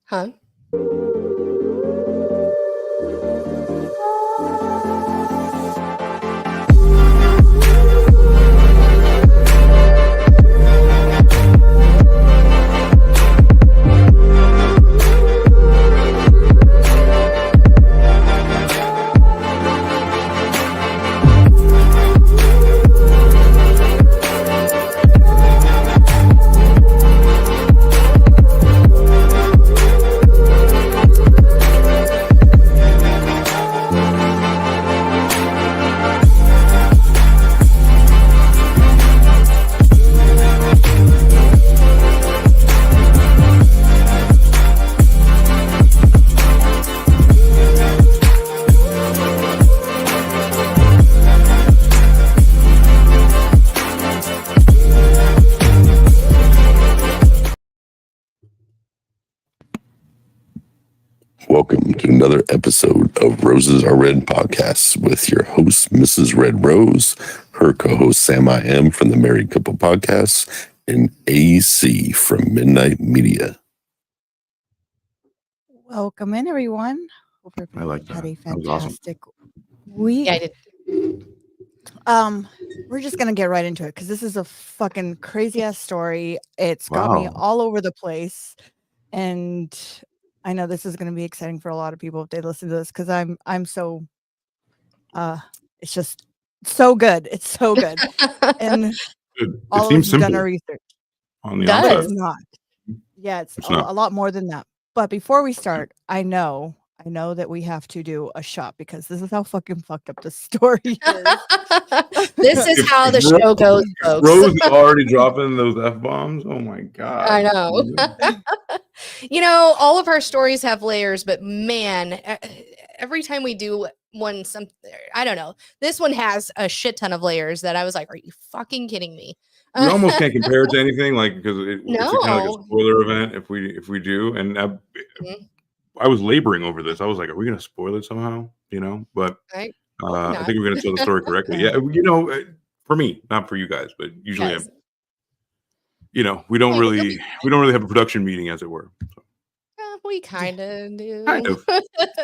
Huh? Welcome to another episode of Roses Are Red podcast with your host, Mrs. Red Rose, her co-host, Sam I Am from the Married Couple Podcast, and AC from Midnight Media. Welcome in, everyone. Hope I like everybody had a that. That was awesome. fantastic week. Yeah, I did. We're just gonna get right into it because this is a fucking crazy ass story. It's got me Wow. all over the place, and I know this is gonna be exciting for a lot of people if they listen to this because I'm so it's just so good. It's so good, and It all of seems us have done simple our research. on the Does. But outside. it's not. Yeah, it's It's a not. lot more than that. But before we start, I know that we have to do a shot because this is how fucking fucked up the story is. This is how the If Ro- show goes, if folks. Rose is already dropping those F-bombs. Oh my God. I know. You know, all of our stories have layers, but man, every time we do one, I don't know. This one has a shit ton of layers that I was like, are you fucking kidding me? We almost can't compare it to anything, like, because it's kind of like a No. spoiler event if we do. And I was laboring over this. I was like, are we going to spoil it somehow? You know, but Right? I think we're going to tell the story correctly. Yeah, you know, for me, not for you guys, but usually, Yes. you know, we don't Yeah, really have a production meeting, as it were. So, We kind of do. kind of.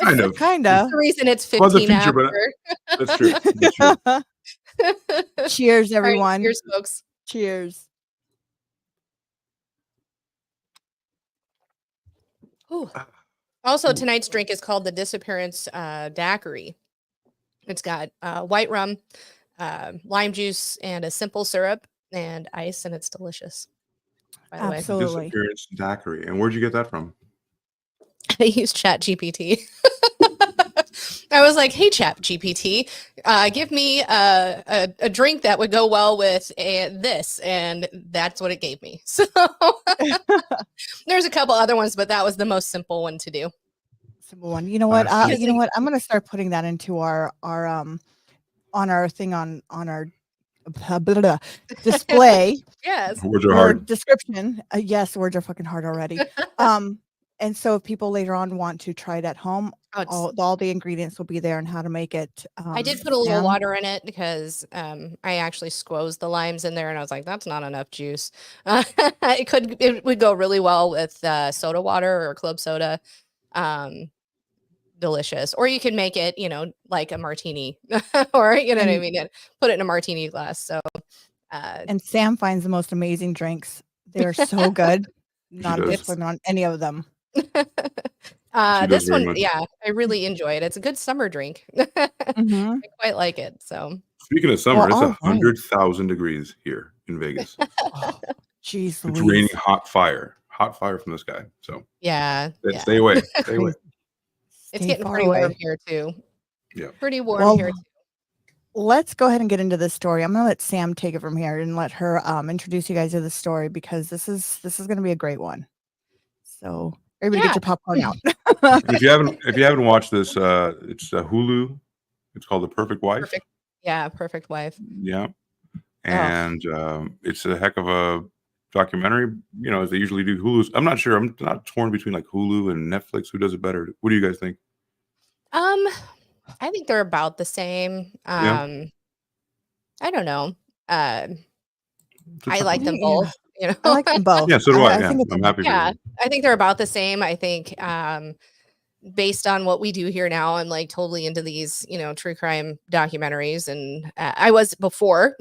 Kind of. Kind That's of. the reason it's Well, the 15 feature, but after. that's true. That's true. Cheers, All right, everyone. cheers, folks. Cheers. Ooh. Also, tonight's drink is called the Disappearance Daiquiri. It's got white rum, lime juice, and a simple syrup and ice, and it's delicious. By the Absolutely. Disappearance daiquiri. And where'd you get that from? way, I used ChatGPT. I was like, "Hey, ChatGPT, give me a drink that would go well with this," and that's what it gave me. So there's a couple other ones, but that was the most simple one to do. Simple one. You know what? You know what? I'm gonna start putting that into our on our thing on our display. Yes. Words are or hard. description. Yes, words are fucking hard already. And so if people later on want to try it at home, all the ingredients will be there and how to make it. I did put a little water in it because I actually squoze the limes in there, and I was like, "That's not enough juice." It would go really well with soda water or club soda. Delicious. Or you can make it, you know, like a martini, or you know what I mean. Put it in a martini glass. So. And Sam finds the most amazing drinks. They're so good. Not a discipline on any of them. This one, yeah, I really enjoy it. It's a good summer drink. I quite like it. So speaking of summer, it's 100,000 degrees here in Vegas. Jeez, it's raining hot fire from the sky. So yeah. Stay away. Stay away. It's getting pretty warm here too. Yeah, pretty warm here too. Let's go ahead and get into this story. I'm gonna let Sam take it from here and let her introduce you guys to the story because this is gonna be a great one. So everybody get your popcorn out. if you haven't watched this, it's Hulu. It's called The Perfect Wife. Perfect Wife. Yeah, and it's a heck of a documentary. You know, as they usually do. Hulu's. I'm not sure. I'm not torn between like Hulu and Netflix. Who does it better? What do you guys think? I think they're about the same. I don't know. I like them both. You know, I like them both. Yeah, so do I. I Yeah, think it's I'm happy for yeah, you. I think they're about the same. I think based on what we do here now, I'm like totally into these, true crime documentaries, and I was before,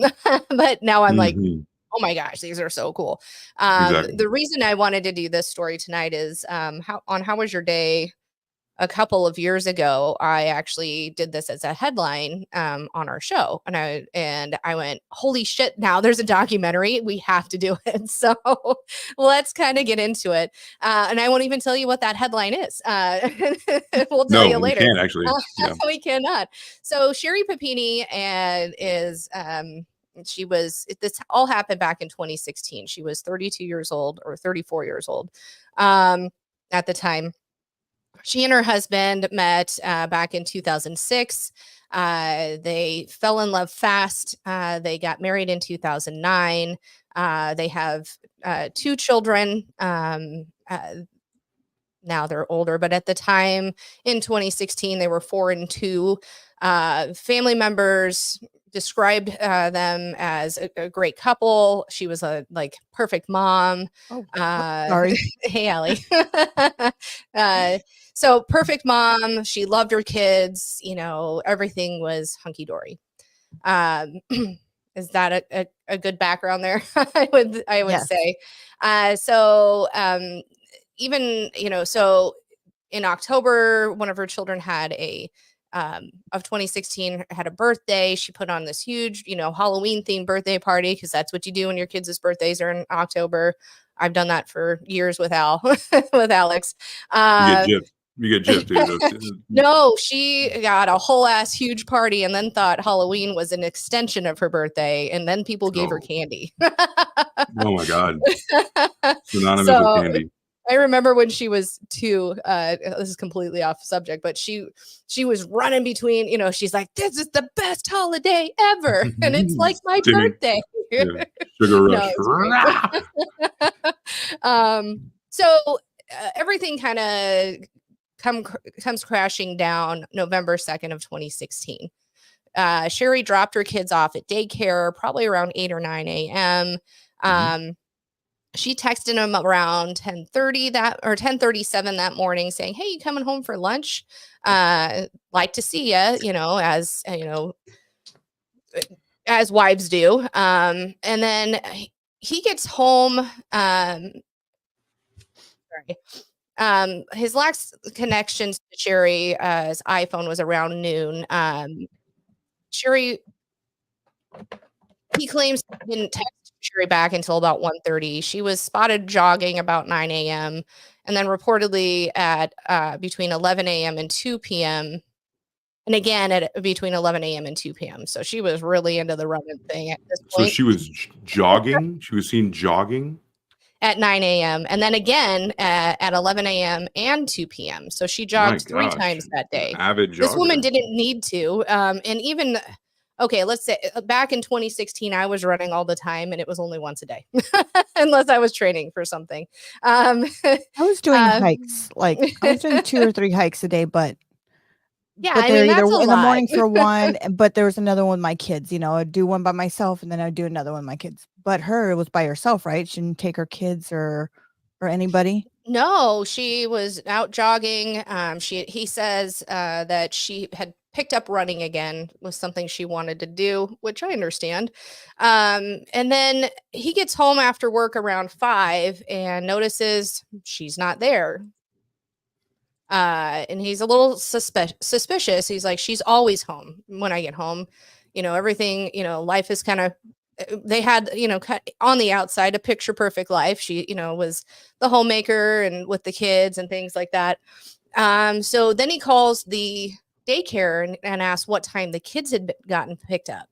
but now I'm like, Mhm. oh my gosh, these are so cool. Exactly. The reason I wanted to do this story tonight is how was your day? A couple of years ago, I actually did this as a headline on our show, and I went, "Holy shit! Now there's a documentary. We have to do it." So let's kind of get into it, and I won't even tell you what that headline is. We'll tell No, you we later. can't actually. Yeah. We cannot. So Sherri Papini is she was this all happened back in 2016. She was 32 years old or 34 years old at the time. She and her husband met back in 2006. They fell in love fast. They got married in 2009. They have two children. Now they're older, but at the time in 2016, they were 4 and 2. Family members described them as a great couple. She was a perfect mom. Oh, Sorry. Hey, Allie. uh, so perfect mom. She loved her kids. Everything was hunky dory. Um, is that a good background there? I would yes. say. So even so in October, one of her children had of 2016 had a birthday. She put on this huge Halloween themed birthday party, because that's what you do when your kids' birthdays are in October. I've done that for years with with Alex. You get gypped, dude. No, she got a whole ass huge party and then thought Halloween was an extension of her birthday, and then people gave her Oh. candy. Oh my God. Synonymous with So candy. I remember when she was 2, this is completely off subject, but she was running between, she's like, "This is the best holiday ever." And it's like my Singing. birthday. Yeah. Sugar No, rush. it's great. So everything kind of comes crashing down November 2nd of 2016. Sherri dropped her kids off at daycare, probably around 8 or 9 a.m. She texted him around 10:30 or 10:37 that morning, saying, "Hey, you coming home for lunch? Like to see you." As wives do. And then he gets home. Sorry. His last connections to Sherri, his iPhone was around noon. Sherri, he claims he didn't text Sherri back until about 1:30. She was spotted jogging about 9 a.m. and then reportedly at between 11 a.m. and 2 p.m. And again at between 11 a.m. and 2 p.m. So she was really into the running thing at this So point. she was jogging. She was seen jogging At 9 a.m. and then again at 11 a.m. and 2 p.m. So she jogged 3 times that day. Avid jogger. This woman didn't need to. And even, okay, let's say back in 2016, I was running all the time and it was only once a day, unless I was training for something. I was doing hikes. I was doing 2 or 3 hikes a day, but yeah, but I they're mean, either that's a in the lot. morning for one, but there was another one with my kids. I'd do one by myself and then I'd do another one with my kids. But it was by herself, right? She didn't take her kids or anybody. No, she was out jogging. He says that she had picked up running again, was something she wanted to do, which I understand. And then he gets home after work around 5 and notices she's not there. And he's a little suspicious. He's like, "She's always home when I get home. Everything, life is kind of." They had, on the outside, a picture perfect life. She, was the homemaker and with the kids and things like that. So then he calls the daycare and asks what time the kids had gotten picked up,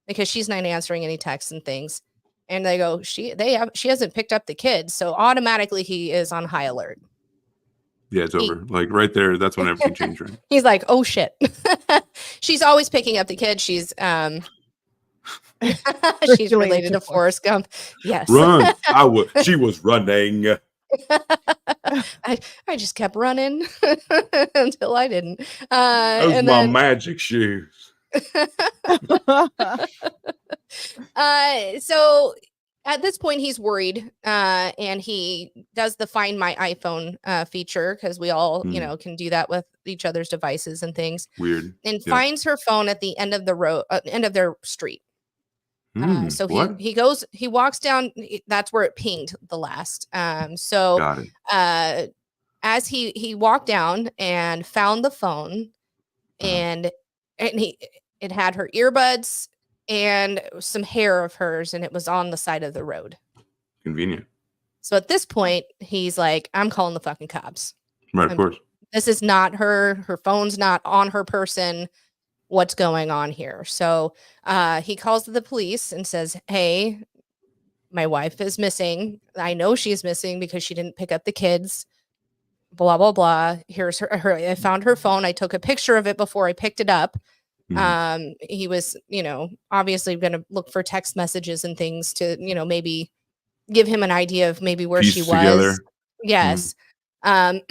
because she's not answering any texts and things. And they go, she hasn't picked up the kids. So automatically he is on high alert. Yeah, it's over. Like right there, that's when everything changed, right? He's like, "Oh shit." She's always picking up the kids. She's she's related to Forrest Gump. Yes. Run. She was running. I just kept running until I didn't. Those my magic shoes. So at this point, he's worried, and he does the Find My iPhone feature because we all, can do that with each other's devices and things. Weird. And Yep. finds her phone at the end of the road, end of their street. So What? he walks down. That's where it pinged the last. So Got it. as he walked down and found the phone, and it had her earbuds and some hair of hers, and it was on the side of the road. Convenient. So at this point, he's like, I'm calling the fucking cops. Right, of course. This is not her. Her phone's not on her person. What's going on here? So he calls the police and says, hey, my wife is missing. I know she's missing because she didn't pick up the kids. Blah, blah, blah. Here's her. I found her phone. I took a picture of it before I picked it up. He was, obviously going to look for text messages and things to, maybe give him an idea of maybe where she was. Together. Yes. And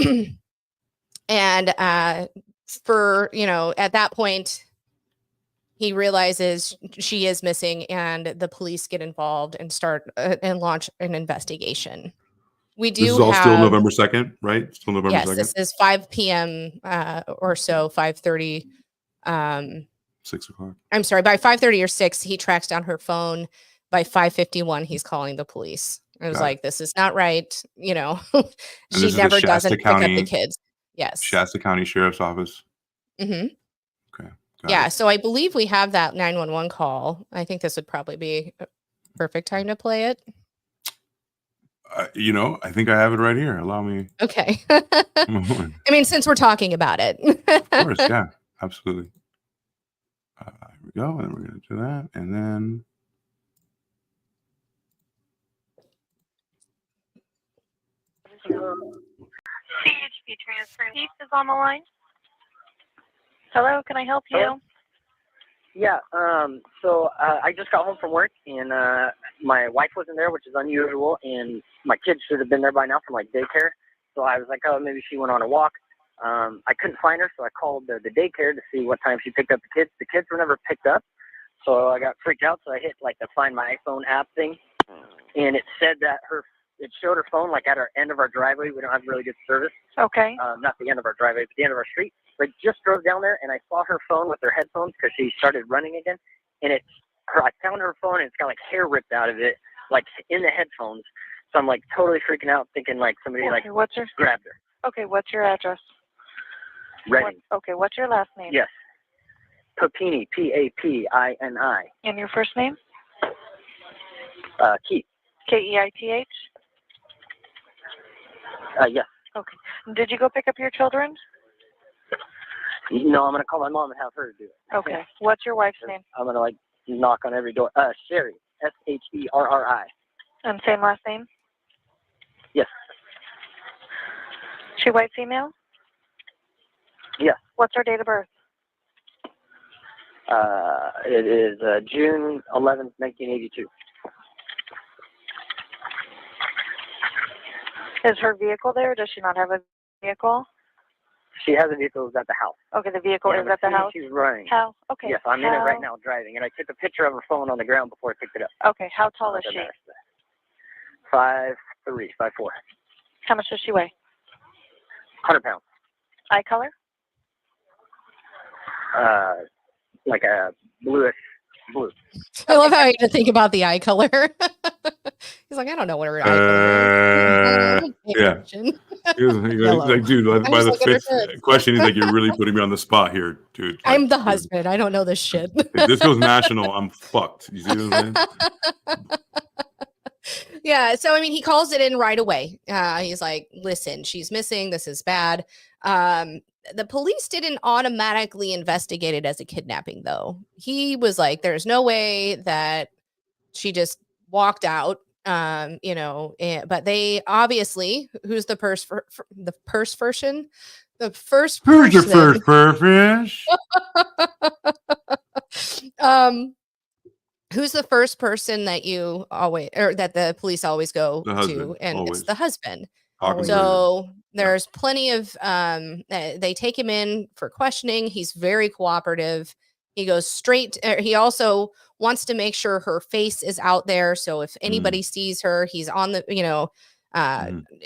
for, at that point, he realizes she is missing, and the police get involved and start and launch an investigation. We do. This is all still November 2nd, right? Still November 2nd. Yes, this is 5 p.m. Or so, 5:30. 6 o'clock. I'm sorry, by 5:30 or 6, he tracks down her phone. By 5:51, he's calling the police. It was like, this is not right. She never doesn't pick up the kids. Yes. Shasta County Sheriff's Office. Mm-hmm. Okay. Yeah. So I believe we have that 911 call. I think this would probably be a perfect time to play it. I think I have it right here. Allow me. Okay. I mean, since we're talking about it. Of course. Yeah, absolutely. Here we go. And we're going to do that. And then. CHP transfer. Chief is on the line. Hello, can I help you? Hello? Yeah, so I just got home from work, and my wife wasn't there, which is unusual, and my kids should have been there by now from, daycare. So I was like, oh, maybe she went on a walk. I couldn't find her, so I called the daycare to see what time she picked up the kids. The kids were never picked up, so I got freaked out, so I hit, the Find My iPhone app thing, and it said that it showed her phone, at our end of our driveway. We don't have really good service. Okay. Not the end of our driveway, but the end of our street. I just drove down there, and I saw her phone with her headphones because she started running again. And I found her phone, and it's got hair ripped out of it, in the headphones. So I'm totally freaking out, thinking somebody grabbed her. Okay, what's your address? Redding. Okay, what's your last name? Yes. Papini, Papini. And your first name? Keith. Keith? Yes. Okay. Did you go pick up your children? No, I'm gonna call my mom and have her do it. Okay. What's your wife's name? I'm gonna knock on every door. Sherri, Sherri. And same last name? Yes. She white, female? Yes. What's her date of birth? It is June 11th, 1982. Is her vehicle there? Does she not have a vehicle? She has a vehicle at the house. Okay, the vehicle is at the house? She's running. How? Okay. Yes, I'm in it right now driving, and I took a picture of her phone on the ground before I picked it up. Okay, how tall is she? 5'3", 5'4". How much does she weigh? 100 pounds. Eye color? Like a bluish blue. I love how I had to think about the eye color. He's like, I don't know what her eye color is. Yeah. He's like, dude, by the fifth question, he's like, you're really putting me on the spot here, dude. I'm the husband. I don't know this shit. If this goes national, I'm fucked. You see what I'm saying? Yeah. So, I mean, he calls it in right away. He's like, listen, she's missing. This is bad. The police didn't automatically investigate it as a kidnapping, though. He was like, there's no way that she just walked out, but they obviously, who's the first person? The first person. Who's the first person? Who's the first person that you always, or that the police always go to? And always. It's the husband. Hawkins So there's plenty of, they take him in for questioning. He's very cooperative. He goes straight. He also wants to make sure her face is out there. So if anybody sees her, he's on the,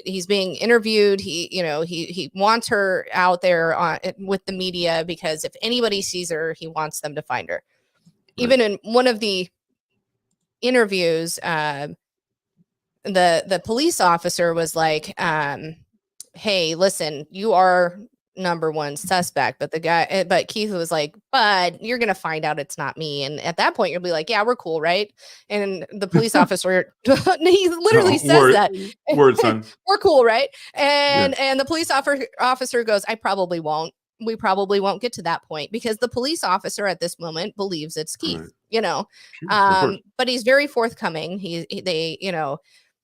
he's being interviewed. He wants her out there with the media, because if anybody sees her, he wants them to find her. Right. Even in one of the interviews, the police officer was like, hey, listen, you are number one suspect, but Keith was like, but you're gonna find out it's not me. And at that point you'll be like, yeah, we're cool, right? And the police officer, he literally says that word, son. We're cool, right? And the police officer goes, we probably won't get to that point, because the police officer at this moment believes it's Keith, but he's very forthcoming.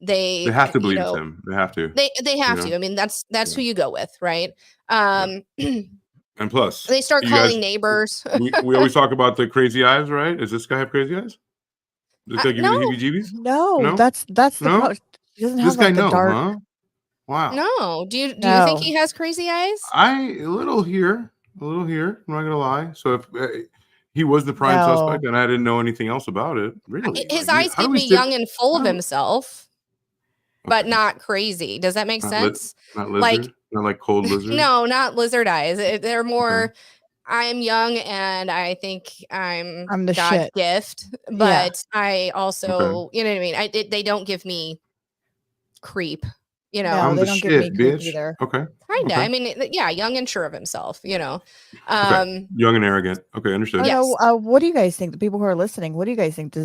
They have to believe it's him. They have to. They have to. I mean, that's who you go with, right? And plus, they start calling neighbors. we always talk about the crazy eyes, right? Does this guy have crazy eyes? Does this guy give you the heebie-jeebies? No, that's the problem. He doesn't have guy the dark. Huh? Wow. No. Do you think he has crazy eyes? A little here. I'm not gonna lie. So if he was the prime suspect and I didn't know anything else about it, really, his eyes give me young and full of himself. But not crazy. Does that make sense? Not lizard? Not like cold lizard? No, not lizard eyes. They're more, I'm young and I think I'm the God's shit. gift. But I also, you know what I mean? They don't give me creep, No, I'm they the don't shit, give me creep bitch. either. Okay. Kinda. Okay. I mean, young and sure of himself, Young and arrogant. Okay, understood. Yes. What do you guys think? The people who are listening, what do you guys think? Do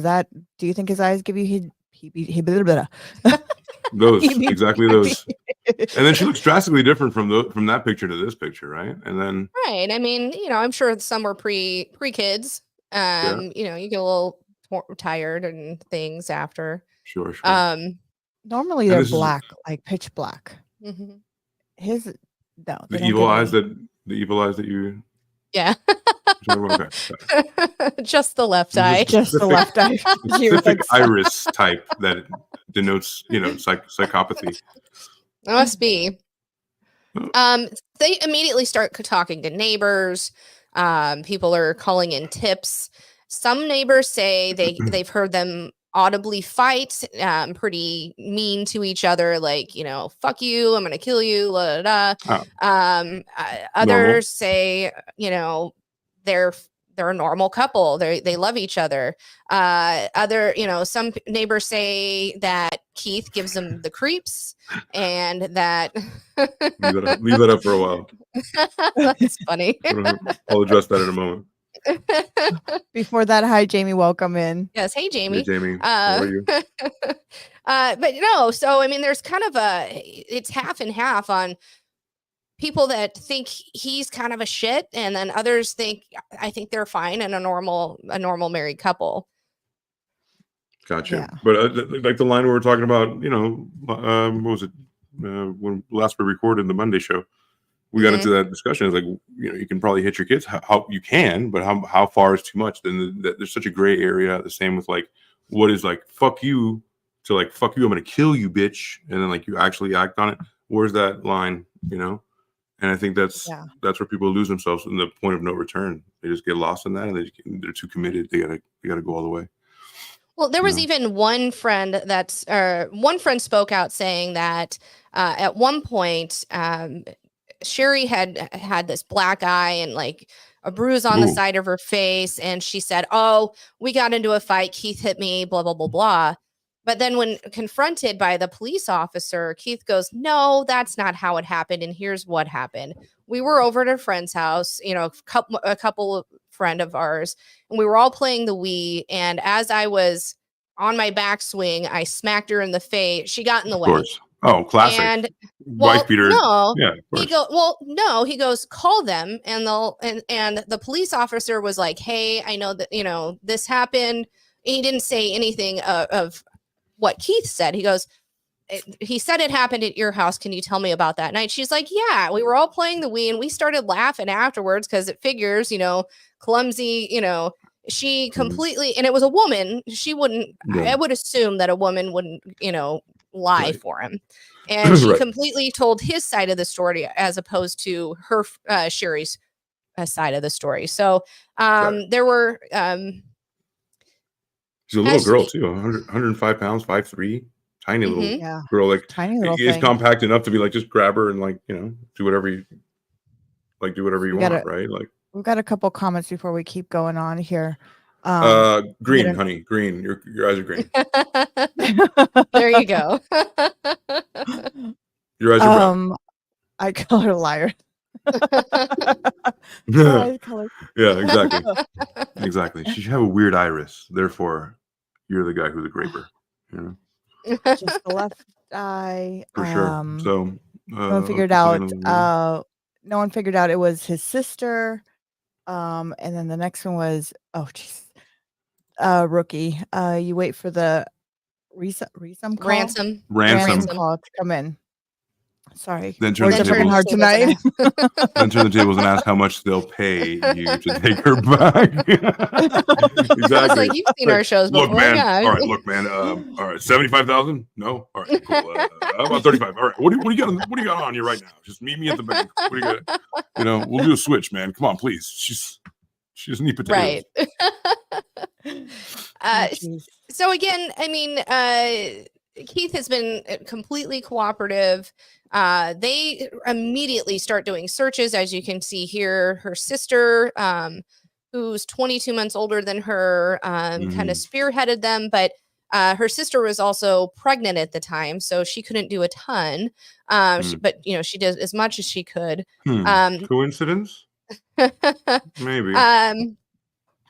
you think his eyes give you those exactly those? And then she looks drastically different from that picture to this picture, right? And then right. I mean, I'm sure some were pre kids. You get a little tired and things after. Sure. Normally they're black, like pitch black. Mm-hmm. The evil eyes that you. Yeah. Okay. Just the left eye. Just the left eye. Specific iris type that denotes, psychopathy. It must be. They immediately start talking to neighbors. People are calling in tips. Some neighbors say they've heard them audibly fight, pretty mean to each other, like, fuck you, I'm gonna kill you, la da da. Others say, they're a normal couple, they love each other. Some neighbors say that Keith gives them the creeps, and that leave that up for a while. That's funny. I'll address that in a moment. Before that, hi Jamie, welcome in. Yes, hey Jamie. Hey Jamie, how are you? But so I mean, there's kind of it's half and half on people that think he's kind of a shit, and then others think they're fine and a normal married couple. Gotcha. Yeah. But like the line we were talking about, what was it when last we recorded the Monday show? We got into that discussion. It's like, you can probably hit your kids how you can, but how far is too much? Then there's such a gray area. The same with like, what is like, fuck you to like, fuck you, I'm going to kill you, bitch. And then like, you actually act on it. Where's that line, And I think that's where people lose themselves in the point of no return. They just get lost in that, and they're too committed. They gotta go all the way. Well, there was even one friend one friend spoke out saying that at one point, Sherri had this black eye and like a bruise on the side of her face. And she said, oh, we got into a fight. Keith hit me, blah, blah, blah, blah. But then when confronted by the police officer, Keith goes, no, that's not how it happened. And here's what happened. We were over at a friend's house, a couple friend of ours, and we were all playing the Wii. And as I was on my backswing, I smacked her in the face. She got in the way. Of course. Oh, classic. And wife beater. No, yeah. He goes, call them, and and the police officer was like, hey, I know that this happened. He didn't say anything of what Keith said. He goes, he said it happened at your house. Can you tell me about that night? She's like, yeah, we were all playing the Wii, and we started laughing afterwards because it figures, clumsy, she completely, and it was a woman. She wouldn't. I would assume that a woman wouldn't, lie for him, and she completely told his side of the story as opposed to her Sherri's side of the story. So there were She's a little Has girl she- too, 105 pounds, 5'3", tiny little Mhm. Yeah. girl. Like Tiny little is thing. compact enough to be like just grab her and like do whatever you We want, gotta- right? Like We've got a couple comments before we keep going on here. green, an- honey, green. Your eyes are green. There you go. Your eyes are brown. I call her liar. Yeah, Eye color. exactly. Exactly. She should have a weird iris. Therefore, you're the guy who's a graper. You know, Just the left eye. for sure. So no one figured out. No one figured out it was his sister. And then the next one was rookie. You wait for the ransom call. Ransom. Call to come in. Sorry. Then turn Words the are working tables. hard tonight. Then turn the tables and ask how much they'll pay you to take her back. Exactly. It's like you've seen our shows before. Look, man. Yeah. All right, look, man. All right, 75,000? No. All right, cool. How about 35? All right. What do you got? What do you got on you right now? Just meet me at the bank. What do you got? We'll do a switch, man. Come on, please. She doesn't need potatoes. Right. So again, I mean, Keith has been completely cooperative. They immediately start doing searches, as you can see here. Her sister, who's 22 months older than her, kind of spearheaded them, but her sister was also pregnant at the time, so she couldn't do a ton. But she did as much as she could. Coincidence? Maybe.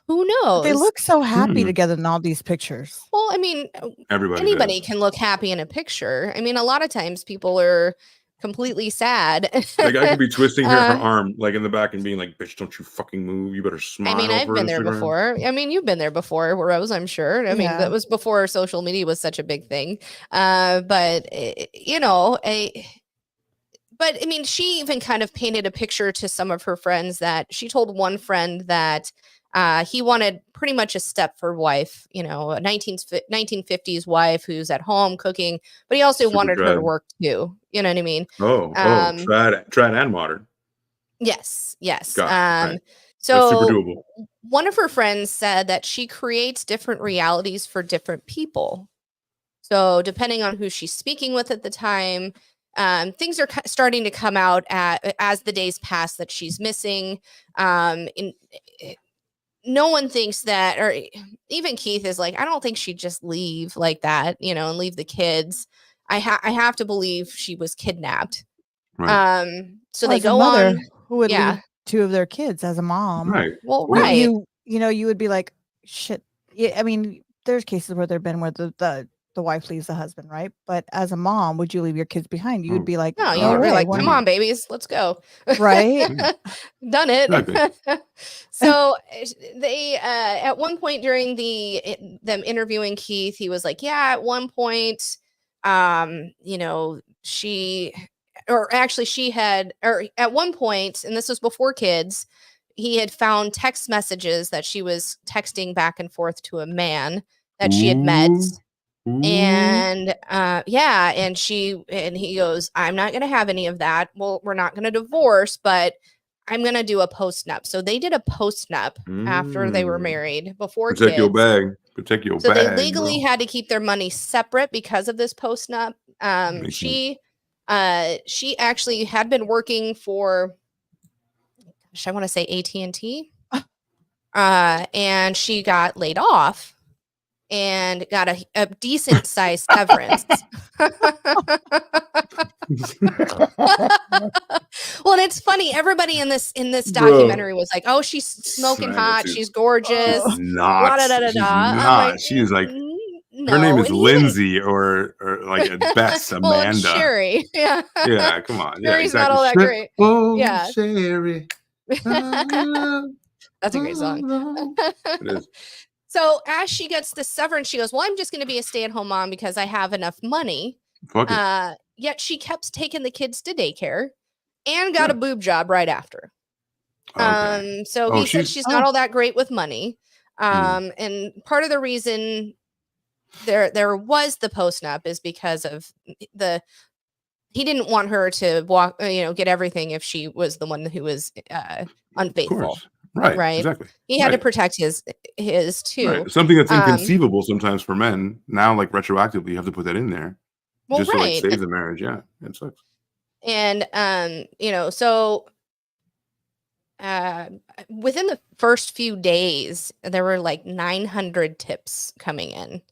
Who knows? But they look so happy together in all these pictures. Well, I mean, anybody can look happy in a picture. I mean, a lot of times people are completely sad. Like I could be twisting her arm like in the back and being like, "Bitch, don't you fucking move! You better smile." I mean, I've been there before. I mean, you've been there before, Rose. I'm sure. I mean, that was before social media was such a big thing. But I mean, she even kind of painted a picture to some of her friends that she told one friend that he wanted pretty much a Stepford wife, a 1950s wife who's at home cooking, but he also wanted her to work too. You know what I mean? Trad and modern. Yes. Right. So that's super doable. One of her friends said that she creates different realities for different people. So depending on who she's speaking with at the time, things are starting to come out as the days pass that she's missing. No one thinks that, or even Keith is like, I don't think she'd just leave like that, and leave the kids. I have to believe she was kidnapped. Right. So they go mother, on. Who would leave two of their kids as a mom? Right. Well, right. You would be like, shit. Yeah, I mean, there's cases where there've been where the wife leaves the husband, right? But as a mom, would you leave your kids behind? You would be like, no, you'd be like, come on, babies, let's go. Right. Done it. Exactly. So they at one point during them interviewing Keith, he was like, yeah, at one point, she had, or at one point, and this was before kids, he had found text messages that she was texting back and forth to a man that she had met. And and he goes, I'm not going to have any of that. Well, we're not going to divorce, but I'm going to do a post-nup. So they did a post-nup after they were married, before Protect kids. your bag. Protect your bag. So they legally had to keep their money separate because of this post-nup. She actually had been working for, I want to say AT&T. And she got laid off and got a decent sized severance. Well, and it's funny. Everybody in this documentary was like, "Oh, she's smoking hot. She's gorgeous." She's not. She's like, her name is Lindsay, or like at best Amanda. Well, it's Sherri. Yeah. Yeah. Come on. Sherri's not all that great. Oh, yeah. Sherri. That's a great song. It is. So as she gets the severance, she goes, well, I'm just going to be a stay-at-home mom because I have enough money. Fuck it. Yet she kept taking the kids to daycare and got a boob job right after. Okay. So he said she's not all that great with money. And part of the reason there was the post-nup is because of he didn't want her to get everything if she was the one who was unfaithful. Right. right? Exactly. He had to Right. protect his too. Right. Something that's Um, inconceivable sometimes for men. Now, like retroactively, you have to put that in there well, just to like right. save the marriage. Yeah, it sucks. And so within the first few days, there were like 900 tips coming in.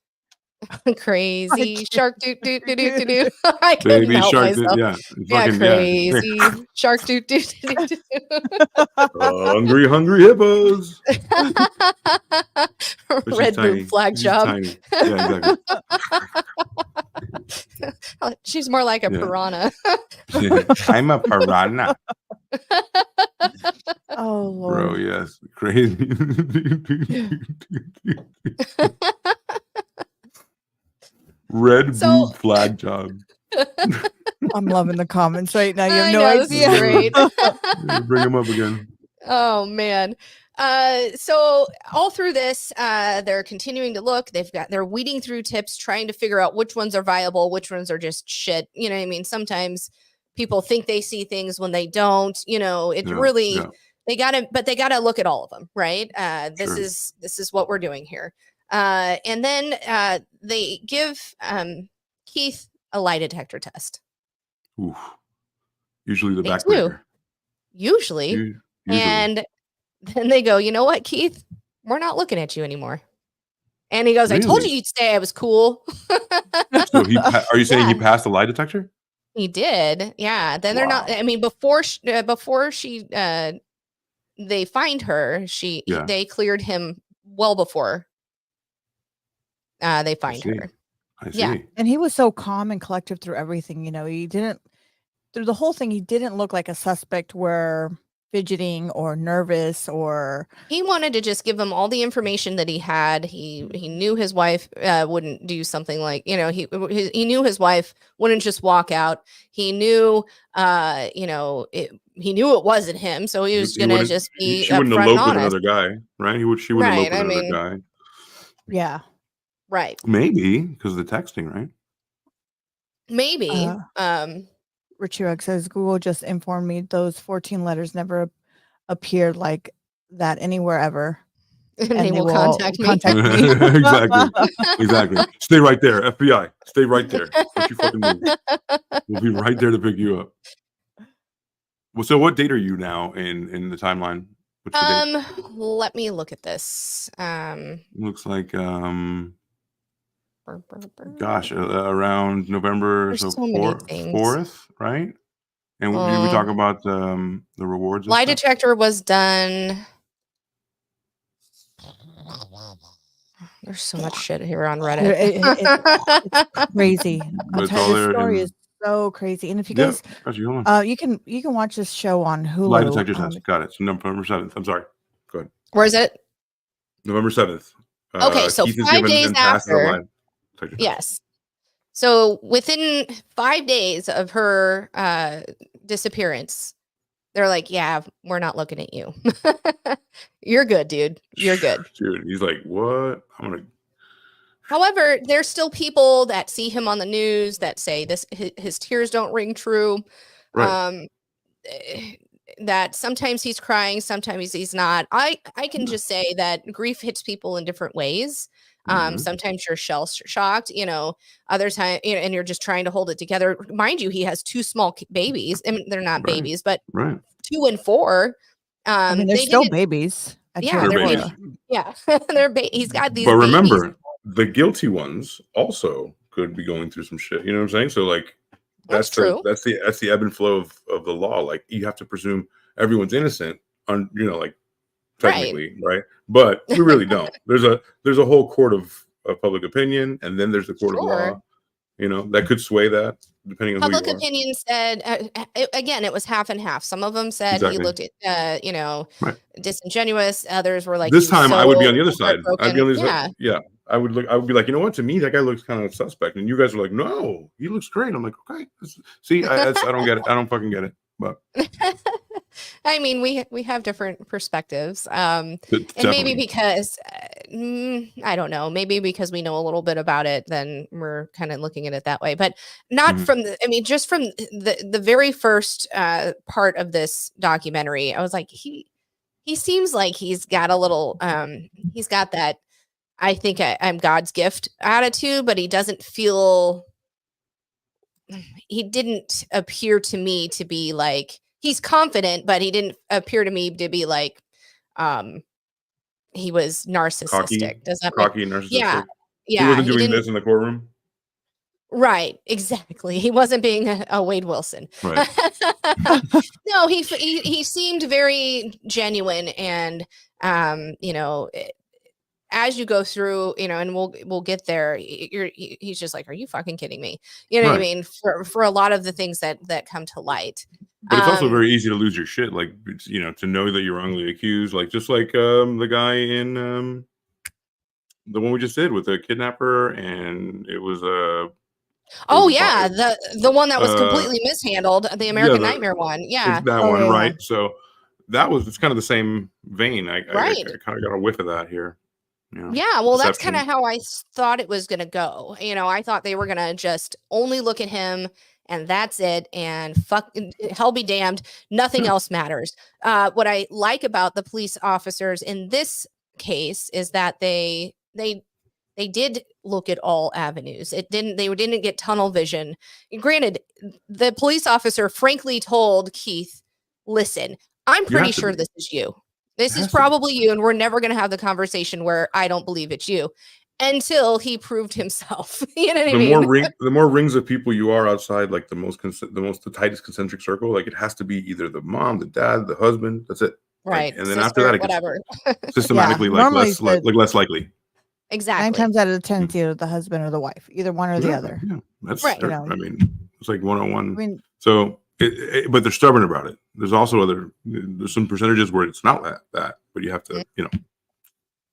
Crazy can't- shark doo doo doo doo doo doo. I couldn't Baby help shark. myself. Yeah. Yeah, Fucking crazy shark doo doo doo doo doo. hungry hippos. But she's Red boob tiny. flag She's job. tiny. Yeah, exactly. She's more like a Yeah. piranha. I'm a piranha. Oh Bro, Lord. yes. Crazy. Red So- boob flag job. I'm loving the comments right now. You have I no know, this is idea. great. Bring him up again. Oh man. So all through this, they're continuing to look. They're weeding through tips, trying to figure out which ones are viable, which ones are just shit. You know what I mean? Sometimes people think they see things when they don't. It's Yeah, really yeah. they gotta look at all of them, right? This Sure. is what we're doing here. And then they give Keith a lie detector test. Oof. Usually the They backbreaker. Usually. Usually. And then they go, you know what, Keith? We're not looking at you anymore. And he goes, I told you Really? you'd stay. I was cool. So are you saying he Yeah. passed the lie detector? He did. Yeah. Then they're not, Wow. I mean, before they find her, Yeah. they cleared him well before they find see. her. I see. Yeah. And he was so calm and collective through everything. He didn't, through the whole thing, he didn't look like a suspect where fidgeting or nervous or. He wanted to just give him all the information that he had. He knew his wife wouldn't do something like, he knew his wife wouldn't just walk out. He knew, he knew it wasn't him. So he was going to just be She wouldn't upfront and elope with honest. another guy, right? She wouldn't Right, elope with I another mean- guy. Yeah. Right. Maybe because of the texting, right? Maybe. Richard says Google just informed me those 14 letters never appeared like that anywhere ever. And they will contact me. Exactly. Stay right there, FBI. Stay right there. Don't you fucking move. We'll be right there to pick you up. Well, so what date are you now in the timeline? What's your date? Let me look at this. Looks like gosh, around November, There's so so many things. 4th, right? And we talk about the rewards. Lie detector was done. There's so much shit here on Reddit. It's crazy. But it's This all there story in- is so crazy. And if you Yeah, guys, got you. Hold on. you can watch this show on Hulu. Lie detector test. Got it. So November 7th. I'm sorry. Go ahead. Where is it? November 7th. Okay, so Keith is 5 given days and passes a after. lie detector test. Yes. So within 5 days of her disappearance, they're like, yeah, we're not looking at you. You're good, dude. You're good. Dude, he's like, what? I'm gonna. However, there's still people that see him on the news that say his tears don't ring true. Right. That sometimes he's crying, sometimes he's not. I can just say that grief hits people in different ways. Mhm. Sometimes you're shell shocked, other time, and you're just trying to hold it together. Mind you, he has 2 small babies. I mean, they're not Right. babies, but Right. 2 and 4. I mean, they're they still didn't- babies. Yeah, They're they're babies. Yeah, he's got these. But babies. remember, the guilty ones also could be going through some shit. You know what I'm saying? So like, That's true. That's the ebb and flow of the law. Like you have to presume everyone's innocent. Like technically, right? But we really don't. There's a whole court of public opinion, and then there's the court of law. That could sway that depending on Public who you opinion said again, it was half and half. Some of them said he Exactly. looked at Right. disingenuous. Others were like, this he was time I would be so on the other side. I'd be on the other heartbroken. side. Yeah. I would be like, you know what? To me, that guy looks kind of suspect. And you guys are like, no, he looks great. I'm like, okay. See, I don't get it. I don't fucking get it. But I mean, we have different perspectives. And maybe definitely. because I don't know, maybe because we know a little bit about it, then we're kind of looking at it that way. But not Mhm. from just from the very first part of this documentary, I was like, he he seems like he's got a little he's got that I think I'm God's gift attitude, but he doesn't feel he didn't appear to me to be like he's confident, but he didn't appear to me to be like um he was narcissistic. Does that make Cocky, yeah. narcissistic. He Yeah, wasn't he doing didn't this in the courtroom. right, exactly. He wasn't being a Wade Wilson. Right. No, he seemed very genuine and you know, as you go through, you know, and we'll get there. He's just like, "Are you fucking kidding me?" You know what I Right. mean? For a lot of the things that come to light. But it's also Um, very easy to lose your shit, like you know, to know that you're wrongly accused, like just like the guy in the one we just did with the kidnapper, and it was oh yeah, the one that was uh completely mishandled, the yeah, American Nightmare one. Yeah, that Oh, one, yeah. right? So that was it's kind of the same vein. I right. kind of got a whiff of that here. You know, Yeah, well, that's kind deception. of how I thought it was going to go. You know, I thought they were going to just only look at him and that's it. And fuck, hell be damned, nothing Yeah. else matters. What I like about the police officers in this case is that they did look at all avenues. They didn't get tunnel vision. Granted, the police officer frankly told Keith, "Listen, I'm You have pretty to sure be. this is you. This It is has to be. probably you, and we're never going to have the conversation where I don't believe it's you." Until he proved himself. You know what I mean? The more rings of people you are outside, like the tightest concentric circle, like it has to be either the mom, the dad, the husband. That's it. Like, Right. and then after Sister, that, it gets whatever. systematically normally like less likely. Nine Exactly. times out of 10, it's either the husband or the wife, either one or the Exactly. other. Yeah, that's Right. You know. I mean, it's like 101. I mean, So, but they're stubborn about it. There's also there's some percentages where it's not that, but you have to, you know.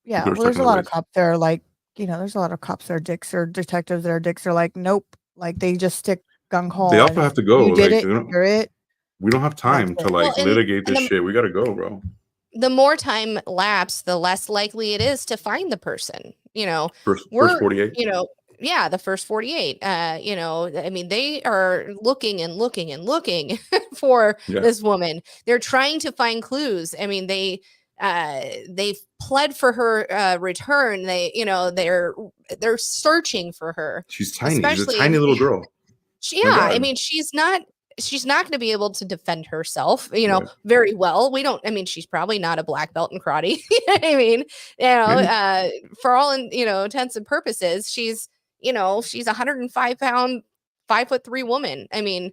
yeah. People are Well, there's stuck a in lot their of ways. cops that are like, you know, there's a lot of cops that are dicks or detectives that are dicks are like, nope. Like they just stick gung ho. They also have to go. You did Like, it. You're it. we don't have That's time to it. Well, like litigate and this shit. We got to go, bro. the more time lapse, the less likely it is to find the person. You know, First we're, 48. you know, yeah, the first 48. You know, I mean, they are looking and looking and looking for Yeah. this woman. They're trying to find clues. I mean, they've pled for her return. They're searching for her. She's tiny. She's a Especially, tiny little girl. My yeah, I God. mean, she's not going to be able to defend herself, Right. very well. I mean, she's probably not a black belt in karate. You know what I mean? Maybe. For all intents and purposes, she's 105-pound, 5'3" woman. I mean,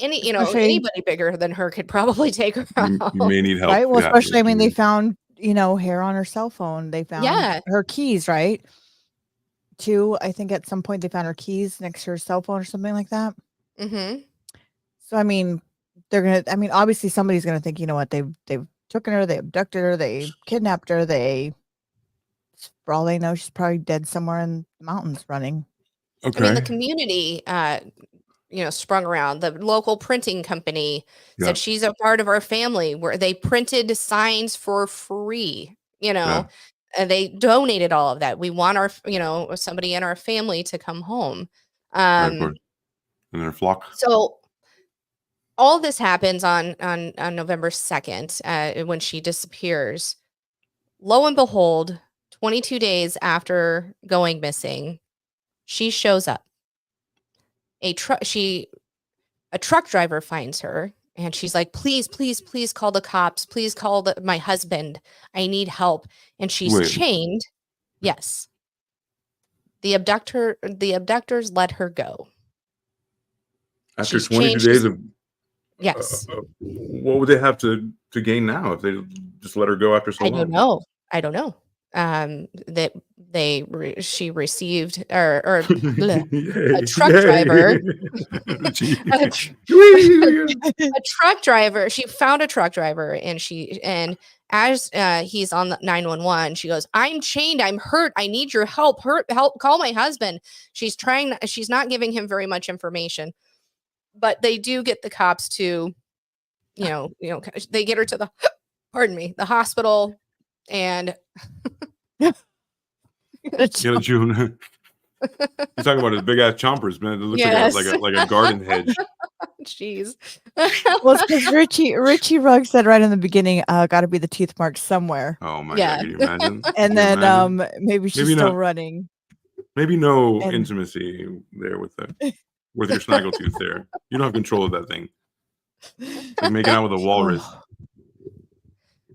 Especially, anybody bigger than her could probably take her You out. may need help. right. Well, Yeah, especially, I mean, they you- found, hair on her cell phone. They found Yeah. her keys, right? Too. I think at some point they found her keys next to her cell phone or something like that. Mm-hmm. So, I mean, obviously somebody's going to think, you know what, they've taken her, they abducted her, they kidnapped her, for all they know, she's probably dead somewhere in the mountains running. Okay. I mean, the community, sprung around. The local printing company Yeah. said she's a part of our family, where they printed signs for free, Yeah. and they donated all of that. We want somebody in our family to come home. Right, of course. And their flock. So all this happens on November 2nd, when she disappears. Lo and behold, 22 days after going missing, she shows up. A truck driver finds her, and she's like, "Please, please, please call the cops. Please call my husband. I need help." And she's Wait. chained. Yes. The abductors let her go. After She's 22 chained, days of yes. what would they have to gain now if they just let her go after so I long? don't know. That she received or bleh, a truck driver. A truck driver. She found a truck driver, and as he's on the 911, she goes, "I'm chained. I'm hurt. I need your help. Help! Call my husband." She's not giving him very much information, but they do get the cops to, they get her to the hospital, and June. He's talking about his big ass chompers, man. It looks Yes. like a garden hedge. Jeez. Well, it's because Richie Rugg said right in the beginning, got to be the teeth mark somewhere. Oh my Yeah. god, can you imagine? And Can you then imagine? maybe she's Maybe still not. running. Maybe no And- intimacy there with your snaggletooth there. You don't have control of that thing. It's like making out with a walrus. Oh.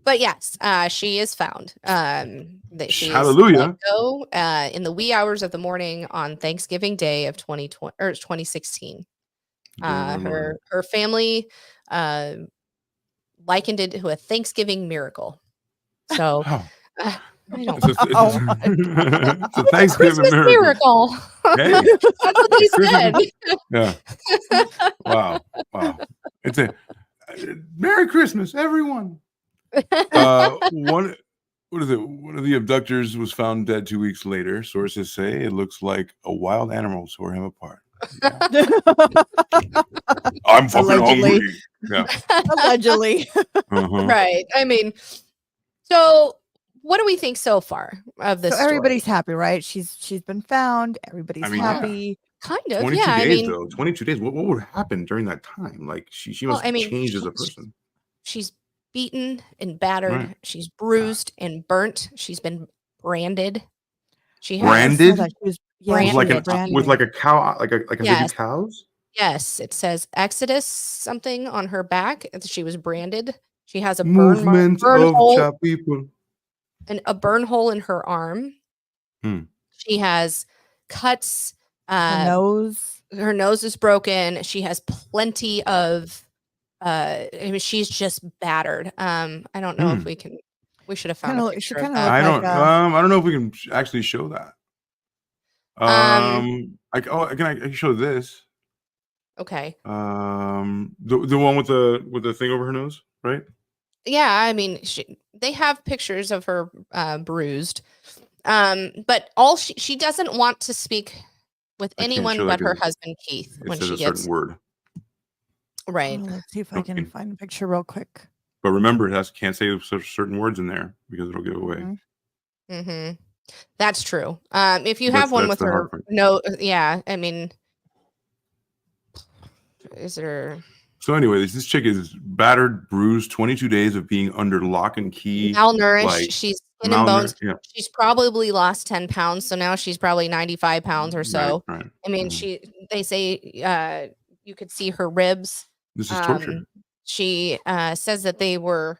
But yes, she is found. That she is Hallelujah. let go in the wee hours of the morning on Thanksgiving Day of 2020 or 2016. Her family likened it to a Thanksgiving miracle. So Oh. I don't. It's a It's a Thanksgiving Christmas miracle. miracle. Hey, That's what they said. yeah. Wow. It's a Merry Christmas, everyone. What is it? One of the abductors was found dead 2 weeks later. Sources say it looks like a wild animal tore him apart. Yeah. I'm fucking Allegedly. hungry. Yeah. Allegedly. Uh-huh. Right. I mean, so what do we think so far of this So everybody's story? happy, right? She's been found. Everybody's I mean, yeah. happy. Kind of. 22 Yeah. I days mean, though. 22 days. What would happen during that time? Like she well, must have changed as a person. she's beaten and battered. Right. She's bruised and burnt. She's been branded. She Yeah, I has saw Branded? that. She was, Brand- yeah, With like she was an branded. with like a cow, like a baby Yes. cow's. Yes, it says Exodus something on her back. She was branded. She has a burn Movement of hole cha people. and a burn hole in her arm. Hmm. She has cuts. Her nose. Her nose is broken. She has plenty of. I mean, she's just battered. I don't know if we should have found a She picture of kinda that. I looked don't. like, I don't know if we can actually show that. I can show this. Okay. The one with the thing over her nose, right? Yeah, I mean, they have pictures of her bruised. But all she doesn't want to speak with I can't anyone show but that her 'cause husband Keith It when says she a gets certain word. right. oh, let's see if I can Okay. find a picture real quick. But remember, can't say certain words in there because it'll give away. Mhm. Mm-hmm. That's true. If you That's- have one that's with the hard her, part. no, yeah. I mean, is there So, anyways, this chick is battered, bruised, 22 days of being under lock and key. malnourished? like, She's skin and bones. Yeah. She's probably lost 10 pounds, so now she's probably 95 pounds or so. Right. I mean, they say you could see her ribs. This is torture. She says that they were,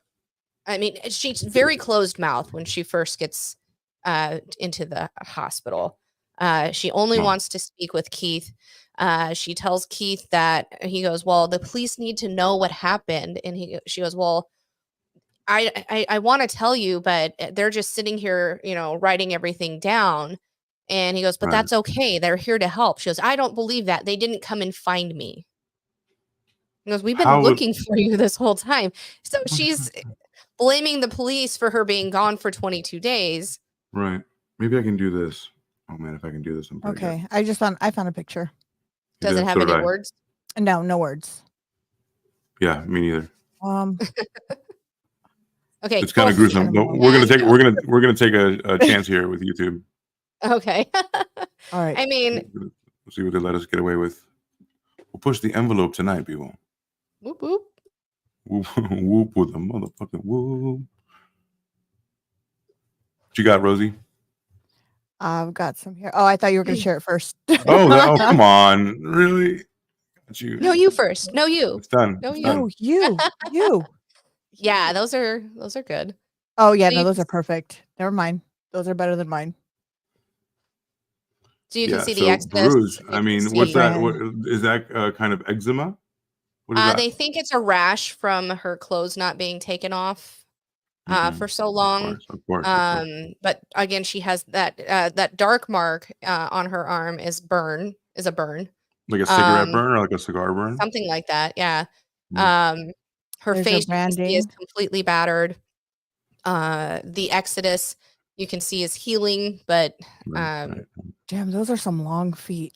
I mean, she's very closed mouth when she first gets into the hospital. She only Wow. wants to speak with Keith. She tells Keith that he goes, well, the police need to know what happened. And she goes, well, I want to tell you, but they're just sitting here, writing everything down. And he goes, but Right. that's okay. They're here to help. She goes, I don't believe that. They didn't come and find me. He goes, we've been looking for you this whole time. So she's blaming the police for her being gone for 22 days. Right. Maybe I can do this. Oh man, if I can do this, I'm pretty Okay, I found a picture. good. Does it Yeah, have so did any I. words? No words. Yeah, me neither. Okay. It's kind of go gruesome. here. No, we're gonna take a chance here with YouTube. Okay. All right. I mean, We'll see what they let us get away with. We'll push the envelope tonight, people. whoop, whoop. Whoop, whoop with a motherfucking whoop. What you got, Rosie? I've got some here. Oh, I thought you were going to share it first. Oh, come on. Really? Got you. No, you first. No, you. It's done. No, It's you. done. No, you. Yeah, those are good. Oh yeah, So no, you those can- are perfect. Never mind. Those are better than mine. So you can see so the Exodus. bruise. you I can mean, what's see- that? What is that kind of eczema? What is that? They think it's a rash from her clothes not being taken off Mhm. for so long. Of course. But again, she has that dark mark on her arm is a burn, Like a cigarette burn or like a cigar burn? something like that. Yeah. Mm. Her There's her face you can see is branding. completely battered. The Exodus you can see is healing, but Right. Damn, those are some long feet.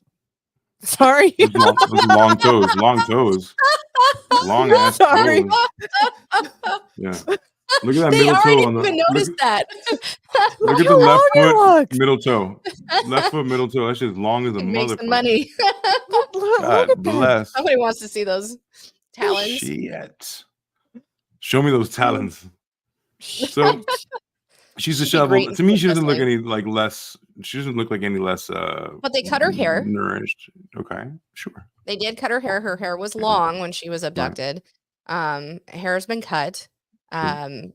Sorry. Those long toes. Long ass Sorry. toes. Yeah. Look at that They middle toe already on the even look. noticed that. Look at how the left long it foot, looks. middle toe. Left foot, middle toe. That shit's long as a Make some motherfucker. money. Look God at that. bless. Somebody wants to see those talons. Shit. Show me those talons. So she's She'd be great disheveled. in To me, foot she doesn't look wrestling. any like less. She doesn't look like any less But they cut her hair. nourished. Okay, sure. They did cut her hair. Her hair was long when she was abducted. Hair has been cut. Branding.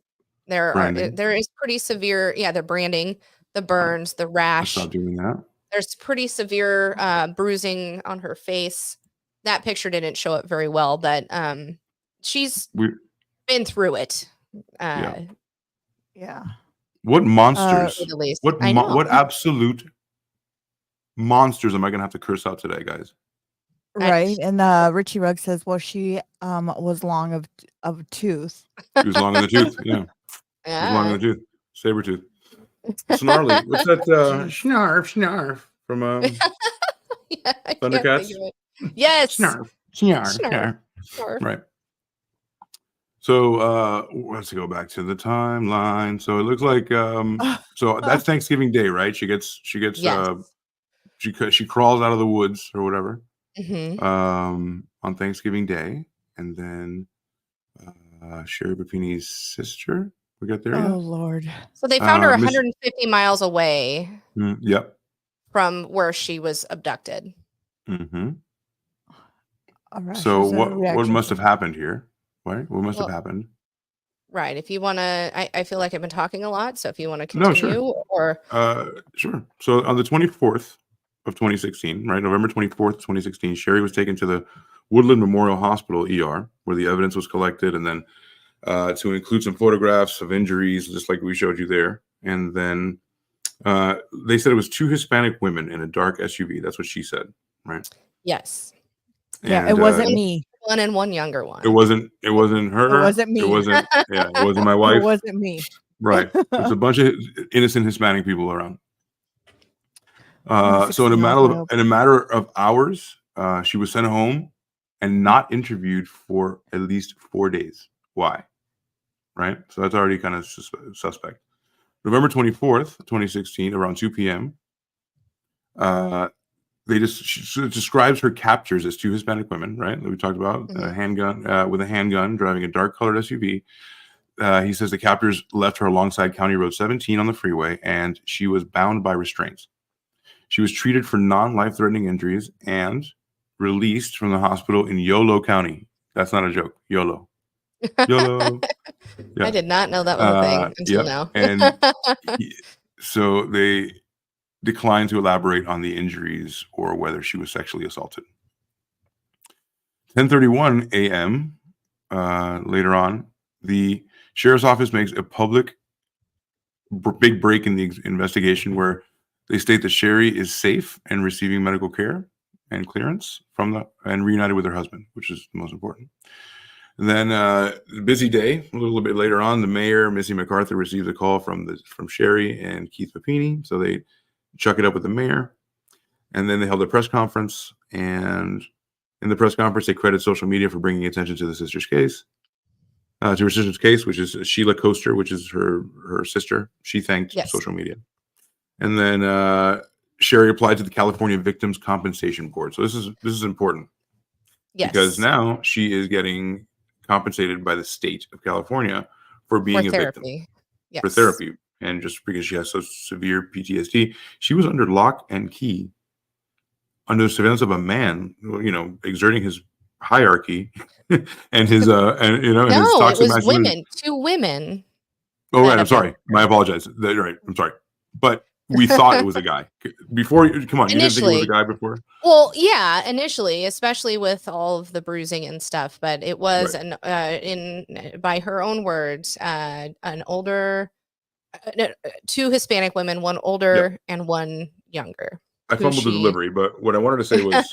There is pretty severe, the branding, the burns, the Let's rash. stop doing that. There's pretty severe bruising on her face. That picture didn't show it very well, but she's We been through it. Yeah. Yeah. What To monsters? say the least. What I know. what absolute monsters am I gonna have to curse out today, guys? Right. And Richie Rugg says, well, she was long of tooth. She was long in the tooth. Yeah, she was long in the tooth. Saber tooth. Snarly. What's that? Snarf from Yeah, I can't Thundercats? think of it. Yes. Snarf. Snarf. Right. So let's go back to the timeline. So it looks like so that's Thanksgiving Day, right? She gets Yes. she crawls out of the woods or whatever Mhm. on Thanksgiving Day, and then Sherri Papini's sister. We got there Oh, yet? Lord. So they found her Miss- 150 miles away Yep. from where she was abducted. Mm-hmm. All right. So she's a what reaction. must have happened here? Right? What must have Well, happened? Right. If you want to, I feel like I've been talking a lot. So if you want to No, sure. continue or Sure. So on the 24th of 2016, right, November 24th, 2016, Sherri was taken to the Woodland Memorial Hospital ER, where the evidence was collected, and then to include some photographs of injuries, just like we showed you there. And then they said it was 2 Hispanic women in a dark SUV. That's what she said, right? yes, Yeah, And, it wasn't me. one and one younger one. It wasn't her. It wasn't me. It wasn't. Yeah, it wasn't my It wife. wasn't me. Right. It's a bunch of innocent Hispanic people around. So in a 16 matter also of helped. hours, she was sent home and not interviewed for at least 4 days. Why? Right. So that's already kind of suspect. November 24th, 2016, around 2 p.m. She describes her captures as 2 Hispanic women, right? That we talked about, a handgun with a handgun, driving a dark colored SUV. He says the captors left her alongside County Road 17 on the freeway, and she was bound by restraints. She was treated for non-life-threatening injuries and released from the hospital in Yolo County. That's not a joke. Yolo. Yolo. Yeah. I did not know that was a thing until Yep. now. And so they declined to elaborate on the injuries or whether she was sexually assaulted. 10:31 a.m. Later on, the sheriff's office makes a public big break in the investigation where they state that Sherri is safe and receiving medical care and clearance and reunited with her husband, which is the most important. And then busy day, a little bit later on, the mayor, Missy MacArthur, receives a call from Sherri and Keith Papini. So they chuck it up with the mayor. And then they held a press conference. And in the press conference, they credit social media for bringing attention to the sister's case. To her sister's case, which is Sheila Coaster, which is her sister. She thanked social media. And then Sherri applied to the California Victims Compensation Board. So this is important. Yes. Because now she is getting compensated by the state of California for being a victim. Yes. For therapy. And just because she has so severe PTSD, she was under lock and key, under the surveillance of a man, exerting his hierarchy and his and his No, toxic it was masculinity. 2 women. Oh, right. I'm sorry. I apologize. Right. I'm sorry. But we thought it was a guy before. Come on, you didn't think it was a guy before? Well, yeah, initially, especially with all of the bruising and stuff, but it was by her own words, an older, 2 Hispanic women, one older and one younger. I fumbled the delivery, but what I wanted to say was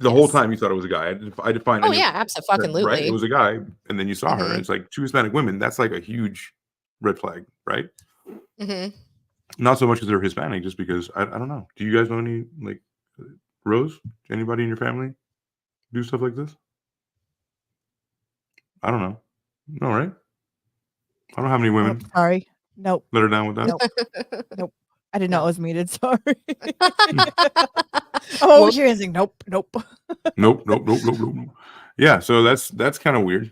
the whole time you thought it was a guy. I defined. Oh yeah, absolutely. Right, it was a guy, and then you saw her, and it's like 2 Hispanic women. That's like a huge red flag, right? Mm-hmm. Not so much because they're Hispanic, just because I don't know. Do you guys know any Rose? Anybody in your family do stuff like this? I don't know. No, right? I don't know how many women Sorry. Nope. let her down with that. Nope. I didn't know No. it was muted. Sorry. Well- She was saying nope. Nope. Yeah, so that's kind of weird.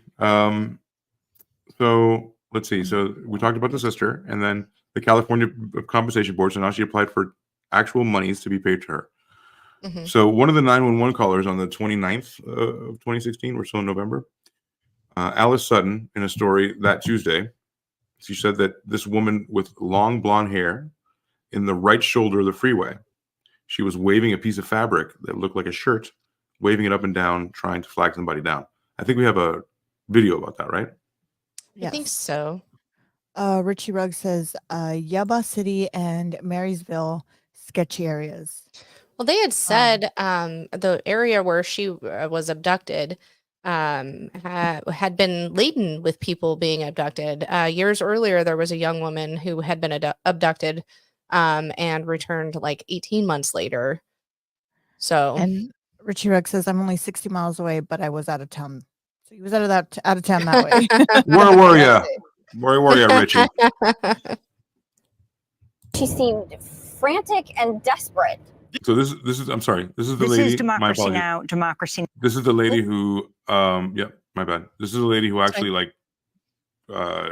So let's see. So we talked about the sister, and then the California Compensation Board. So now she applied for actual monies to be paid to her. Mhm. So one of the 911 callers on the 29th of 2016, we're still in November, Alice Sutton, in a story that Tuesday, she said that this woman with long blonde hair in the right shoulder of the freeway, she was waving a piece of fabric that looked like a shirt, waving it up and down, trying to flag somebody down. I think we have a video about that, right? I think so. Richie Rugg says Yuba City and Marysville sketchy areas. Well, they had said the area where she was abducted had been laden with people being abducted. Years earlier, there was a young woman who had been abducted and returned like 18 months later. So, And Richie Rugg says I'm only 60 miles away, but I was out of town. So he was out of town that way. Where were you? Where were you, Richie? She seemed frantic and desperate. So this is I'm sorry. This is the This lady. is My Democracy apologies. Now! Democracy. This is the lady who yep, my bad. This is the lady who actually like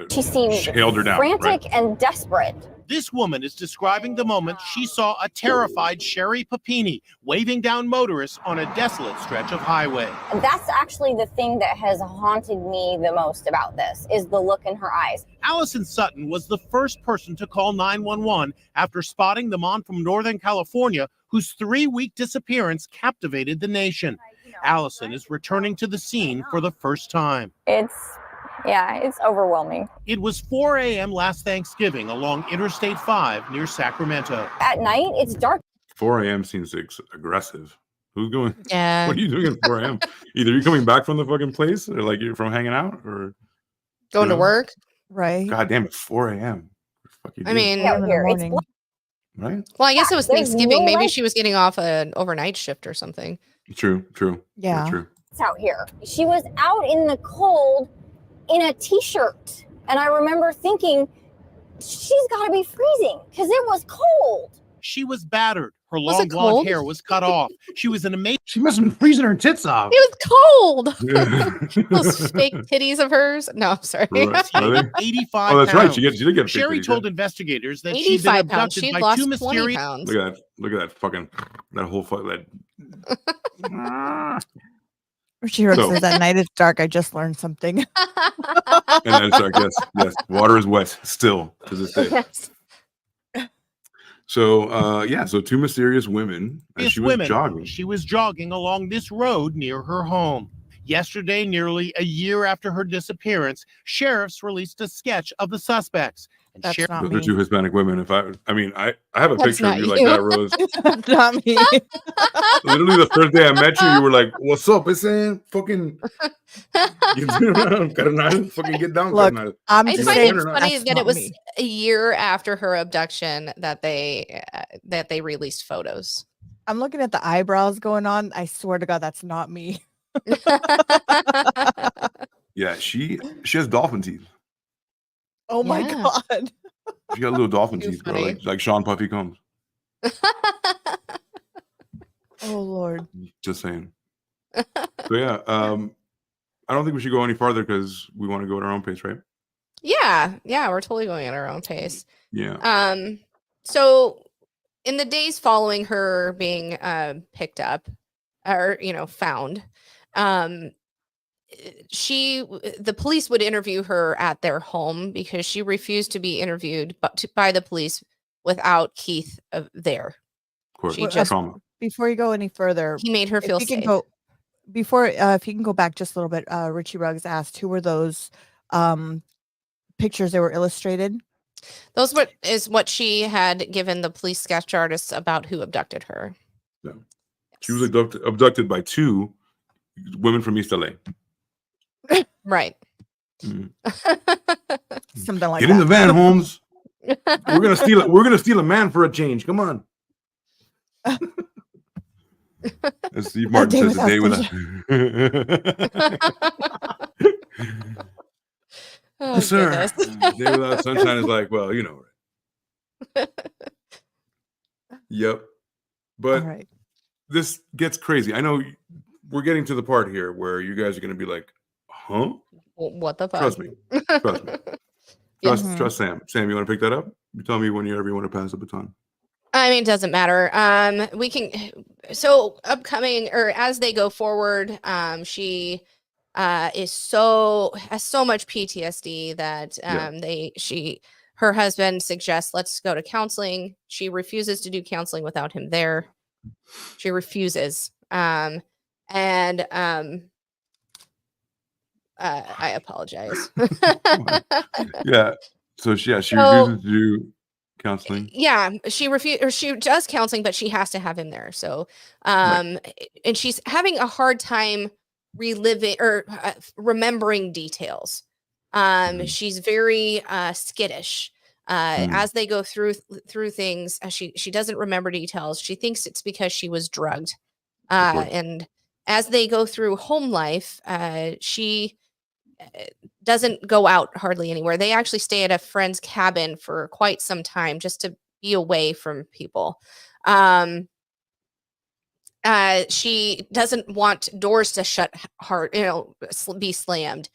She seemed held her down. frantic Right? and desperate. This woman is describing the moment she saw a terrified Sherri Papini waving down motorists on a desolate stretch of highway. And that's actually the thing that has haunted me the most about this, is the look in her eyes. Allison Sutton was the first person to call 911 after spotting the mom from Northern California whose 3-week disappearance captivated the nation. Allison is returning to the scene for the first time. It's overwhelming. It was 4 a.m. last Thanksgiving along Interstate 5 near Sacramento. At night, it's dark. 4 a.m. seems aggressive. Who's going? yeah. What are you doing at 4 a.m.? Either you're coming back from the fucking place, or like you're from hanging out, or Going to know? work. Right. God damn it, 4 a.m. Fuck you I do, mean, Yeah. In the Here, it's morning. right? well, I guess it was there's Thanksgiving. no Maybe light. she was getting off an overnight shift or something. True. Yeah. True. out here. She was out in the cold in a t-shirt. And I remember thinking, she's got to be freezing because it was cold. She was battered. Her Was long it blonde cold? hair was cut off. She was an amazing. She must have been freezing her tits off. It was cold. Yeah. Those fake titties of hers. No, I'm sorry. Right. Are they? 85 Oh, that's right. She pounds. did get a Sherri big told titty, investigators that she'd been 85 pounds. abducted She by lost two 20 mysterious. yeah. pounds. Look at that fucking that whole fuck that. Richie Rugg So- says at night it's dark. I just learned something. And that's dark. Yes. Water is wet still to this day. Yes. So so two mysterious women. And she was women. jogging. She was jogging along this road near her home. Yesterday, nearly a year after her disappearance, sheriffs released a sketch of the suspects. And That's Sher- not Those me. are two Hispanic women. If I have a That's picture of not you like you. that, Rose. That's not me. Literally the first day I met you, you were like, "What's up?" I saying, "Fucking, you Carnal, fucking get down, Look, carnal." I'm I just find saying it funny that's that it not was me. a year after her abduction that they released photos. I'm looking at the eyebrows going on. I swear to God, that's not me. Yeah, she has dolphin teeth. Oh my Yeah. God. She got little dolphin Too teeth, bro, funny. like Sean Puffy Combs. Oh Lord. Just saying. So yeah, I don't think we should go any farther because we want to go at our own pace, right? yeah, we're totally going at our own pace. Yeah. So in the days following her being picked up or found, the police would interview her at their home because she refused to be interviewed by the police without Keith there. Of course, she just- trauma. Before you go any further, He made her feel if you can safe. go before if you can go back just a little bit, Richie Ruggs asked who were those pictures that were illustrated. Those is what she had given the police sketch artists about who abducted her. Yeah. She was abducted by two women from East LA. Right. Mm. Something like Get that. in the van, Holmes. We're gonna steal a man for a change. Come on. As Steve Martin says, a day with a Oh, Yes, sir. goodness. Day without sunshine is like, well, you know, right? Yep. All But right. this gets crazy. I know we're getting to the part here where you guys are going to be like, huh? What the fuck? Trust me. Trust me. Yes. Trust Sam. Sam, you want to pick that up? You tell me whenever you want to pass the baton. I mean, it doesn't matter. We can. So upcoming, or as they go forward, she has so much PTSD that her husband suggests, let's go to counseling. She refuses to do counseling without him there. She refuses. I apologize. Yeah. So she refuses to do counseling. Yeah, she does counseling, but she has to have him there. So, Right. and she's having a hard time reliving or remembering details. She's very skittish. As they go through things, she doesn't remember details. She thinks it's because she was drugged. And as they go through home life, she doesn't go out hardly anywhere. They actually stay at a friend's cabin for quite some time just to be away from people. She doesn't want doors to shut hard, be slammed.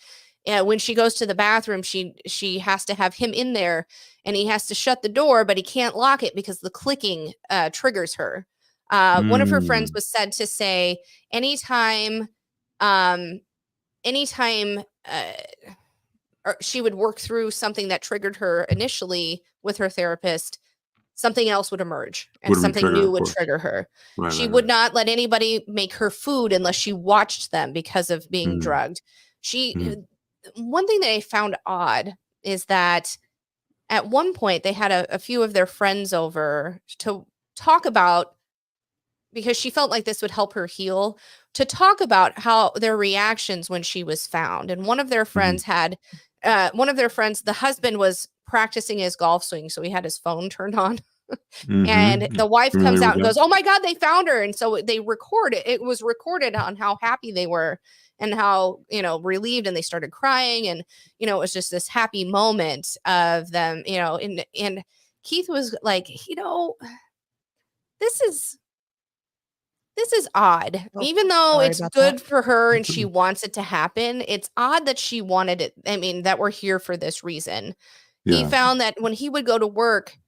When she goes to the bathroom, she has to have him in there, and he has to shut the door, but he can't lock it because the clicking triggers her. One of her friends was said to say, anytime or she would work through something that triggered her initially with her therapist, something else would emerge and something new would trigger her. She would not let anybody make her food unless she watched them because of being drugged. One thing that I found odd is that at one point they had a few of their friends over to talk about, because she felt like this would help her heal, to talk about how their reactions when she was found. And one of their friends the husband was practicing his golf swing, so he had his phone turned on. And the wife comes out and goes, "Oh my God, they found her." And so they record it. It was recorded on how happy they were and how, relieved, and they started crying. And, it was just this happy moment of them, and Keith was like, this is odd. Oh, Even though sorry it's about good that. for her and she wants it to happen, it's odd that she wanted it. I mean, that we're here for this reason. He found that when he would go to work,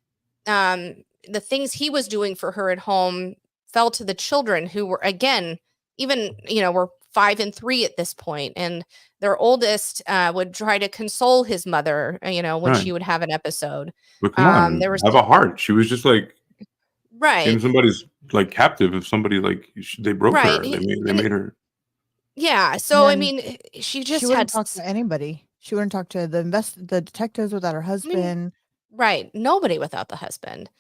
the things he was doing for her at home fell to the children, who were, again, even, were 5 and 3 at this point. And their oldest would try to console his mother, when she would have an episode. But come on, there was have a heart. She was just like in right. somebody's like captive. If somebody they broke Right. her, they made her. Yeah. So, I And mean, she just wouldn't had talk to anybody. She wouldn't talk to the detectives without her husband. right. Nobody without the husband.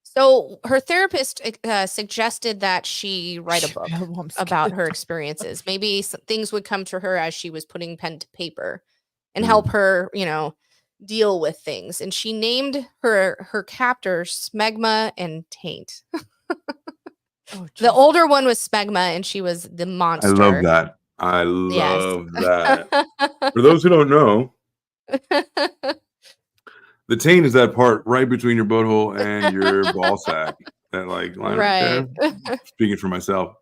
So her therapist suggested that she write a book Oh, I'm about scared. her experiences. Maybe things would come to her as she was putting pen to paper and help her, deal with things. And she named her captors Smegma and Taint. Oh, The older one was Smegma, and she was the monster. I love that. I Yes. love that. For those who don't know, the taint is that part right between your butthole and your ball sack. That line right there. Speaking for myself.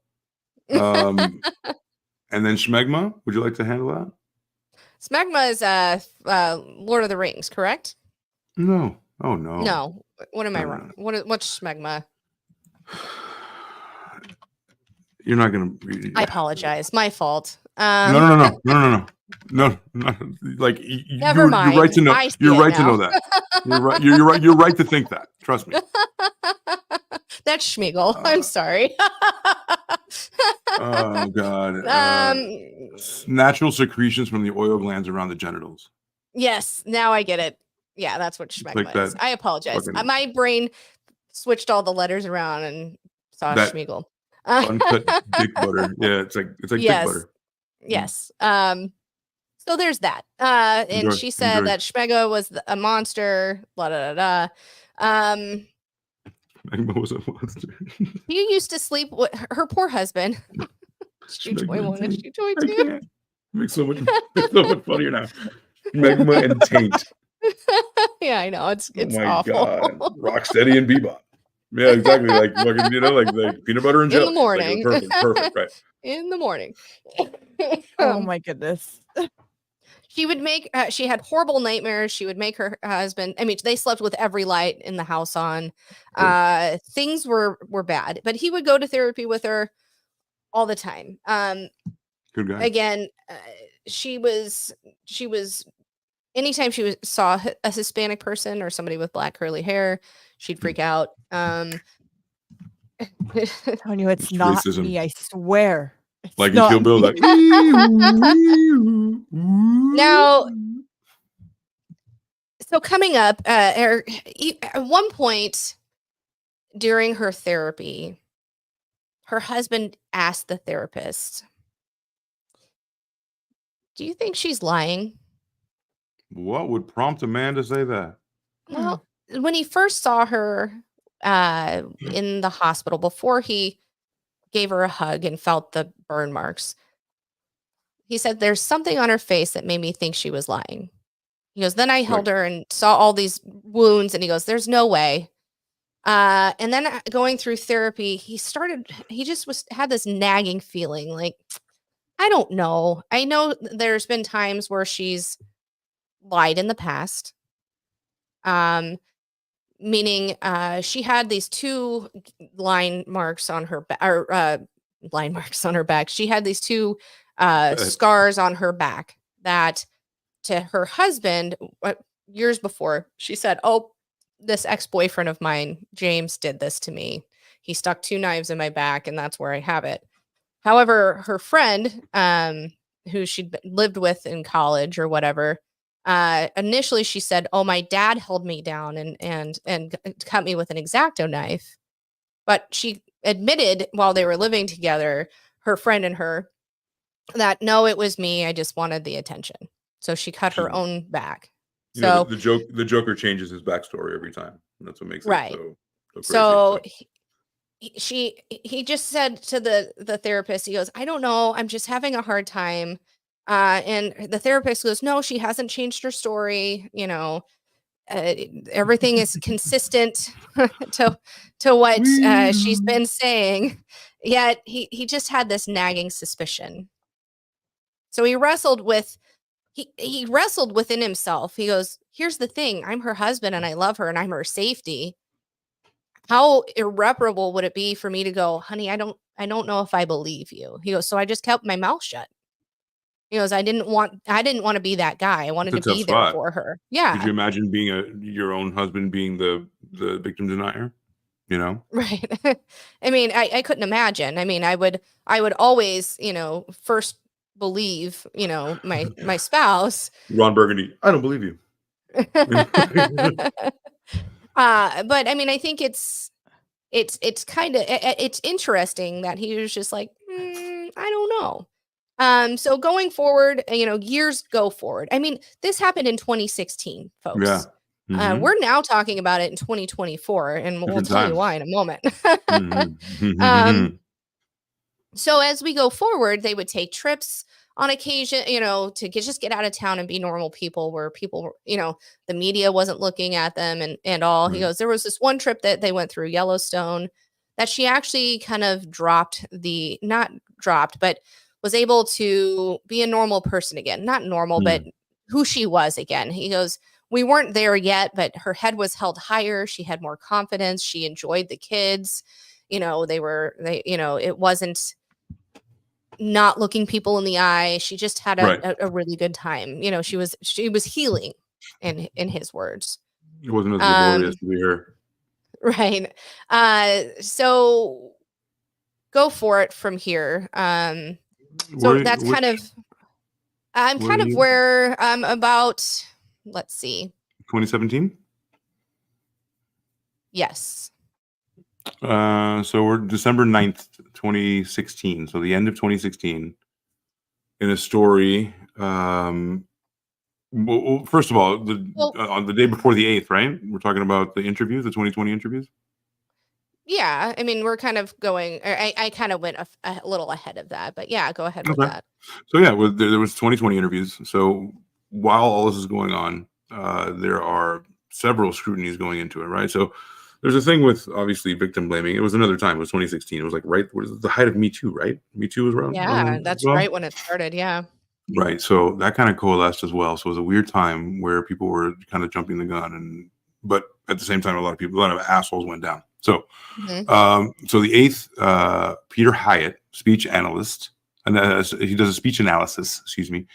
And then Schmegma, would you like to handle that? Smegma is Lord of the Rings, correct? No. Oh no. No. What am I wrong? What's Smegma? You're not gonna. I apologize. My fault. No. Like Never mind. You're right to know. You're right to know that. You're right. You're right. You're right to think that. Trust me. That's Schmeagle. I'm sorry. Oh God. Natural secretions from the oil glands around the genitals. Yes. Now I get it. Yeah, that's what Schmegma is. I apologize. My brain switched all the letters around and saw Schmeagle. Uncut dick butter. Yeah, it's like dick butter. Yes. So there's that. And she said that Schmega was a monster. Blah da da da. Schmegma was a monster. He used to sleep with her poor husband. Is she 21? Is she 22? Makes so much funnier now. Megma and Taint. Yeah, I know. It's Oh my awful. god. Rocksteady and Bebop. Yeah, exactly. Like fucking, like peanut butter and In jelly. the It's like, morning. perfect, right? In the morning. Oh my goodness. She would make she had horrible nightmares. She would make her husband, I mean, they slept with every light in the house on. Things were bad, but he would go to therapy with her all the time. Good guy. Again, she was anytime saw a Hispanic person or somebody with black curly hair, she'd freak out. Telling you, it's It's not racism. me. I swear. It's Like in not Kill Bill, me. like Now, so coming up, at one point during her therapy, her husband asked the therapist, "Do you think she's lying?" what would prompt a man to say that? Well, when he first saw her in the hospital, before he gave her a hug and felt the burn marks, he said, "There's something on her face that made me think she was lying." He goes, "Then I held her and saw all these wounds," and he goes, "There's no way." And then going through therapy, he just had this nagging feeling like, I don't know. I know there's been times where she's lied in the past. Meaning she had these two line marks on her back, or line marks on her back. She had these two scars on her back that to her husband years before, she said, "Oh, this ex-boyfriend of mine, James, did this to me. He stuck two knives in my back, and that's where I have it." However, her friend, who she'd lived with in college or whatever, initially she said, "Oh, my dad held me down and cut me with an X-Acto knife." But she admitted while they were living together, her friend and her, that no, it was me. I just wanted the attention. So she cut her own back. You know, So the Joker changes his backstory every time. And that's what makes right. it so crazy. So he just said to the therapist, he goes, "I don't know. I'm just having a hard time." And the therapist goes, "No, she hasn't changed her story. You know, everything is consistent to what she's been saying." Yet he just had this nagging suspicion. So he wrestled within himself. He goes, "Here's the thing. I'm her husband and I love her and I'm her safety. How irreparable would it be for me to go, honey, I don't know if I believe you." He goes, "So I just kept my mouth shut." He goes, I didn't want to be that guy. I wanted to be there for her. Yeah. Could you imagine being your own husband being the victim denier? You know? Right. I mean, I couldn't imagine. I mean, I would always, first believe, my spouse. Ron Burgundy, I don't believe you. But I mean, I think it's kind of it's interesting that he was just like, I don't know. So going forward, years go forward. I mean, this happened in 2016, folks. Yeah. Mm-hmm. We're now talking about it in 2024, and we'll tell you why in a moment. Mm-hmm. So as we go forward, they would take trips on occasion, to just get out of town and be normal people, where people, the media wasn't looking at them and all. He goes, there was this one trip that they went through Yellowstone that she actually kind of not dropped, but was able to be a normal person again. Not normal, but who she was again. He goes, we weren't there yet, but her head was held higher. She had more confidence. She enjoyed the kids. It wasn't not looking people in the eye. She just had a really good time. She was healing in his words. It wasn't as laborious to be her. Right. So go for it from here. So that's kind of where I'm about, let's see. 2017? Yes. So we're December 9th, 2016. So the end of 2016 in a story. Well, first of all, on the day before the 8th, right? We're talking about the interviews, the 2020 interviews. Yeah, I mean, we're kind of going. Or I kind of went a little ahead of that, but yeah, go ahead with Okay. that. So yeah, there was 2020 interviews. So while all this is going on, there are several scrutinies going into it, right? So there's a thing with obviously victim blaming. It was another time. It was 2016. It was like what is it, the height of Me Too, right? Me Too was around Yeah, as that's well. right when it started. Yeah. Right. So that kind of coalesced as well. So it was a weird time where people were kind of jumping the gun, but at the same time, a lot of assholes went down. So, Mhm. so the eighth, Peter Hyatt, speech analyst, and he does a speech analysis. Excuse me,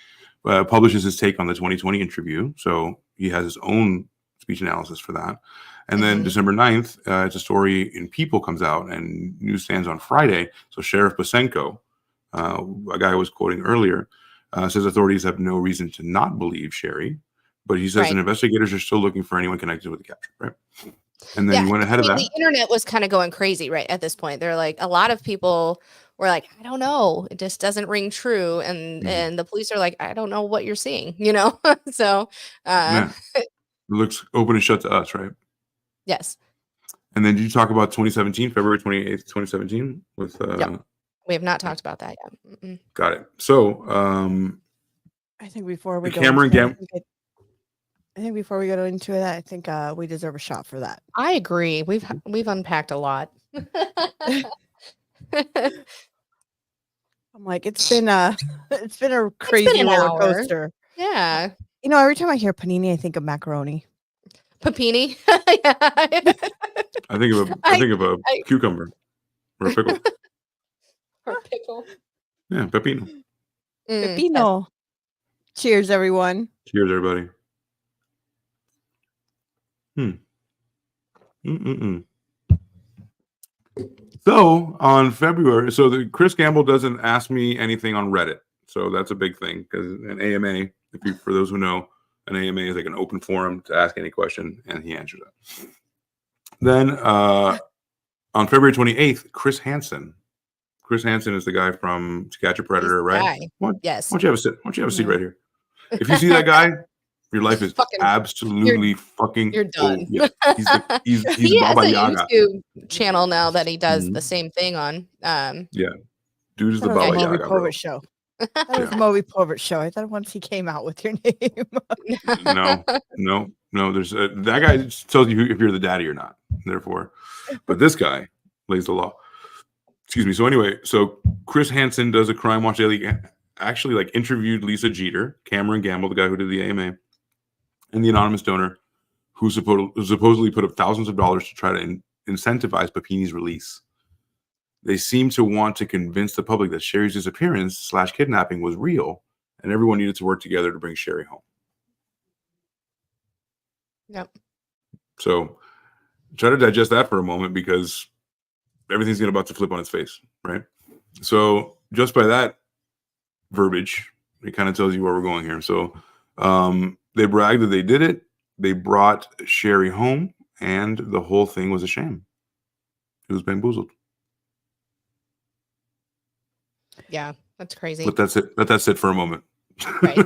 publishes his take on the 2020 interview. So he has his own speech analysis for that. And then Mhm. December 9th, it's a story in People comes out and newsstands on Friday. So Sheriff Bosenko, a guy I was quoting earlier, says authorities have no reason to not believe Sherri, but he says that Right. investigators are still looking for anyone connected with the capture, right? And then Yeah, he went 'cause ahead I of mean, that. the internet was kind of going crazy right at this point. They're like, a lot of people were like, I don't know, it just doesn't ring true, and Mhm. the police are like, I don't know what you're seeing, you know. So, Yeah, it looks open and shut to us, right? yes, And then did you talk about 2017, February 28th, 2017 with yep, we have not talked about that yet. Mm-mm. got it. So I think before the we go into Cameron that, Gam I think before we go into that, I think we deserve a shot for that. I agree. We've unpacked a lot. I'm like, it's been a it's been a It's crazy been an roller hour. coaster. Yeah, You know, every time I hear panini, I think of macaroni. Papini. I think of a I cucumber or a pickle. or pickle. Yeah, pepino. Yes. Pepino. Cheers, everyone. Cheers, everybody. Mm-mm-mm. So on February, Chris Gamble doesn't ask me anything on Reddit, so that's a big thing because an AMA, for those who know, an AMA is like an open forum to ask any question, and he answers it. Then on February 28th, Chris Hansen. Chris Hansen is the guy from To Catch a He's Predator, the right? guy. Why Yes. don't you have a sit? Why don't you have a seat Mhm. right here? If you see that guy, your life is Fucking absolutely fucking You're done. yeah. He's He has Baba a Yaga. YouTube channel now that he does the Mhm. same thing on. Yeah, dude is the That was a Baba Moby Yaga, bro. Povert show. That was Yeah. a Moby Povert show. I thought once he came out with your name. No. There's that guy tells you if you're the daddy or not. Therefore, but this guy lays the law. Excuse me. So anyway, Chris Hansen does a Crime Watch Daily. Actually, like interviewed Lisa Jeter, Cameron Gamble, the guy who did the AMA, and the anonymous donor who supposedly put up thousands of dollars to try to incentivize Papini's release. They seem to want to convince the public that Sherri's disappearance / kidnapping was real, and everyone needed to work together to bring Sherri home. Yep. So try to digest that for a moment because everything's about to flip on its face, right? So just by that verbiage, it kind of tells you where we're going here. So they bragged that they did it. They brought Sherri home, and the whole thing was a sham. It was bamboozled. Yeah, that's crazy. Let that sit for a moment. Right.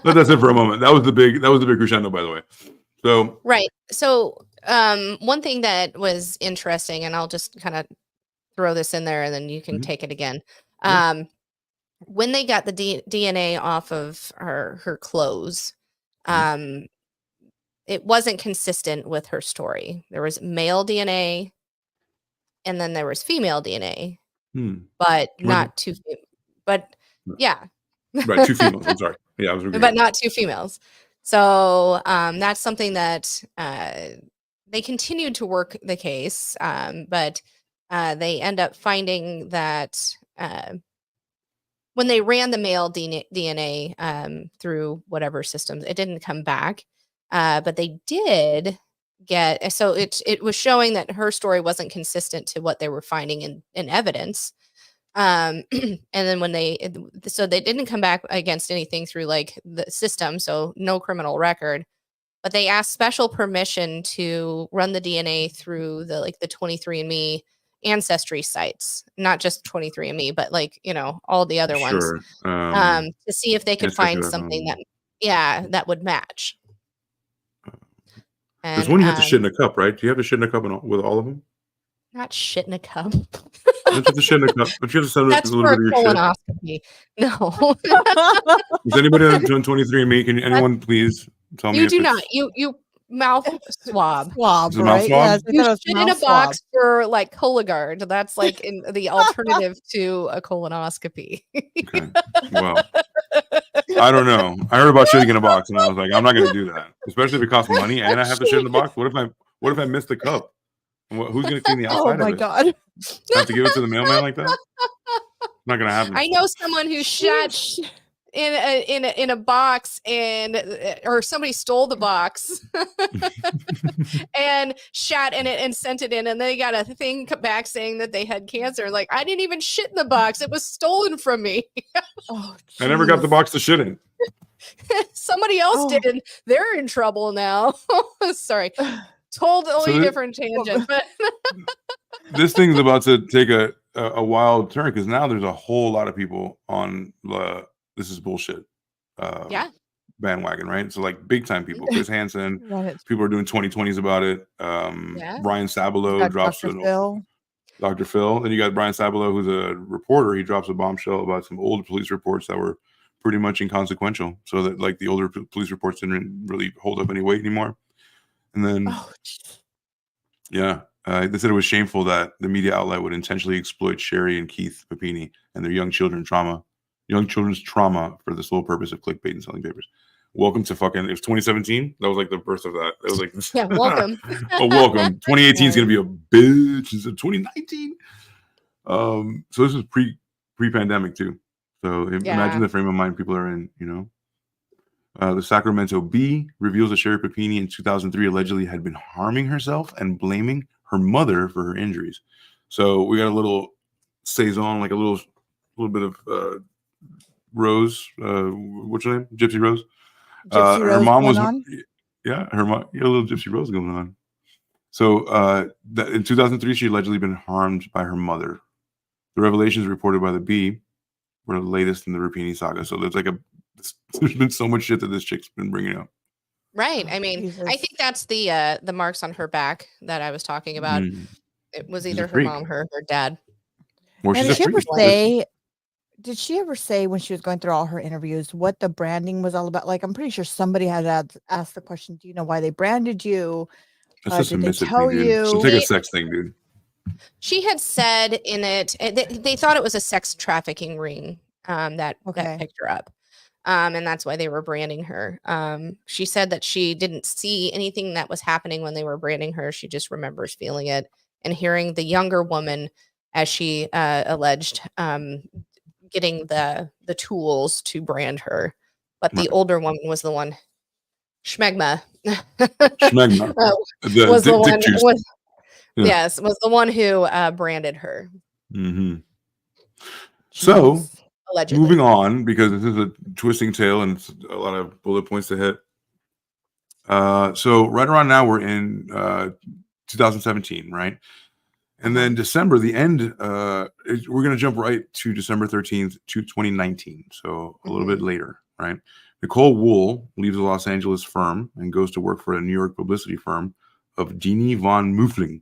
Let that sit for a moment. That was the big crescendo, by the way. So Right. So, one thing that was interesting, and I'll just kind of throw this in there and then you can Mhm. take it again. Yeah. When they got the DNA off of her clothes, Mhm. it wasn't consistent with her story. There was male DNA and then there was female DNA, but Right. not two. But yeah, Right, two females. I'm sorry. Yeah, I was but repeating. not two females. So that's something that they continued to work the case, but they end up finding that when they ran the male DNA through whatever systems, it didn't come back. But they did get so it was showing that her story wasn't consistent to what they were finding in evidence. And then when so they didn't come back against anything through like the system, so no criminal record, but they asked special permission to run the DNA through the 23andMe ancestry sites, not just 23andMe, but like, all the other ones, Sure. to see if they could find something Ancestry.com. that would match. There's And one you have to shit in a cup, right? Do you have to shit in a cup with all of them? Not shit in a cup. You have to shit in a cup, but you have to send a That's little for bit a of your shit. colonoscopy. No, Is anybody doing 23andMe? Can anyone please tell me you if do it's not. You mouth swab. Swab, Is it a mouth right? swab? Yes, I You thought it was shit in a mouth swab. box for like Cologuard. That's like in the alternative to a colonoscopy. okay? Well, I don't know. I heard about shitting in a box, and I was like, I'm not going to do that, especially if it costs money and I have to shit in the box. What if I miss the cup? Who's going to clean the Oh outside my of it? god. I have to give it to the mailman like that? Not going to happen. I know someone who shat in a box and or somebody stole the box and shat in it and sent it in, and they got a thing back saying that they had cancer. Like, I didn't even shit in the box; it was stolen from me. Oh, I never got the jeez. box to shit in. Somebody else Oh. did, and they're in trouble now. Sorry, totally different tangent, but This thing's about to take a wild turn because now there's a whole lot of people on this is bullshit yeah, bandwagon, right? So like big time people, Chris Hansen, Right. people are doing 2020s about it. Yeah. Brian You Sabalow got drops Dr. Phil. Dr. Phil. Then you got Brian Sabalow, who's a reporter. He drops a bombshell about some old police reports that were pretty much inconsequential. So that like the older police reports didn't really hold up any weight anymore. And then Oh, jeez. yeah, they said it was shameful that the media outlet would intentionally exploit Sherri and Keith Papini and their young children's trauma for the sole purpose of clickbait and selling papers. Welcome to fucking, it was 2017. That was like the birth of that. It was like, yeah. Welcome. oh, welcome. 2018 is going to be a bitch. It's 2019. So this is pre-pandemic too. So imagine the frame of mind people are in, you know. The Sacramento Bee reveals that Sherri Papini in 2003 allegedly had been harming herself and blaming her mother for her injuries. So we got a little saison, like a little bit of Rose. What's her name? Gypsy Rose. Gypsy Her Rose mom going was, on? yeah, her mom, a little Gypsy Rose going on. So in 2003, she allegedly been harmed by her mother. The revelations reported by the Bee were the latest in the Rapini saga. So there's been so much shit that this chick's been bringing up. Right. Oh, I mean, Jesus. I think that's the marks on her back that I was talking about. It was She's either a her freak. mom or her dad. Or Now, she's a freak. did she ever say when she was going through all her interviews what the branding was all about? Like, I'm pretty sure somebody had asked the question, do you know why they branded you? That's a Did they submissive tell thing, dude. you? She'll take a sex thing, dude. She had said in it, they thought it was a sex trafficking ring that picked her up. And that's why they were branding her. She said that she didn't see anything that was happening when they were branding her. She just remembers feeling it and hearing the younger woman, as she alleged, getting the tools to brand her. But the older woman was the one, Schmegma. Schmegma. Was the dick one. juice. Yes, was the one who branded her. Mm-hmm. So, allegedly. moving on, because this is a twisting tale and it's a lot of bullet points to hit. So right around now we're in 2017, right? And then December, the end, we're going to jump right to December 13th to 2019. So a little bit later, right? Nicole Wool leaves the Los Angeles firm and goes to work for a New York publicity firm of Dini von Muffling.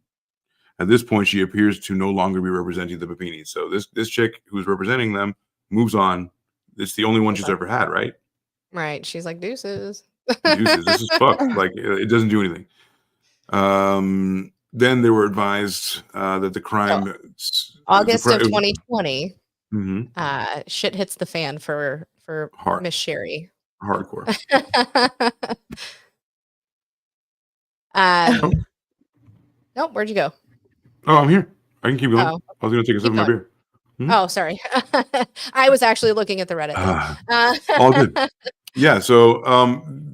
At this point, she appears to no longer be representing the Papinis. So this chick who's representing them moves on. It's the only one she's ever had, right? Right. She's like, deuces. Deuces. This is fucked. Like, it doesn't do anything. Then they were advised that the crime... August of 2020, mm-hmm. Shit hits the fan for Miss Sherri. Hardcore. Nope, where'd you go? Oh, I'm here. I can keep going. Oh. I was going to take a sip of my beer. Oh, sorry. I was actually looking at the Reddit. All good. Yeah, so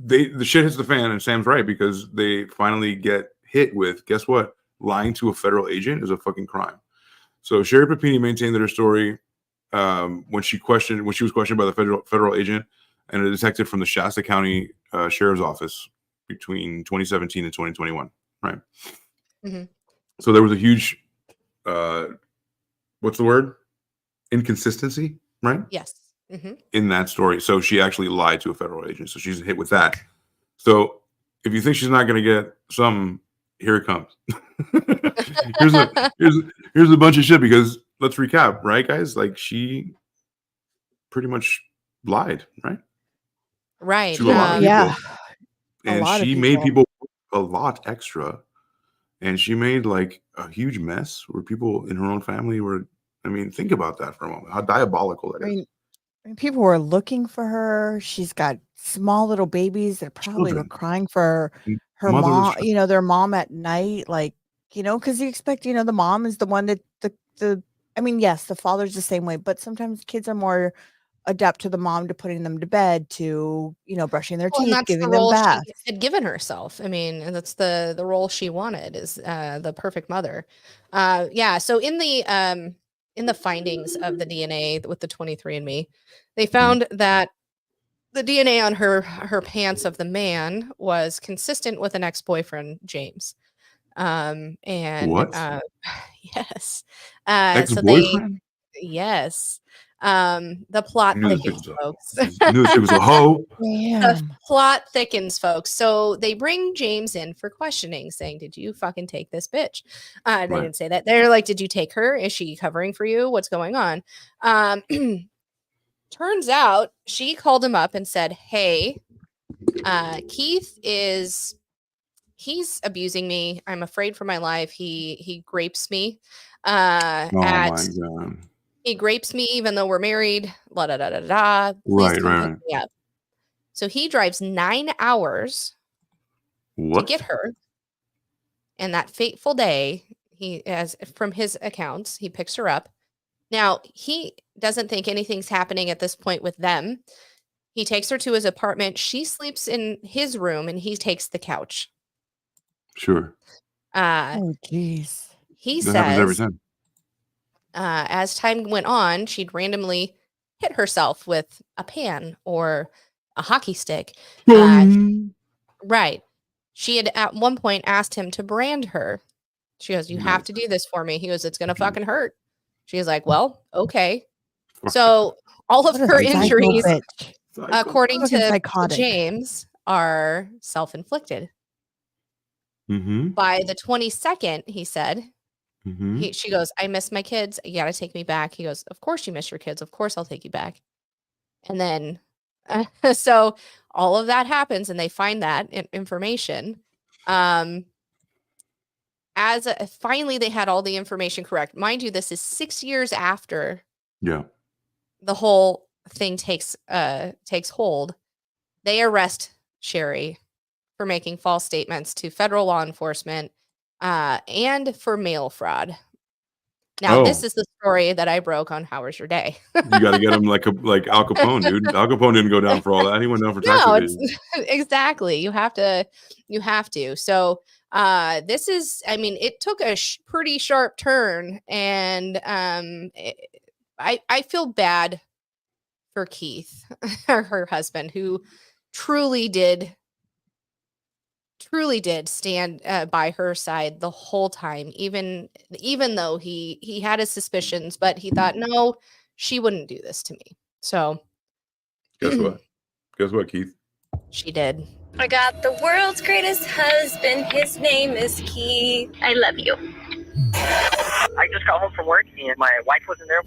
the shit hits the fan, and Sam's right, because they finally get hit with, guess what? Lying to a federal agent is a fucking crime. So Sherri Papini maintained that her story when she was questioned by the federal agent and a detective from the Shasta County Sheriff's Office between 2017 and 2021, right? Mm-hmm. So there was a huge, what's the word? Inconsistency, right? Yes. Mm-hmm. In that story. So she actually lied to a federal agent. So she's hit with that. So if you think she's not going to get some, here it comes. here's a bunch of shit, because let's recap, right, guys? Like, she pretty much lied, right? Right. To a lot of people. Yeah. And she made people a lot extra. And she made like a huge mess where people in her own family were, I mean, think about that for a moment. How diabolical that is. I mean, people were looking for her. She's got small little babies that probably were Children. crying for her Motherless mom, their mom at night. Like, because you expect, the mom is the one that I mean, yes, the father's the same way, but sometimes kids are more adept to the mom, to putting them to bed, to, brushing their Well, and teeth, that's giving the them role baths. she had given herself. I mean, and that's the role she wanted, is the perfect mother. Yeah. So in the findings of the DNA with the 23andMe, they found that the DNA on her pants of the man was consistent with an ex-boyfriend, James. And What? yes. So Ex-boyfriend? yes. The plot thickens, folks. Knew she was a hoe. The plot thickens, folks. So they bring James in for questioning, saying, "Did you fucking take this bitch?" They didn't say that. They're like, "Did you take her? Is she covering for you? What's going on?" Turns out she called him up and said, "Hey, Keith he's abusing me. I'm afraid for my life. He grapes me. My God. He grapes me even though we're married. La da da da da. Please come pick me up." So he drives 9 hours to get her. And that fateful day, from his accounts, he picks her up. Now, he doesn't think anything's happening at this point with them. He takes her to his apartment. She sleeps in his room and he takes the couch. Sure. Oh, geez. He that happens every says, time. As time went on, she'd randomly hit herself with a pan or a hockey stick. Right. She had at one point asked him to brand her. She goes, "You have to do this for me." He goes, "It's going to fucking hurt." She was like, "Well, okay." So all of her injuries, according to James, are self-inflicted. By the 22nd, he said, she goes, "I miss my kids. You got to take me back." He goes, "Of course you miss your kids. Of course I'll take you back." And then, so all of that happens and they find that information. Finally, they had all the information correct. Mind you, this is 6 years after the whole thing takes hold. They arrest Sherri for making false statements to federal law enforcement and for mail fraud. Now, this is the story that I broke on How Was Your Day? You got to get him like Al Capone, dude. Al Capone didn't go down for all that. He went down for tax evasion. Exactly. You have to. So this is, I mean, it took a pretty sharp turn, and I feel bad for Keith, her husband, who truly did stand by her side the whole time, even though he had his suspicions, but he thought, no, she wouldn't do this to me. So guess what, Keith? She did. I got the world's greatest husband. His name is Keith. I love you. I just got home from work and my wife wasn't there.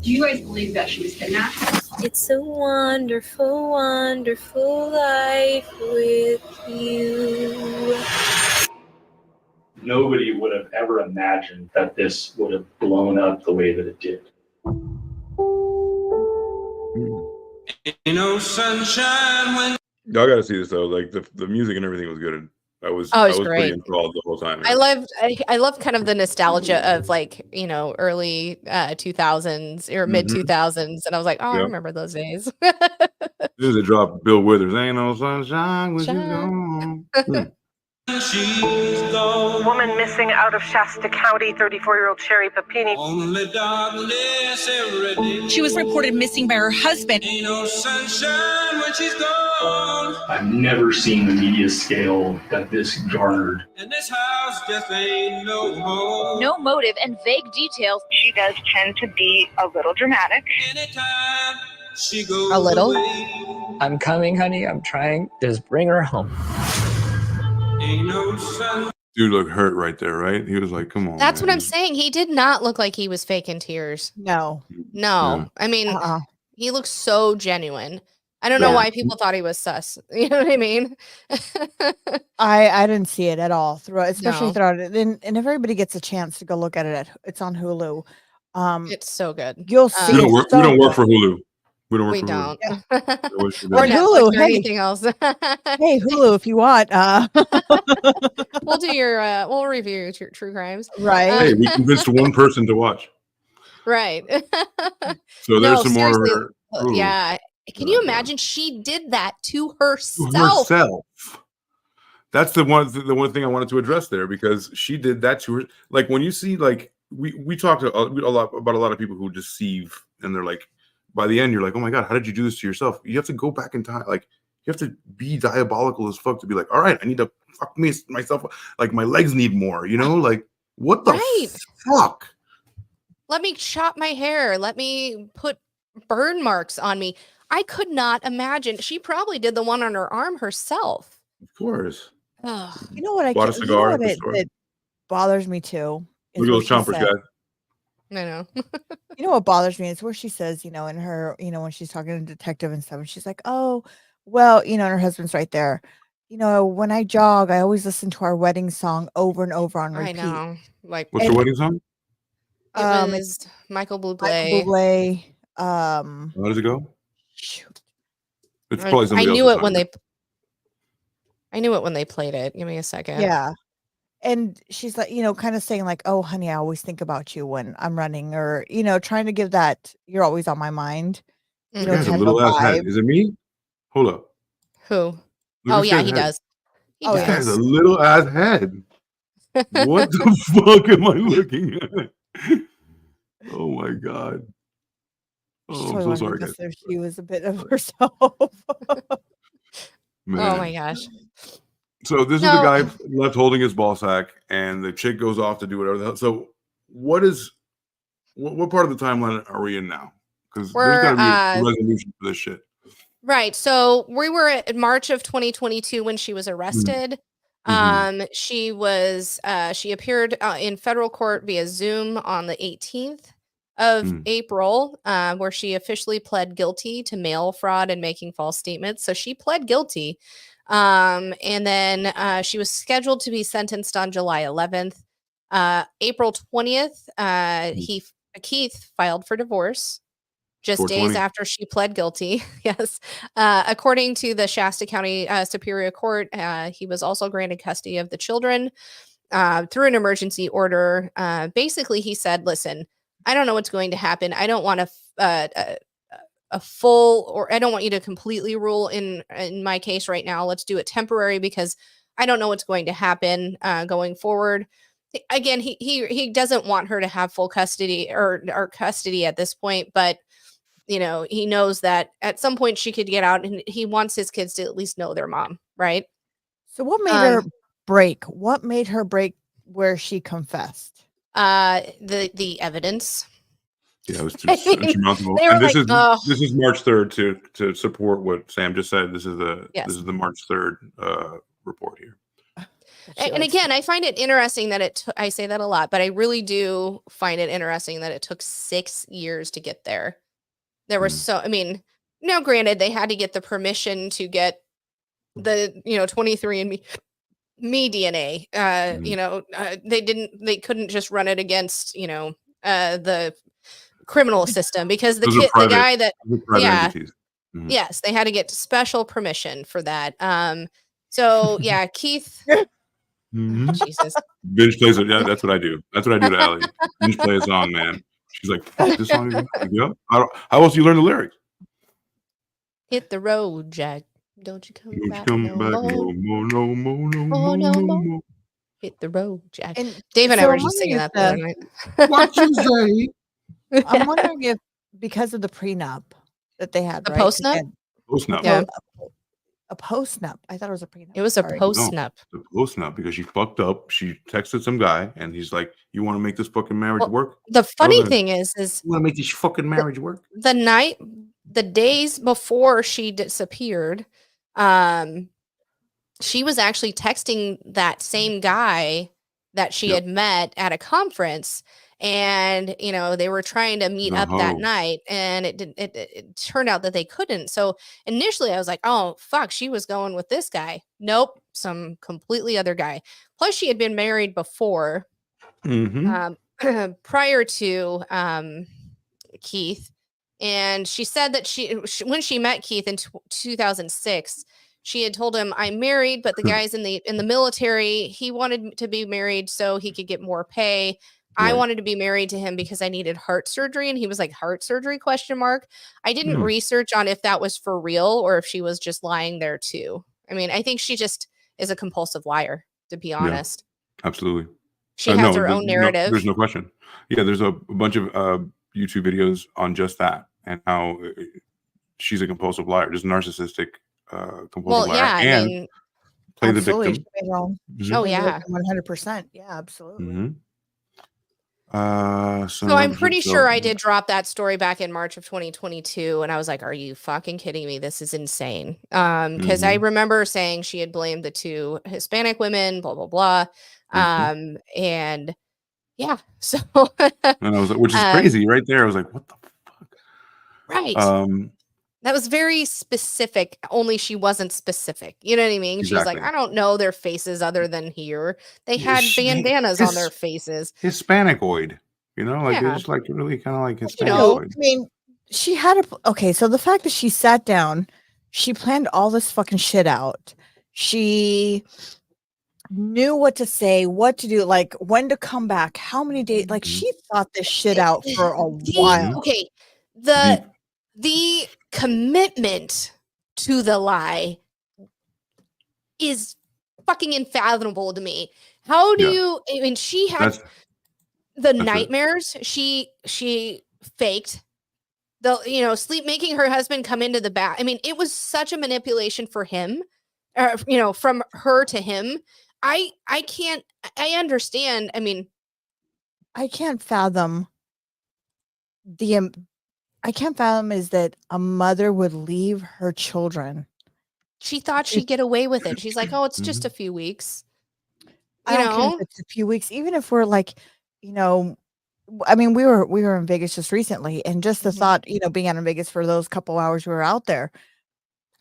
Do you guys believe that she was kidnapped? It's a wonderful, wonderful life with you. Nobody would have ever imagined that this would have blown up the way that it did. Ain't no sunshine when y'all got to see this though. Like the music and everything was good. I was pretty enthralled the whole time. I love kind of the nostalgia of like, early 2000s or mid 2000s, and I was like, oh, I remember those days. As soon as it dropped, Bill Withers, "Ain't no sunshine when you gone." Woman missing out of Shasta County, 34-year-old Sherri Papini. She was reported missing by her husband. Ain't no sunshine when she's gone. I've never seen the media scale that this garnered. And this house just ain't no home. No motive and vague details. She does tend to be a little dramatic. Anytime she goes a little. I'm coming, honey. I'm trying. Just bring her home. Dude looked hurt right there, right? He was like, "Come on." That's man. what I'm saying. He did not look like he was faking tears. No. No. Yeah. I mean, he looks so genuine. I don't Yeah. know why people thought he was sus. You know what I mean? I didn't see it at all throughout, especially No. throughout it. And if everybody gets a chance to go look at it, it's on Hulu. It's so good. You'll see. We don't work. So we don't work good. for Hulu. We don't work We for don't. Hulu. Or Or Netflix Hulu, or hey. anything else. Hey, Hulu, if you want. We'll do your we'll review your true crimes. Right. Hey, we convinced one person to watch. Right. So there's No, some seriously. more. Ooh. Yeah. Can you imagine she did that to herself? Herself. That's the one thing I wanted to address there, because she did that to her. Like, when you see, like, we talked a lot about a lot of people who deceive, and they're like, by the end you're like, oh my god, how did you do this to yourself? You have to go back in time. Like, you have to be diabolical as fuck to be like, all right, I need to fuck myself. Like, my legs need more, you know? Like, what the fuck? Let me chop my hair. Let me put burn marks on me. I could not imagine. She probably did the one on her arm herself. Of course. Ugh. You know what Bought a cigar at the store. it bothers me too? Is Look at what those she chompers, said. guys. I know. You know what bothers me is where she says, in her, when she's talking to the detective and stuff, and she's like, oh, well, and her husband's right there. When I jog, I always listen to our wedding song over and over on repeat. I know. Like, what's the wedding song? It was Michael Bublé. How does it go? Shoot. It's probably somebody I knew else's it when song. I knew it when they played it. Give me a second. Yeah. And she's like, kind of saying like, oh, honey, I always think about you when I'm running, or, trying to give that you're always on my mind. This guy's a type little of ass head. vibe. Is it me? Hold up. Who? Look Oh, at this yeah, guy's he head. does. He This guy's a does. little ass head. What the fuck am I looking at? Oh my god. She's Oh, I'm totally so wanted sorry, to guys. say she was a bit of herself. Man. Oh my gosh. So this is the guy left holding his ball sack, and the chick goes off to do whatever the hell. So what part of the timeline are we in now? Because there's got to be a resolution for this shit. Right. So we were at March of 2022 when she was arrested. She appeared in federal court via Zoom on the 18th of April, where she officially pled guilty to mail fraud and making false statements. So she pled guilty. And then she was scheduled to be sentenced on July 11th. April 20th, Keith filed for divorce. Just days after she pled guilty. Yes. According to the Shasta County Superior Court, he was also granted custody of the children through an emergency order. Basically, he said, listen, I don't know what's going to happen. I don't want a full, or I don't want you to completely rule in my case right now. Let's do it temporary because I don't know what's going to happen going forward. Again, he doesn't want her to have full custody or custody at this point, but he knows that at some point she could get out, and he wants his kids to at least know their mom, right? So what made her break? What made her break where she confessed? The evidence. Yeah, it was just insurmountable. And this is March 3rd to support what Sam just said. This is the March 3rd report here. And again, I find it interesting that I say that a lot, but I really do find it interesting that it took 6 years to get there. There were now granted, they had to get the permission to get the 23andMe DNA. They couldn't just run it against the criminal system, because yes, they had to get special permission for that. So yeah, Keith. Jesus. Binge plays it. Yeah, that's what I do. That's what I do to Allie. Binge play a song, man. She's like, fuck this song again. Yeah. How else do you learn the lyrics? Hit the road, Jack. Don't you come back no more. Hit the road, Jack. And Dave and I were just singing that the other night. What you say? I'm wondering if because of the prenup that they had, the right? post-nup? Post-nup. Yeah. A post-nup. I thought it was a prenup. It was a post-nup. The post-nup, because she fucked up. She texted some guy, and he's like, you want to make this fucking marriage work? The funny thing is you want to make this fucking marriage work? The days before she disappeared, she was actually texting that same guy that she Yep. had met at a conference, and they were trying to meet up that No. night, and it turned out that they couldn't. So initially I was like, oh fuck, she was going with this guy. Nope, some completely other guy. Plus she had been married before, Mm-hmm. prior to Keith, and she said that when she met Keith in 2006, she had told him, I'm married, but the guy's in the military. He wanted to be married so he could get more pay. I Right. wanted to be married to him because I needed heart surgery. And he was like, heart surgery question mark. I didn't research on if that was for real or if she was just lying there too. I mean, I think she just is a compulsive liar, to be honest. Absolutely. She has her own No, narrative. there's no question. Yeah, there's a bunch of YouTube videos on just that and how she's a compulsive liar, just narcissistic compulsive liar, Yeah, I and mean, play the Absolutely. victim. She made her own. Mhm. oh yeah. 100%. Yeah, absolutely. Mhm. So I'm pretty sure I did drop that story back in March of 2022, and I was like, "Are you fucking kidding me? This is insane." Because I remember saying she had blamed the 2 Hispanic women, blah blah blah, and yeah, so And I was like, which is crazy, right there. I was like, what the fuck? right. That was very specific. Only she wasn't specific. You know what I mean? She's like, Exactly. I don't know their faces other than here. They had She- bandanas on their his- faces. Hispanicoid, like Yeah. it's just like really kind of like No, Hispanicoid. I mean, she had okay, so the fact that she sat down, she planned all this fucking shit out. She knew what to say, what to do, like when to come back, how many days. Like she thought this shit out for a while. Okay, Deep. the commitment to the lie is fucking unfathomable to me. How do Yeah. you? I mean, she had That's the it. nightmares. She faked the sleep, making her husband come into the bath. I mean, it was such a manipulation for him, from her to him. I can't. I understand. I mean, I can't fathom the I can't fathom is that a mother would leave her children. she thought she'd get away with it. She's like, "Oh, it's just a few weeks." I don't care if it's a few weeks, even if we're like, I mean, we were in Vegas just recently, and just the thought, being out in Vegas for those couple hours we were out there.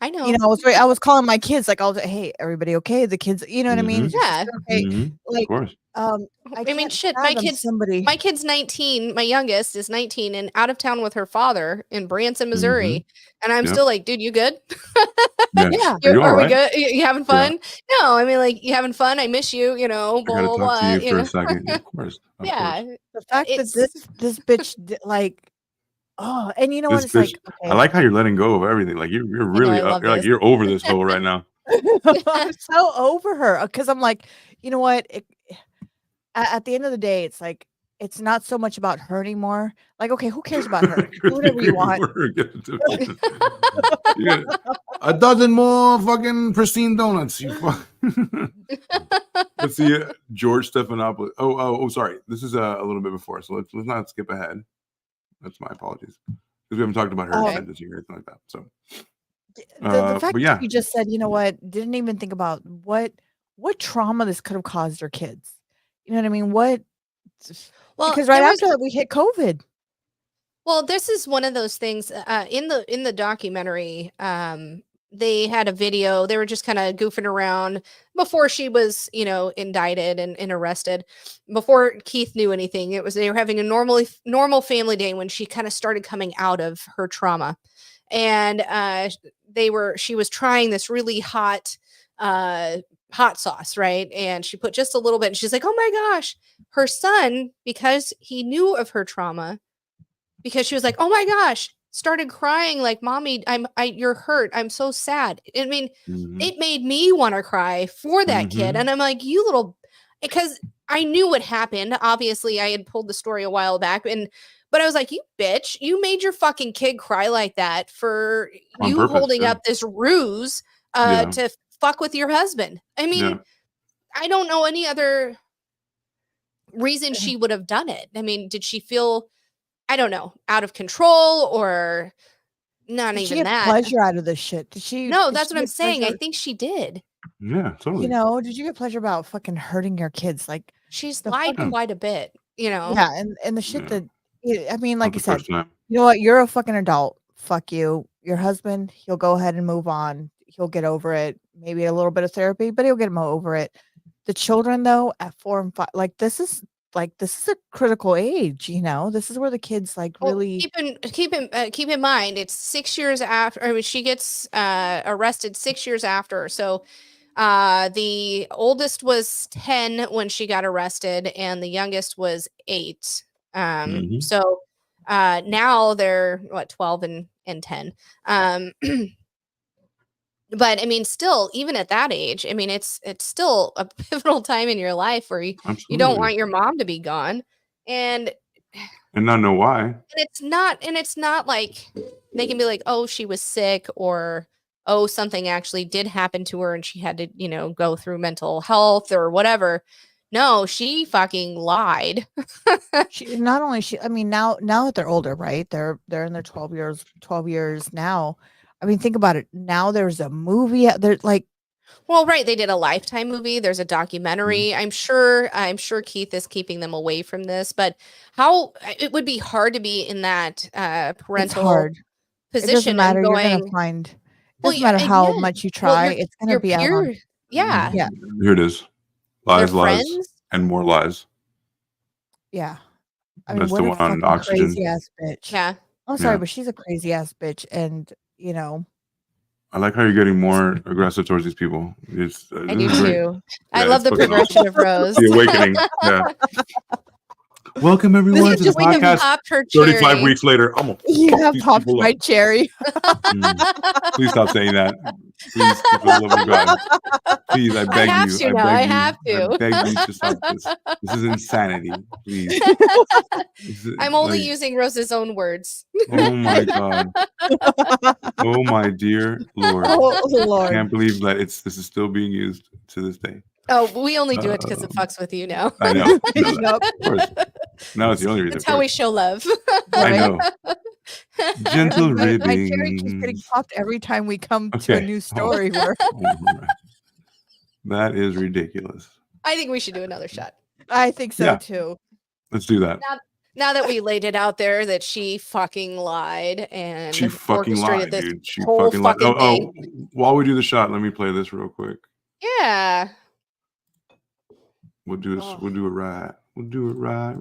I know. I was calling my kids like, hey, everybody okay? The kids, you know what I mean? Yeah. Okay. Like, of course. I mean, shit. My kid's 19. My youngest is 19 and out of town with her father in Branson, Missouri. And I'm still like, dude, you good? Yeah. Are we good? You having fun? Yeah. No, I mean, like, you having fun? I miss you. Blah I gotta blah talk blah. to you for a second. Yeah, of course. Of Yeah. course. The fact that this bitch like, oh, and you know what? This It's bitch, like, okay. I like how you're letting go of everything. Like you're really I love you're like this. you're over this hoe right now. I'm so over her because I'm like, you know what? At the end of the day, it's like it's not so much about her anymore. Like, okay, who cares about her? Do whatever you want. Yeah. A dozen more fucking pristine donuts. You fuck. Let's see, George Stephanopoulos. Oh, sorry. This is a little bit before, so let's not skip ahead. That's my apologies because we haven't talked about her ascendancy or anything like that. So the fact but yeah, that you just said, you know what, didn't even think about what trauma this could have caused her kids. You know what I mean? Well, because right after that we hit COVID. Well, this is one of those things in the documentary. They had a video. They were just kind of goofing around before she was, indicted and arrested. Before Keith knew anything, they were having a normal family day when she kind of started coming out of her trauma, and she was trying this really hot sauce, right? And she put just a little bit, and she's like, "Oh my gosh!" Her son, because he knew of her trauma. Because she was like, "Oh my gosh," started crying like, "Mommy, you're hurt. I'm so sad." I mean, it made me want to cry for that kid. And I'm like, you little, because I knew what happened. Obviously, I had pulled the story a while back, but I was like, you bitch, you made your fucking kid cry like that for On you purpose, holding yeah. up this ruse to fuck with your husband. I mean, I don't know any other reason she would have done it. I mean, did she feel, I don't know, out of control or not Did even she get that? pleasure out of this shit? No, that's what I'm saying. I think she did. Yeah, totally. You know, did you get pleasure about fucking hurting your kids? Like She's the lied fucking quite a bit, you know. yeah, and the shit Yeah. that I mean, Not like I the said, first time. you know what? You're a fucking adult. Fuck you. Your husband, he'll go ahead and move on. He'll get over it. Maybe a little bit of therapy, but he'll get him over it. The children, though, at 4 and 5, this is a critical age. You know, this is where the kids Well, really. keep in mind it's 6 years after. I mean, she gets arrested 6 years after. So, the oldest was 10 when she got arrested, and the youngest was 8. Mhm. So, now they're what 12 and 10. But I mean, still, even at that age, I mean, it's still a pivotal time in your life where you don't Absolutely. want your mom to be gone, and not know why. it's not like they can be like, oh, she was sick, or oh, something actually did happen to her and she had to, go through mental health or whatever. No, she fucking lied. She not only she. I mean, now that they're older, right? They're in their 12 years now. I mean, think about it. Now there's a movie. There's Well, right, they did a Lifetime movie. There's a documentary. I'm sure Keith is keeping them away from this, but how it would be hard to be in that it's parental hard. It doesn't position and matter. You're gonna going, find. It well, doesn't matter how yeah. much you Well, try. It's gonna your be out on. peer, yeah, Yeah, Here it is. Lies, They're lies, friends? and more lies. yeah. I mean, That's what the a one on fucking Oxygen. crazy ass bitch. yeah. I'm sorry, Yeah. but she's a crazy ass bitch, and I like how you're getting more aggressive towards these people. It's I do this is great. too. I Yeah, love it's the fucking progression awesome. of Rose. The awakening. Yeah. Welcome everyone This to the is We have podcast. popped her 35 cherry. weeks later, I'm gonna you fuck have these popped people my up. cherry. Please stop saying that. Please, for the love of God. Please, I beg have you. to I now. beg I you. have I to. beg you to stop this. This is insanity. Please. I'm only like, using Rose's own words. oh my God. Oh my dear Lord. Oh I Lord. can't believe that this is still being used to this day. Oh, we only do it because it fucks with you now. I know. I know that. Yep. Of course. No, it's the only reason. That's how we show love. I know. Gentle My cherry keeps getting ribbons. popped every time we come to a Okay. new story. Where That is ridiculous. I think we should do another shot. I think so Yeah. too. Let's do that. Now that we laid it out there that she fucking lied and She fucking orchestrated lied, this dude. She whole fucking lied. fucking thing. While we do the shot, let me play this real quick. Yeah. We'll do this. Oh. We'll do it right. We'll do it right.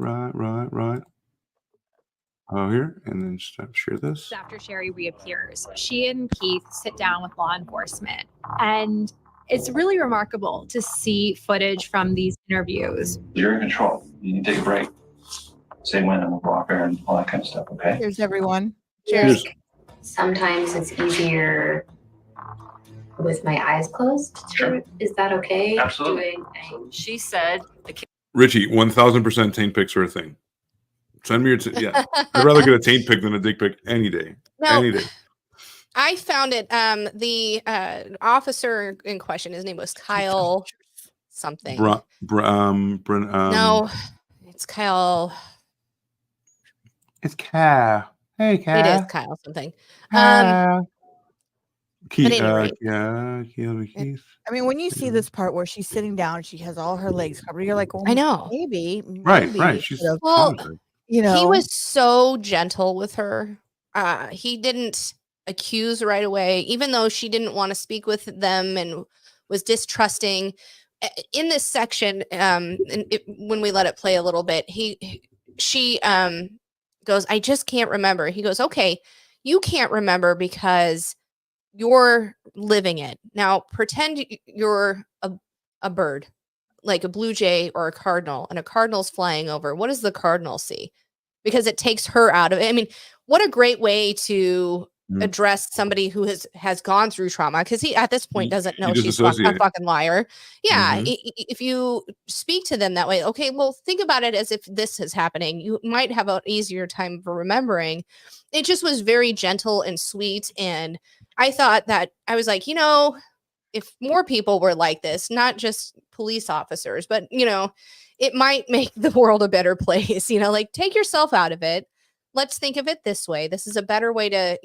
Oh, here, and then share this. After Sherri reappears, she and Keith sit down with law enforcement, and it's really remarkable to see footage from these interviews. You're in control. You can take a break. Say when, and we'll go out there and all that kind of stuff, okay? Here's everyone. Cheers. Sometimes it's easier with my eyes closed. Sure. Is that okay? Absolutely. She said Richie, 1000% taint pics are a thing. Send me your yeah. I'd rather get a taint pic than a dick pic any day. No. Any day. I found it. The officer in question, his name was Kyle something. No, it's Kyle. It's Kyle. Hey, Kyle. It is Kyle something. Keith, at any rate, Keith. I mean, when you see this part where she's sitting down, she has all her legs covered. You're like, well, I know. maybe. Right. She's Well, you know, he was so gentle with her. He didn't accuse right away, even though she didn't want to speak with them and was distrusting. In this section, when we let it play a little bit, she goes, I just can't remember. He goes, okay, you can't remember because you're living it. Now pretend you're a bird, like a blue jay or a cardinal, and a cardinal's flying over. What does the cardinal see? Because it takes her out of it. I mean, what a great way to address somebody who has gone through trauma, because he at this point doesn't know she's a fucking liar. Yeah. If you speak to them that way, okay, well, think about it as if this is happening. You might have an easier time for remembering. It just was very gentle and sweet. And I thought that I was like, if more people were like this, not just police officers, but, it might make the world a better place, like take yourself out of it. Let's think of it this way. This is a better way to,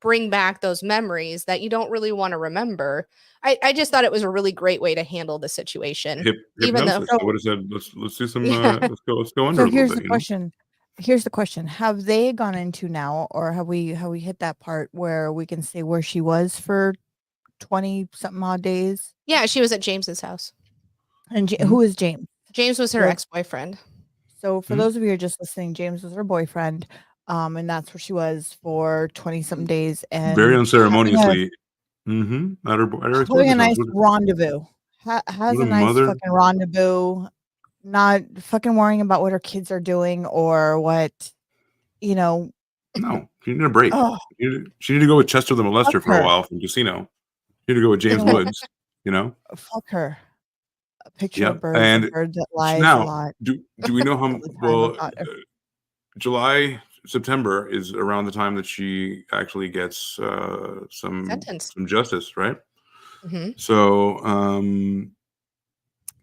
bring back those memories that you don't really want to remember. I just thought it was a really great way to handle the situation. Even though, Hypnosis. I would have said, let's do some. Yeah. Let's go under So a little here's bit. the question. Here's the question. Have they gone into now, or have we hit that part where we can say where she was for 20 something odd days? yeah, she was at James's house. And who is James? James was her So- ex-boyfriend. So for those of you who are just listening, James was her boyfriend, and that's where she was for 20 something days, and Very unceremoniously. At her having a ex-boyfriend's nice house. rendezvous. Has What a a nice mother. fucking rendezvous. Not fucking worrying about what her kids are doing or what, you know. No, she needed a break. Oh. She needed to go with Chester the Molester Fuck for a her. while from Casino. She needed to go with James Woods. You know. Fuck her. A picture of Yep. birds, And a bird that lies a now, lot. do we know how All the time well? about her. July, September is around the time that she actually gets some justice, right? Mhm. So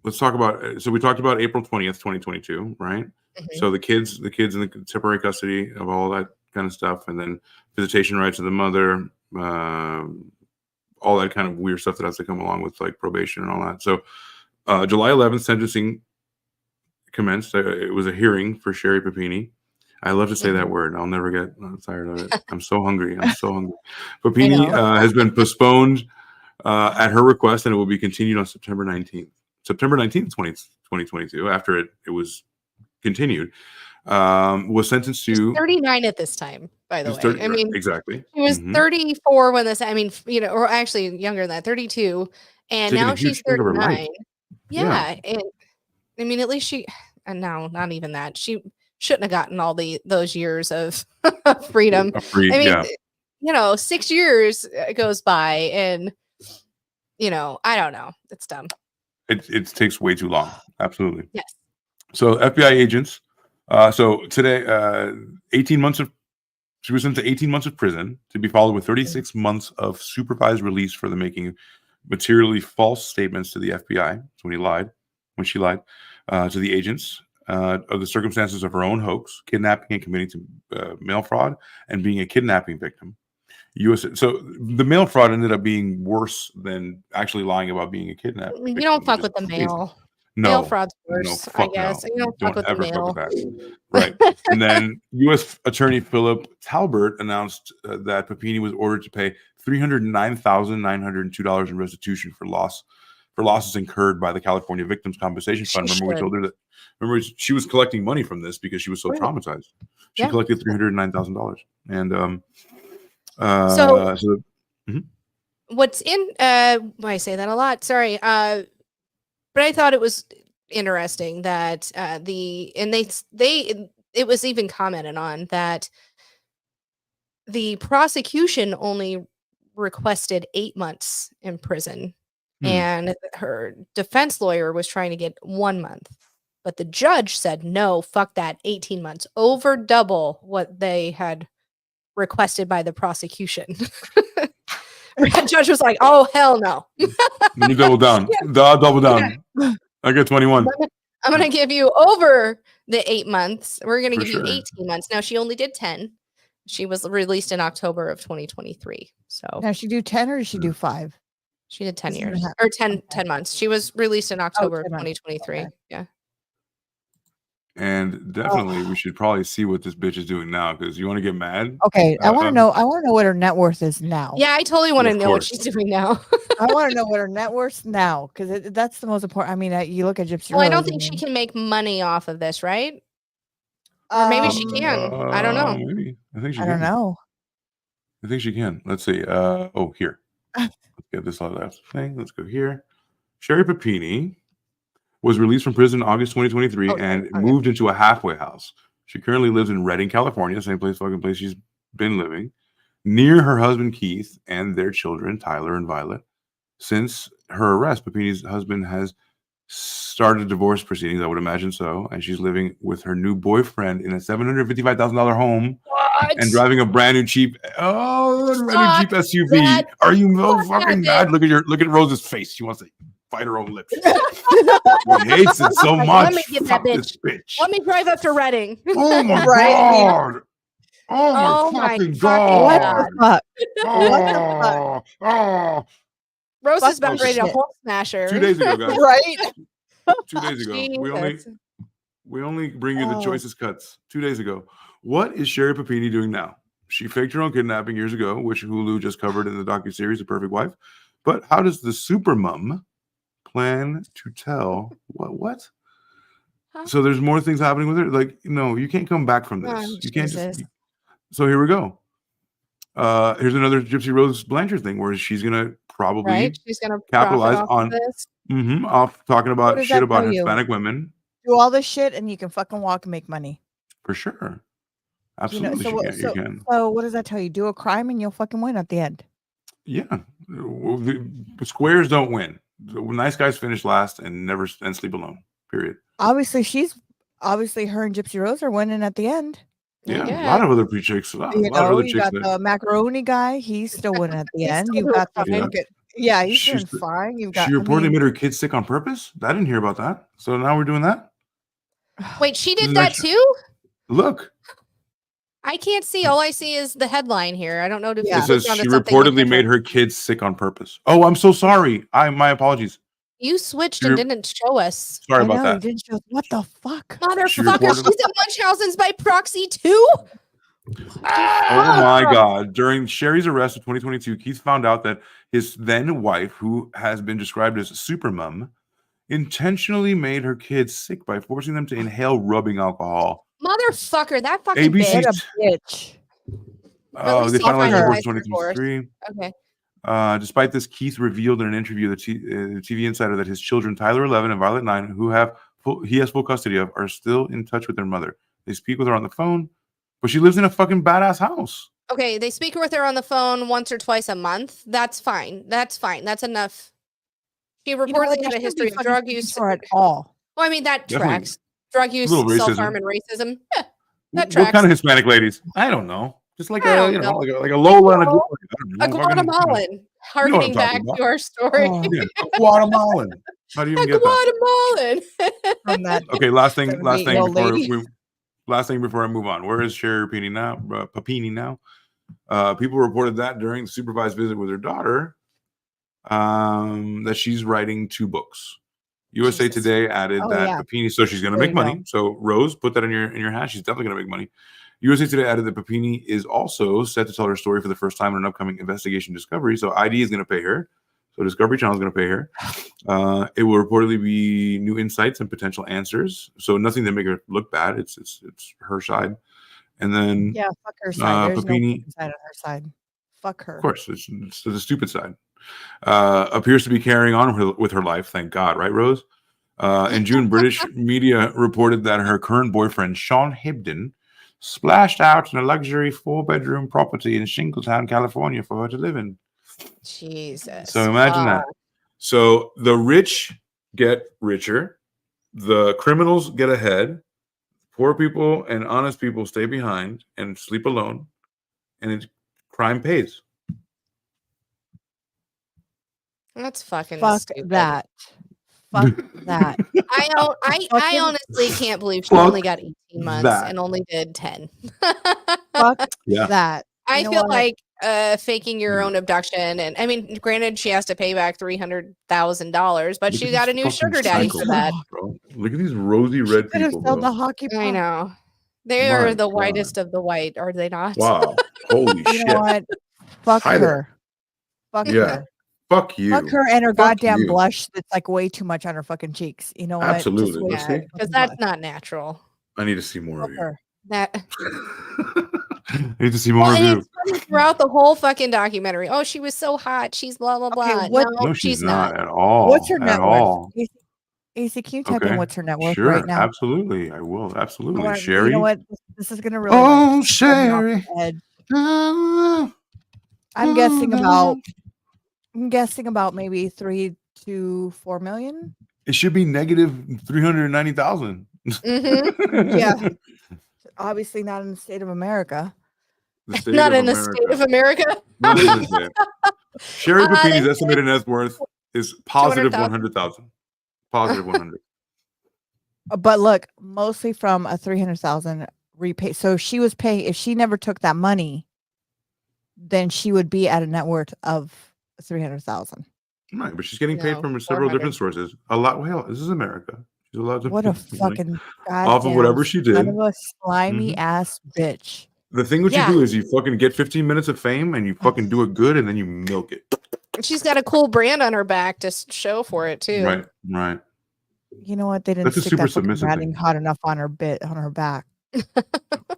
let's talk about. So we talked about April 20th, 2022, right? So the kids in the temporary custody of all that kind of stuff, and then visitation rights of the mother, all that kind of weird stuff that has to come along with like probation and all that. So July 11th, sentencing commenced. It was a hearing for Sherri Papini. I love to say that word. I'll never get tired of it. I'm so hungry. Papini has been postponed at her request, and it will be continued on September 19th. September 19th, 2022, after it was continued, was sentenced to 39 at this time, by the way. 30, I mean, exactly. She was 34 when this, or actually younger than that, 32. And Taking a now huge she's chunk of her life. 39. Yeah. And I mean, at least and no, not even that. She shouldn't have gotten all those years of freedom. I mean, 6 years goes by and, I don't know. It's dumb. It takes way too long. Absolutely. Yes. So FBI agents. So today, 18 months of she was sentenced to 18 months of prison to be followed with 36 months of supervised release for the making materially false statements to the FBI. So when she lied to the agents of the circumstances of her own hoax, kidnapping and committing to mail fraud, and being a kidnapping victim. So the mail fraud ended up being worse than actually lying about being a kidnapping. You don't fuck with the mail. No, mail fraud's worse, I guess. No. You don't fuck with the mail. Fuck with that. Right. And then U.S. Attorney Philip Talbert announced that Papini was ordered to pay $309,902 in restitution for losses incurred by the California Victims Compensation Fund. Remember, we told her that. Remember, she was collecting money from this because she was so traumatized. She collected $309,000, and what's in I say that a lot, sorry, but I thought it was interesting that it was even commented on that the prosecution only requested 8 months in prison, and her defense lawyer was trying to get 1 month, but the judge said no, fuck that, 18 months, over double what they had requested by the prosecution. The judge was like, "Oh hell no!" You double down. Double down. Yeah. I get 21. I'm gonna give you over the 8 months. We're gonna give you sure. 18 months. Now she only did 10. She was released in October of 2023. So now she do 10 or did she do 5? She did 10 years or 10 months. She was released in October of 2023. Okay. Yeah. And definitely, we should probably see what this bitch is doing now, because you want to get mad. Okay, I want to know. I want to know what her net worth is now. Yeah, I totally want to know what she's doing now. I want to know what her net worth now, because that's the most important. I mean, you look at Gypsy. Well, I don't think she can make money off of this, right? Or maybe she can. I don't know. Maybe. I think she I can. don't know. I think she can. Let's see. Here. Let's get this all that thing. Let's go here. Sherri Papini was released from prison in August 2023 and moved into a halfway house. She currently lives in Redding, California, same place she's been living, near her husband Keith and their children, Tyler and Violet. Since her arrest, Papini's husband has started divorce proceedings, I would imagine so, and she's living with her new boyfriend in a $755,000 home and driving a brand new cheap SUV. Are you so fucking mad? Look at Rose's face. She wants to bite her own lips. She hates it so much. Let me get that bitch. This bitch. Let me drive up to Redding. Oh my god! Oh my fucking fucking What God. the fuck? What the fuck? Oh. Rose Fuck is about this ready to shit. hole smash her. 2 days ago, guys. Right? 2 days ago. Jesus. We only bring you the Oh. choicest cuts. 2 days ago. What is Sherri Papini doing now? She faked her own kidnapping years ago, which Hulu just covered in the docuseries The Perfect Wife. But how does the super mom plan to tell what? Huh? So there's more things happening with her. Like, no, you can't come back from this. Oh, You can't Jesus. just. So here we go. Here's another Gypsy Rose Blanchard thing where she's gonna probably Right? She's gonna capitalize profit off on of this. off talking What about does shit that about tell you? Hispanic women Do all this shit and you can fucking walk and make money. for sure. You know, Absolutely, so what? you can. So what does that tell you? Do a crime and you'll fucking win at the end. Yeah, well, the squares don't win. The nice guys finish last and never and sleep alone. Period. Obviously, her and Gypsy Rose are winning at the end. Yeah, a lot of other pre-chicks. A lot of other You chicks. got the macaroni guy. He's still winning at the He's end. still You've got the doing fucking yeah. He's She's doing fine. You've got. She reportedly made her kids sick on purpose. I didn't hear about that. So now we're doing that. Wait, she This did is that extra. too? Look, I can't see. All I see is the headline here. I don't know if it you says clicked onto she something reportedly different. made her kids sick on purpose. Oh, I'm so sorry. My apologies. You switched She and re- didn't show us. Sorry I about know, that. you didn't show. What the fuck? Motherfucker, reported- she's at Munchausen's by proxy too? Oh my God. During Sherri's arrest of 2022, Keith found out that his then wife, who has been described as super mom, intentionally made her kids sick by forcing them to inhale rubbing alcohol. Motherfucker, that fucking ABC bitch. What a bitch. At least they he finalized the report in finalized her course. 2023. Okay. Despite this, Keith revealed in an interview with TV Insider that his children, Tyler 11 and Violet 9, he has full custody of, are still in touch with their mother. They speak with her on the phone, but she lives in a fucking badass house. Okay, they speak with her on the phone once or twice a month. That's fine. That's fine. That's enough. She reportedly had a history of drug use. At all. Well, I mean, that Definitely. tracks. Drug use, Little racism. self-harm, and racism. Yeah, that What tracks. kind of Hispanic ladies? I don't know. Just like I a, don't you know, know. like a Lola and a Gloria. I don't know. A Guatemalan. Harkening back to our story. Yeah, a Guatemalan. How do you even A get that? Guatemalan. From that Okay, last thing 78-year-old lady. before I move on. Where is Sherri Papini now? People reported that during the supervised visit with her daughter, that she's writing 2 books. USA Today added that Papini, so she's going to make money. So Rose, put that in your hat. She's definitely going to make money. USA Today added that Papini is also set to tell her story for the first time in an upcoming investigation Discovery. So ID is going to pay her. So Discovery Channel is going to pay her. It will reportedly be new insights and potential answers. So nothing to make her look bad. It's her side. And then fuck her side. There's Papini, no side on her side. Fuck her. of course, it's the stupid side. Appears to be carrying on with her life. Thank God, right, Rose? In June, British media reported that her current boyfriend, Sean Hibden, splashed out in a luxury 4-bedroom property in Shingletown, California for her to live in. Jesus. So imagine that. So the rich get richer, the criminals get ahead, poor people and honest people stay behind and sleep alone, and crime pays. That's fucking Fuck stupid. that. Fuck that. I honestly can't believe she only got 18 months and only did 10. Fuck Yeah. that. I You know feel what? like faking your own abduction, and I mean, granted, she has to pay back $300,000, but she got a new sugar daddy for that. Bro. Look at these rosy red Could have people, sold bro. the hockey puck. I know. They My are the God. whitest of the white, are they not? Wow. Holy You shit. know what? Fuck Hi there. her. Fuck Yeah. her. Fuck you. Fuck her and her Fuck goddamn you. blush that's like way too much on her fucking cheeks. You know what? Absolutely. way Let's too see. much Because fucking that's not natural. I need to see more blush. of Fuck you. her. That I need to see more of and you. it's funny throughout the whole fucking documentary. Oh, she was so hot. She's blah blah blah. what- No, she's not at all. What's her at net all. worth? AC, can you type in what's her net worth Sure, right now? absolutely. I will. Absolutely. You Sherri. know what? This is gonna really. Oh, like, throw me off Sherri. the edge. I'm guessing about maybe 3 to 4 million. It should be negative 390,000. Mhm. Yeah. Obviously not in the state of America. The state Not of in the America. state of America. Not in the state. Sherri Papini's they- estimated net worth is positive 200,000. 100,000. Positive 100. But look, mostly from a 300,000 repay. So she was paying. If she never took that money, then she would be at a net worth of 300,000. Right, but she's getting paid No, from several 400. different sources. A lot. Well, this is America. She's allowed to What a make money fucking off of whatever she did. son of a slimy Mhm. ass bitch. The thing what Yeah. you do is you fucking get 15 minutes of fame and you fucking do it good and then you milk it. She's got a cool brand on her back to show for it too. Right, right. You know what? They didn't That's a stick super that fucking submissive ratting thing. hot enough on her back.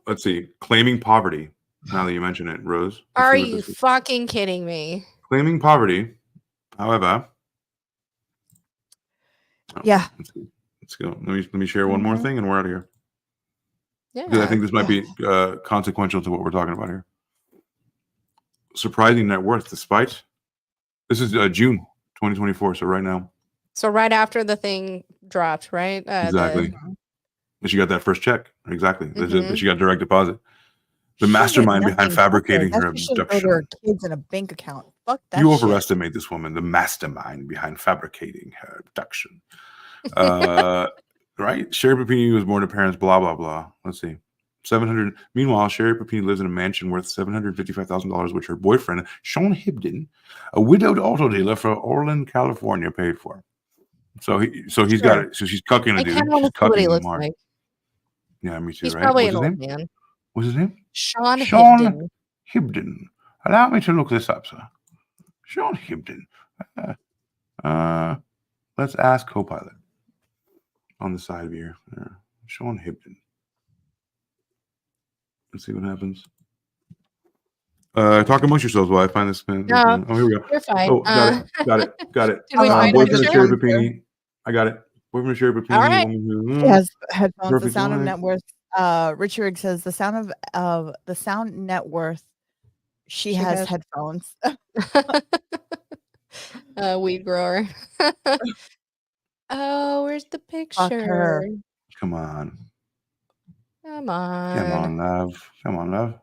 Let's see. Claiming poverty. Now that you mention it, Rose. Let's Are see what you this is. fucking kidding me? Claiming poverty, however. Yeah. Let's go. Let me share one more thing and we're out of here. Yeah. Because I think this might be consequential to what we're talking about here. Surprising net worth, despite this is June 2024, so right now. So right after the thing dropped, right? Exactly. And she got that first check. Exactly. Mhm. She got direct deposit. The She did mastermind behind nothing. fabricating Fuck her her. That shit should go to her abduction. kids in a bank account. Fuck that You shit. overestimate this woman, the mastermind behind fabricating her abduction. Right? Sherri Papini was born to parents, blah, blah, blah. Let's see. 700. Meanwhile, Sherri Papini lives in a mansion worth $755,000, which her boyfriend, Sean Hibden, a widowed auto dealer for Orland, California, paid for. So he's got it. So she's cucking a I dude. kind of want She's to see what he cucking looks Mark. like. Yeah, me too, He's right? probably What's an his old name? man. What's his name? Sean Hibden. Hibden. Allow me to look this up, sir. Sean Hibden. Let's ask Copilot on the side of here. Sean Hibden. Let's see what happens. Talk amongst yourselves while I find this. No, Oh, here we go. you're fine. Oh, got it. Did we find Boyfriend of Sherri it? Papini. I got it. Boyfriend of Sherri Papini. All right. Woman who, She has headphones. perfect The sound of life. net worth. Richard Riggs says the sound of the sound net worth. She has has- headphones. Weed grower. Oh, where's the Fuck her. picture? Come on. Come on. Come on, love. Come on, love.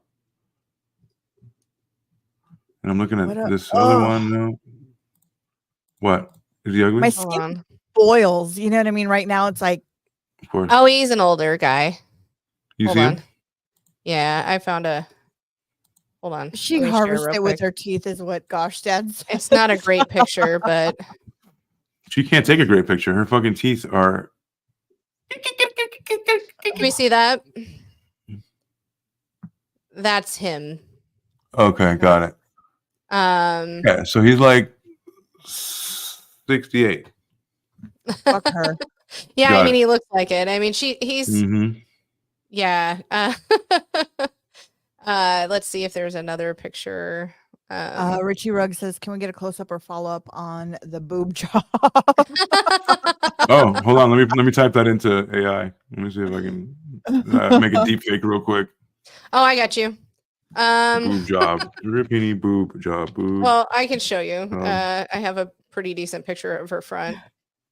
And I'm looking at What a- this other ugh. one. No. What? Is he ugly? My Hold skin on. boils. You know what I mean? Right now, it's like Of course. Oh, he's an older guy. You Hold see on. him? Yeah, I found a. Hold on. she Let me share harvests real it with quick. her teeth, is what Gosh Dad said. It's not a great picture, but She can't take a great picture. Her fucking teeth are. let me see that. That's him. Okay, got it. Yeah, so he's like 68. Fuck her. Yeah, Got I mean, it. he looks like it. I mean, he's Mm-hmm. yeah. Let's see if there's another picture. Richie Rugg says, "Can we get a close up or follow up on the boob job?" Oh, hold on. Let me type that into AI. Let me see if I can make a deep fake real quick. Oh, I got you. Boob job. Rapini boob job. Boob. Well, I can show you. Oh. I have a pretty decent picture of her front.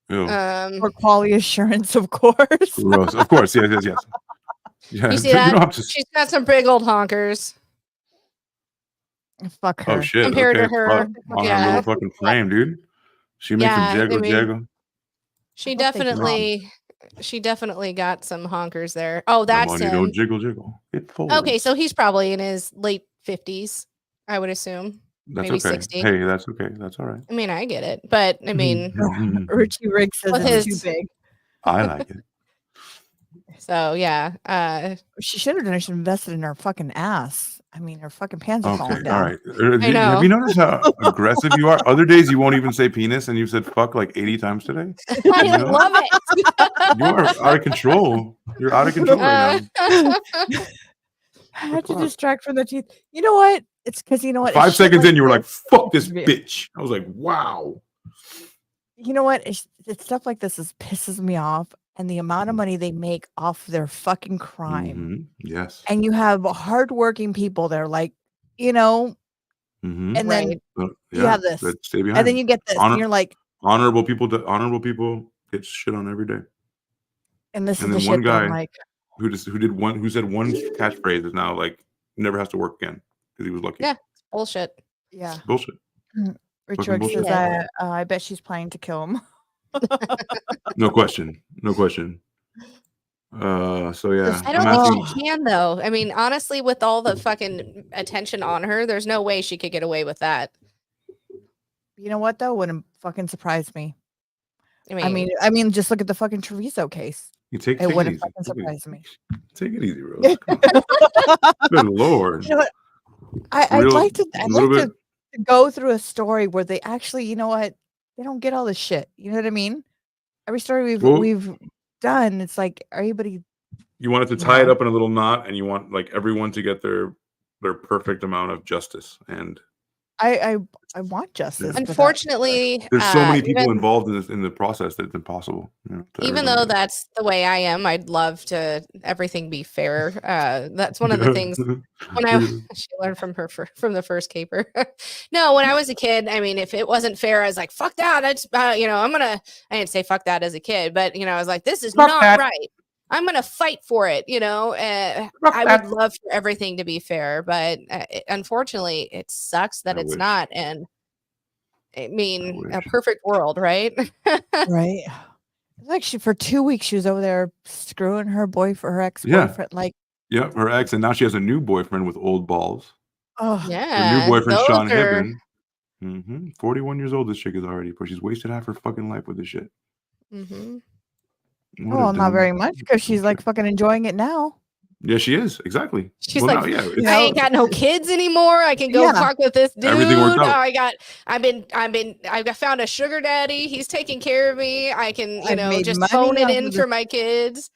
Ew. For quality assurance, of course. Gross. Of course. Yes. Yeah, You see don't that? have to- She's got some big old honkers. Fuck her. Oh shit. Compared to Okay. her, Fuck. On her yeah. little fucking frame, dude. She makes Yeah, some I jaggle mean, jaggle. She hope they can definitely got some honkers there. Oh, Come that's on, you don't him. jiggle jiggle. It folds. Okay, so he's probably in his late 50s, I would assume. That's maybe okay. 60. Hey, that's okay. That's all right. I mean, I get it, but I mean, Richie Rigg says With it's his- too big. I like it. so yeah. She should have done. She invested in her fucking ass. I mean, her fucking pants are falling Okay, down. all right. I know. Have you noticed how aggressive you are? Other days you won't even say penis, and you've said fuck like 80 times today. I You know? love it. You are out of control. You're out of control right now. I had to Fuck. distract from the teeth. You know what? It's because you know what? 5 It's shit seconds like in, you were like, this. "Fuck this Yeah. bitch." I was like, "Wow." You know what? It's stuff like this pisses me off, and the amount of money they make off their fucking crime. Mhm. Yes. And you have hardworking people there, like, you know, Mhm. and then Right. you have this, That stay behind. and then you get this, and you're like, honorable people get shit on every day. and this And is the then one shit that I'm guy like, who said one catchphrase is now like never has to work again because he was lucky. Yeah, it's bullshit. yeah. Bullshit. Richard bullshit. says, I bet she's planning to kill him. No question. No question. So yeah, I don't I'm think asking. she can though. I mean, honestly, with all the fucking attention on her, there's no way she could get away with that. You know what though? Wouldn't fucking surprise me. I mean, I mean, just look at the fucking Treviso case. You take It it wouldn't easy. fucking surprise me. Take it easy, Rose. Come on. Good Lord. You know what? I'd like to go through a story where they actually, you know what, they don't get all this shit. You know what I mean? Every story we've done, it's like everybody. You wanted to tie it up in a little knot, and you want like everyone to get their perfect amount of justice. And I want justice. unfortunately, there's so many people even, involved in the process that it's impossible. You know, even though that's the way I am, I'd love to everything be fair. That's one of the things when she learned from from the first caper. No, when I was a kid, I mean, if it wasn't fair, I was like, fuck that. I didn't say fuck that as a kid, but I was like, this is not right. I'm going to fight for it. I would love for everything to be fair, but unfortunately it sucks that it's not. And I mean, a perfect world, right? Right. Like for 2 weeks, she was over there screwing her boyfriend, her ex-boyfriend. Yeah. Yeah, her ex, and now she has a new boyfriend with old balls. Oh, yeah. Her new boyfriend, Sean Hibben. 41 years old, this chick is already, but she's wasted half her fucking life with this shit. Well, not very much because she's like fucking enjoying it now. Yeah, she is. Exactly. She's like, I ain't got no kids anymore. I can go fuck with this dude. Everything worked out. I found a sugar daddy. He's taking care of me. I can, just phone it in for my kids.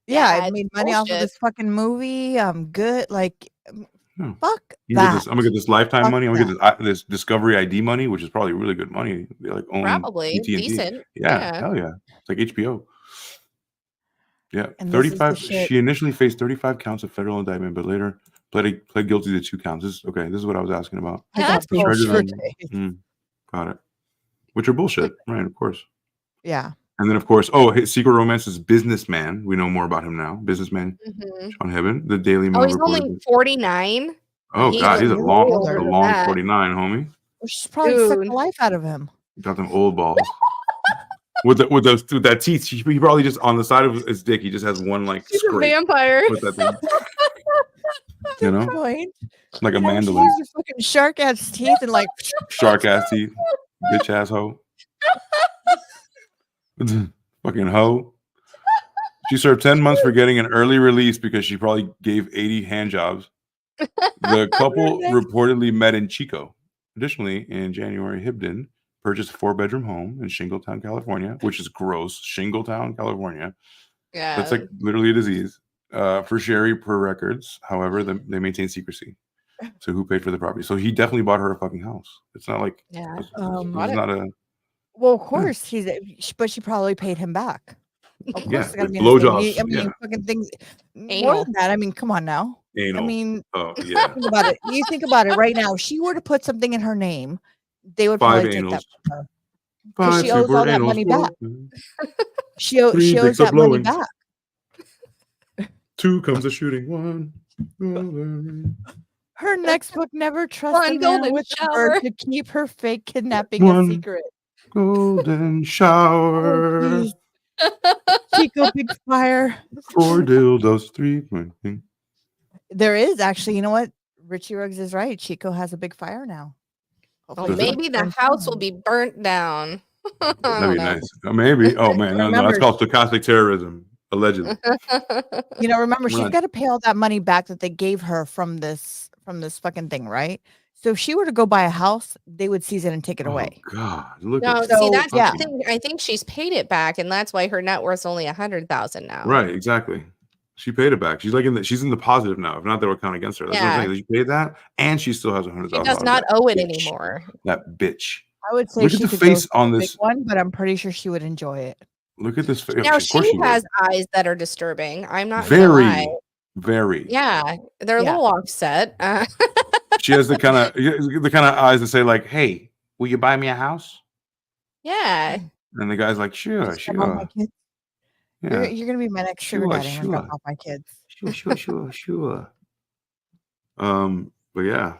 Yeah, I made money off of this fucking movie. I'm good. Like, fuck that. I'm gonna get this Lifetime money. I'm gonna get this Discovery ID money, which is probably really good money. They like own probably AT&T. decent. Yeah, hell yeah. It's like HBO. Yeah, and 35. She initially faced 35 counts of federal indictment, but later pled guilty to 2 counts. This is what I was asking about. That's bullshit. Got it. Which are bullshit, right? Of course. Yeah. And then, of course, his Secret Romance is Businessman. We know more about him now. Businessman, Sean Hibben, the Daily Mail. Oh, he's only 49. Oh God, he's a long 49, homie. Well, she's probably sucked the life out of him. Got them old balls. with that teeth, he probably just on the side of his dick, he just has one like he's scrape a vampire. with that thing. Like a mandolin. She has fucking shark ass teeth and like shark ass teeth, bitch ass hoe. Fucking hoe. She served 10 months for getting an early release because she probably gave 80 hand jobs. The couple reportedly met in Chico. Additionally, in January, Hibben purchased a 4-bedroom home in Shingletown, California, which is gross. Shingletown, California. Yeah. That's like literally a disease. For Sherri, per records, however, they maintain secrecy. So who paid for the property? So he definitely bought her a fucking house. It's not like it's not a. Well, of course but she probably paid him back. Of course, it's gotta be blowjobs. I mean, fucking things. More than that, I mean, come on now. Anal. I mean, think about it. You think about it right now. If she were to put something in her name, they would 5 probably take that anals. from her. Because she owes all that money back. She owes that money back. 2 comes a shooting 1. Her next book never trusts a man with her to keep her fake kidnapping One a secret. Golden shower. Chico Big Fire. 4 dildos, 3. There is actually, you know what? Richie Ruggs is right. Chico has a big fire now. Well, maybe the house will be burnt down. That'd be nice. Maybe. Oh man, no, that's called stochastic terrorism, allegedly. Remember, she's got to pay all that money back that they gave her from this fucking thing, right? So if she were to go buy a house, they would seize it and take it away. God, that's the thing. I think she's paid it back, and that's why her net worth's only $100,000 now. Right, exactly. She paid it back. She's like she's in the positive now. If not, they would count against her. That's what I'm saying. She paid that, and she still has $100,000. She does not owe it anymore. That bitch. I would say look at the face on this one, but I'm pretty sure she would enjoy it. Look at this face. Now she has eyes that are disturbing. I'm not very. Yeah, they're a little offset. She has the kind of eyes that say like, "Hey, will you buy me a house?" Yeah. And the guy's like, "Sure." Yeah. You're gonna be my next sugar daddy. I'm gonna drop off my kids. Sure. But yeah,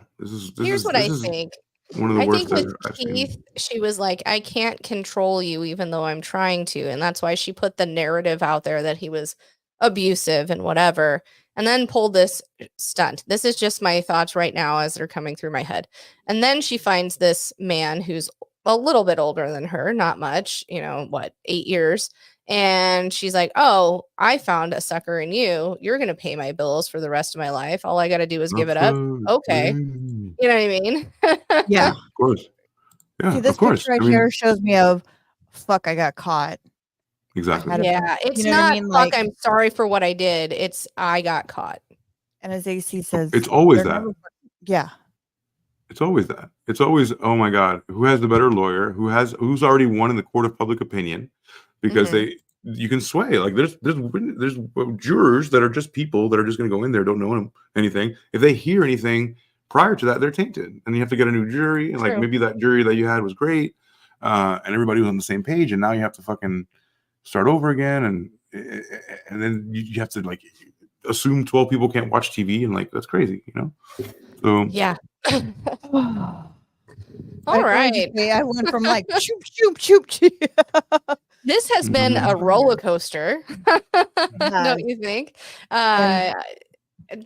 Here's what I think. One of the worst with Keith, she was like, I can't control you even though I'm trying to. And that's why she put the narrative out there that he was abusive and whatever, and then pulled this stunt. This is just my thoughts right now as they're coming through my head. And then she finds this man who's a little bit older than her, not much, 8 years. And she's like, oh, I found a sucker in you. You're going to pay my bills for the rest of my life. All I got to do is give it up. Okay. You know what I mean? Yeah. Of course. Yeah, See, this of course. picture right here shows me of, fuck, I got caught. Exactly. Yeah, it's you know what not I mean? fuck, I'm sorry for what I did. It's I got caught. And as AC says, it's always they're that. never- yeah. It's always that. It's always, oh my God, who has the better lawyer? Who's already won in the court of public opinion? Because you can sway. Like there's jurors that are just people that are just going to go in there, don't know anything. If they hear anything prior to that, they're tainted, and you have to get a new jury. And like maybe that jury that you had was great, and everybody was on the same page, and now you have to fucking start over again, and then you have to like assume 12 people can't watch TV, and like that's crazy, So yeah. All right. I went from like choop choop choop choop. This has been a roller coaster, don't you think?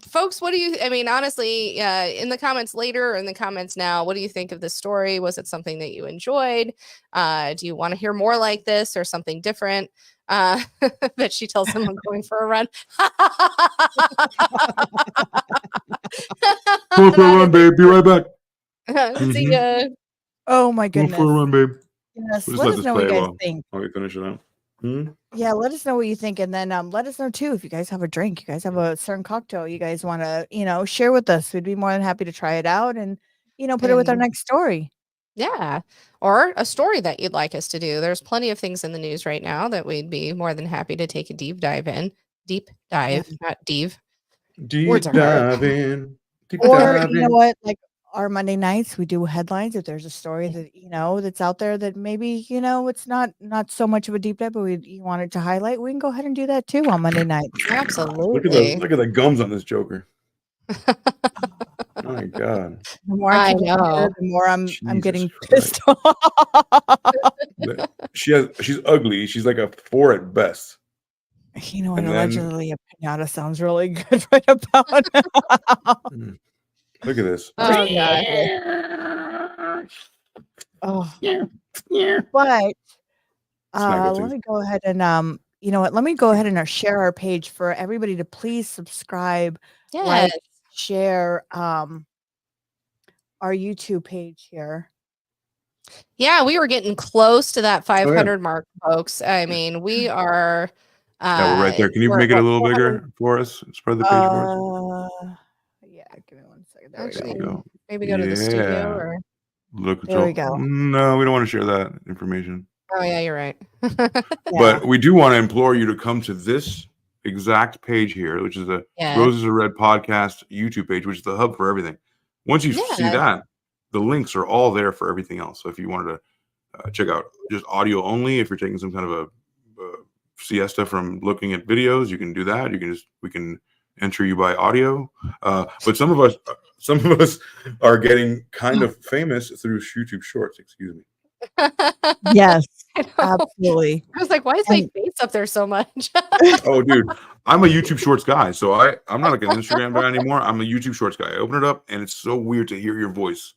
Folks, what do you, honestly, in the comments later or in the comments now, what do you think of this story? Was it something that you enjoyed? Do you want to hear more like this or something different? That she tells someone going for a run. Go for a run, babe. Be right back. See ya. Oh my goodness. Go for a run, babe. Yes, We'll let us this know what you play guys think. while we finish it out. Yeah, let us know what you think, and then let us know too if you guys have a drink, you guys have a certain cocktail you guys want to, share with us. We'd be more than happy to try it out and put it with our next story. Yeah, or a story that you'd like us to do. There's plenty of things in the news right now that we'd be more than happy to take a deep dive in. Deep dive, not dive. Deep dive in. Or you know what, like our Monday nights, we do headlines. If there's a story that that's out there that maybe it's not so much of a deep dive, but you wanted to highlight, we can go ahead and do that too on Monday night. Absolutely. Look at the gums on this Joker. My God. The more I know, the more I'm getting pissed off. She's ugly. She's like a 4 at best. You know what? Allegedly, a pinata sounds really good right about now. Look at this. Oh God. Oh yeah. But let me go ahead and you know what? Let me go ahead and share our page for everybody to please subscribe, like, share our YouTube page here. Yeah, we were getting close to that 500 mark, folks. We are. Yeah, we're right there. Can you make it a little bigger for us? Spread the page for us. Yeah, give me 1 second. There Actually, we go. Maybe go to the studio or. Look, there we go. No, we don't want to share that information. Oh yeah, you're right. But we do want to implore you to come to this exact page here, which is the Roses Are Red podcast YouTube page, which is the hub for everything. Once you see that, the links are all there for everything else. So if you wanted to check out just audio only, if you're taking some kind of a siesta from looking at videos, you can do that. We can enter you by audio. But some of us are getting kind of famous through YouTube Shorts. Excuse me. Yes, absolutely. I was like, why is my face up there so much? Oh, dude, I'm a YouTube Shorts guy. So I'm not like an Instagram guy anymore. I'm a YouTube Shorts guy. I open it up and it's so weird to hear your voice.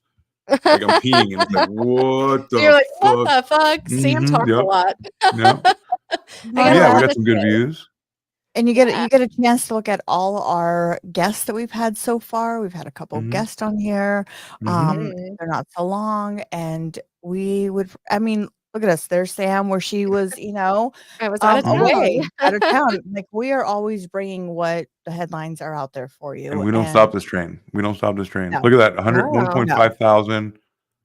Like I'm peeing and it's like, what the You're like, fuck? what the fuck? Sam talks a lot. Yeah, we got some good views. And you get a chance to look at all our guests that we've had so far. We've had a couple of guests on here. They're not so long, and we would. Look at us. There's Sam, where she was. I was out of town. Away, out of town. Like we are always bringing what the headlines are out there for you. And we don't stop this train. We don't stop this train. No. Look at that, 1.5 thousand.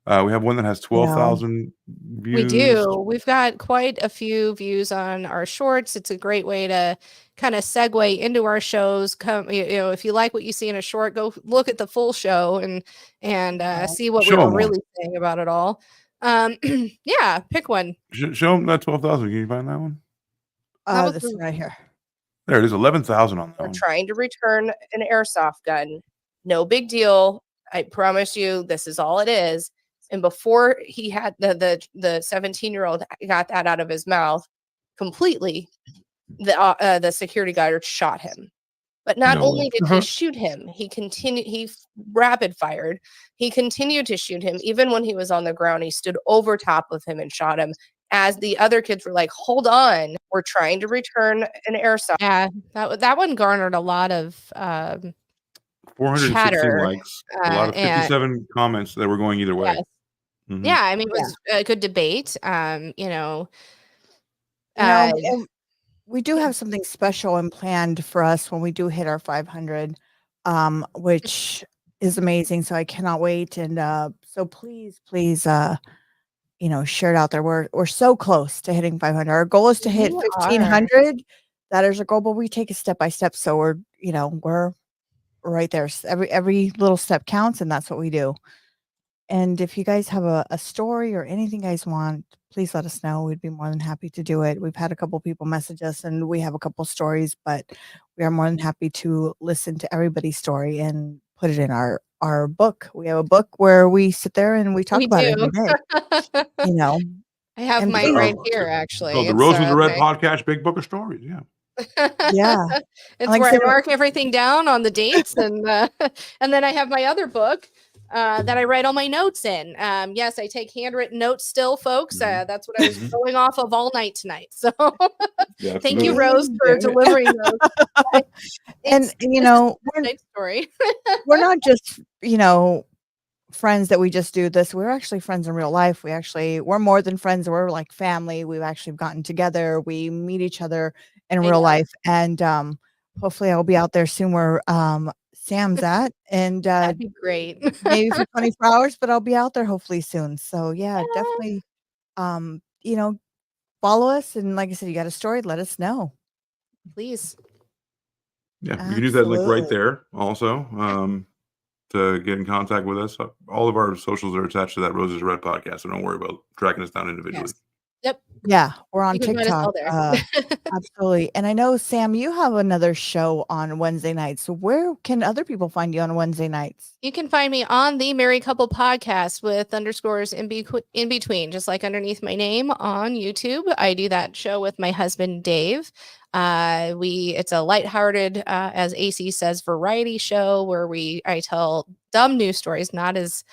We have one that has 12,000 views. We do. We've got quite a few views on our shorts. It's a great way to kind of segue into our shows. Come, if you like what you see in a short, go look at the full show and see what we were really saying about it all. Yeah, pick one. Show them that 12,000. Can you find that one? This one right here. There it is. 11,000 on that We're one. trying to return an airsoft gun. No big deal. I promise you, this is all it is. And before he had the 17-year-old got that out of his mouth completely, the security guard shot him. But not No only way. did he shoot him, he rapid fired. He continued to shoot him even when he was on the ground. He stood over top of him and shot him as the other kids were like, hold on, we're trying to return an airsoft. Yeah, that one garnered a lot of 416 chatter. likes, a lot of 57 comments that were going either way. Yes. Mhm. Yeah, I mean, it was a good debate. You know, and we do have something special and planned for us when we do hit our 500, which is amazing. So I cannot wait. And so please, share it out there. We're so close to hitting 500. Our goal is to hit We 1,500. That is our goal, but we take it step by step. So we're right there. Every little step counts, and that's what we do. And if you guys have a story or anything you guys want, please let us know. We'd be more than happy to do it. We've had a couple people message us and we have a couple stories, but we are more than happy to listen to everybody's story and put it in our book. We have a book where we sit there and we talk about it every day. I have And mine please- right here, actually. Called the Roses Are Red podcast, Big Book of Stories. Yeah. Yeah. It's Like I where I said- mark everything down on the dates and then I have my other book that I write all my notes in. Yes, I take handwritten notes still, folks. That's what I was going off of all night tonight. So Yeah, thank you, absolutely. Rose, for delivering those. And story. we're not just, friends that we just do this. We're actually friends in real life. We're more than friends. We're like family. We've actually gotten together. We meet each other in real life. And hopefully I'll be out there soon where Sam's at. And That'd be great. maybe for 24 hours, but I'll be out there hopefully soon. So yeah, definitely follow us. And like I said, you got a story, let us know. Please. Yeah, you can use that link right there also to get in contact with us. All of our socials are attached to that Roses Red podcast, so don't worry about tracking us down individually. Yes. Yep. Yeah, we're on You can find us all TikTok. there. Absolutely. And I know, Sam, you have another show on Wednesday nights. So where can other people find you on Wednesday nights? You can find me on the Married Couple podcast with underscores in between, just like underneath my name on YouTube. I do that show with my husband, Dave. It's a lighthearted, as AC says, variety show where I tell dumb news stories, not as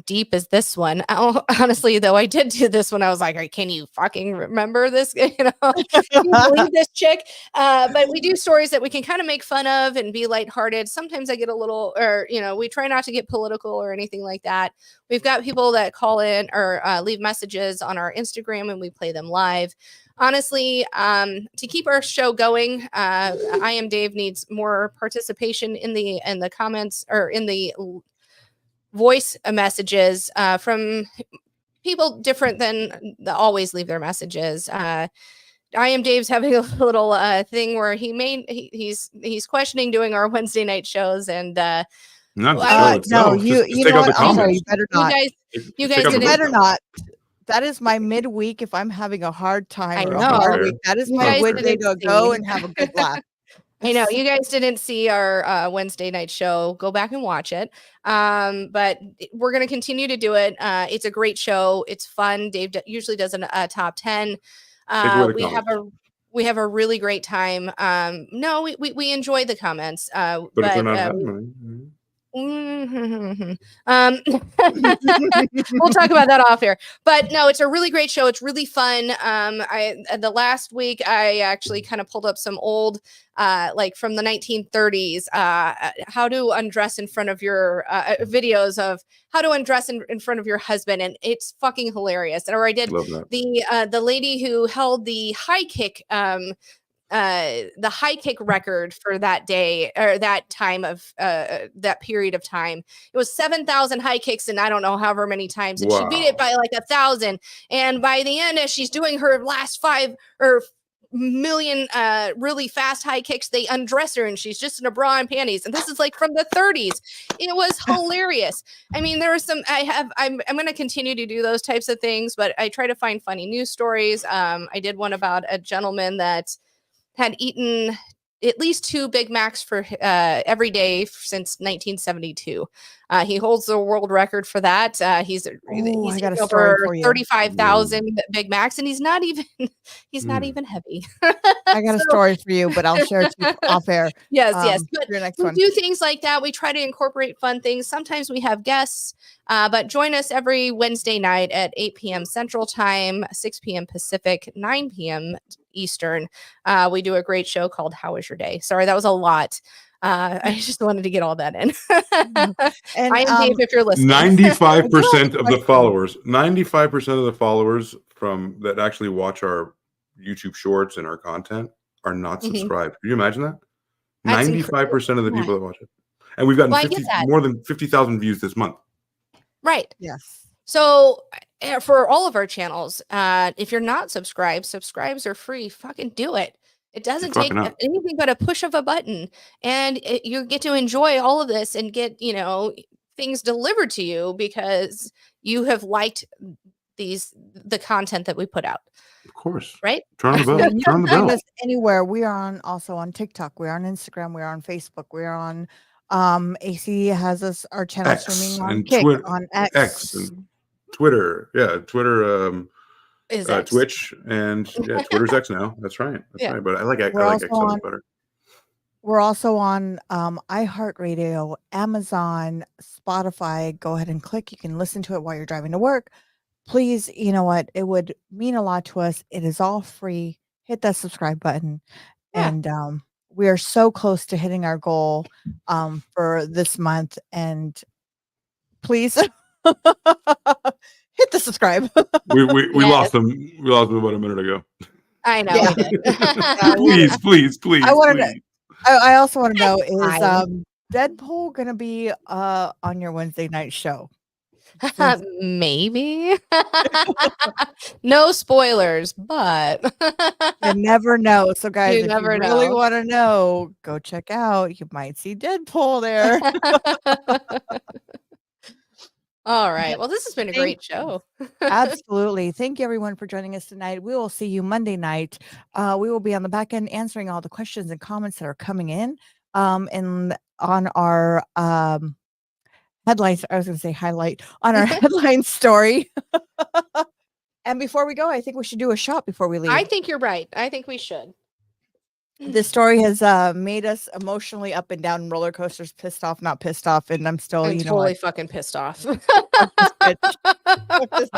deep as this one. Honestly, though, I did do this one. I was like, can you fucking remember this? Can you believe this chick? But we do stories that we can kind of make fun of and be lighthearted. Sometimes I get a little, we try not to get political or anything like that. We've got people that call in or leave messages on our Instagram and we play them live. Honestly, to keep our show going, I Am Dave needs more participation in the comments or in the voice messages from people different than always leave their messages. I Am Dave's having a little thing where he's questioning doing our Wednesday night shows and not the show itself. No, you take know out the what? I'm sorry, comments. you better not. You guys You better not. That is my midweek if I'm having a hard time. I or a know. hard week. That is You my guys Wednesday didn't to go see. and have a good laugh. I know you guys didn't see our Wednesday night show. Go back and watch it. But we're going to continue to do it. It's a great show. It's fun. Dave usually does a top 10. We have a really great time. No, we enjoy the comments. But if they're not happening. We'll talk about that off here, but no, it's a really great show. It's really fun. The last week I actually kind of pulled up some old like from the 1930s how to undress in front of your videos of how to undress in front of your husband, and it's fucking hilarious. Or I did the lady who held the high kick record for that day or that time of that period of time. It was 7,000 high kicks and I don't know however many times, and she beat it by like 1,000. And by the end, as she's doing her last 5 or million really fast high kicks, they undress her and she's just in a bra and panties, and this is like from the 30s. It was hilarious. I mean, there was some I'm going to continue to do those types of things, but I try to find funny news stories. I did one about a gentleman that had eaten at least 2 Big Macs for every day since 1972. He holds the world record for that. He's I got a story over for you. 35,000 Big Macs, and he's not even heavy. I got a story for you, but I'll share it to you off air. Yes. But your next we one. do things like that. We try to incorporate fun things. Sometimes we have guests, but join us every Wednesday night at 8 p.m. Central Time, 6 p.m. Pacific, 9 p.m. Eastern. We do a great show called How Was Your Day? Sorry, that was a lot. I just wanted to get all that in. And I am Dave if you're listening. 95% of the followers, 95% of the followers from that actually watch our YouTube shorts and our content are not subscribed. Can you imagine that? That's 95% of the people that watch it. And we've gotten Well, I get that. more than 50,000 views this month. Right. Yes. So for all of our channels, if you're not subscribed, subscribes are free. Fucking do it. It doesn't take anything but a push of a button, and you get to enjoy all of this and get, things delivered to you because you have liked the content that we put out. Of course. Right? Turn on the bell. You Turn on can the find bell. us anywhere. We are also on TikTok. We are on Instagram. We are on Facebook. We are on AC has us our channel X streaming on and Kick, Twitter, on X and Twitter. Yeah, Twitter. Is X. Twitch and Twitter's X now. That's right. That's right. But I like X better. We're also on iHeartRadio, Amazon, Spotify. Go ahead and click. You can listen to it while you're driving to work. Please, you know what? It would mean a lot to us. It is all free. Hit that subscribe button. Yeah. And we are so close to hitting our goal for this month. And please hit the subscribe. We lost them. We lost them about a minute ago. I know. Yeah. Please. I also want to know, is Deadpool gonna be on your Wednesday night show? Maybe. No spoilers, but you never know. So guys, You if never you really know. want to know, go check out. You might see Deadpool there. All right. Well, this has been a great show. Absolutely. Thank you everyone for joining us tonight. We will see you Monday night. We will be on the back end answering all the questions and comments that are coming in. And on our headlines, I was going to say highlight on our headline story. And before we go, I think we should do a shot before we leave. I think you're right. I think we should. This story has made us emotionally up and down roller coasters, pissed off, not pissed off, and I'm still, I'm totally fucking pissed off. I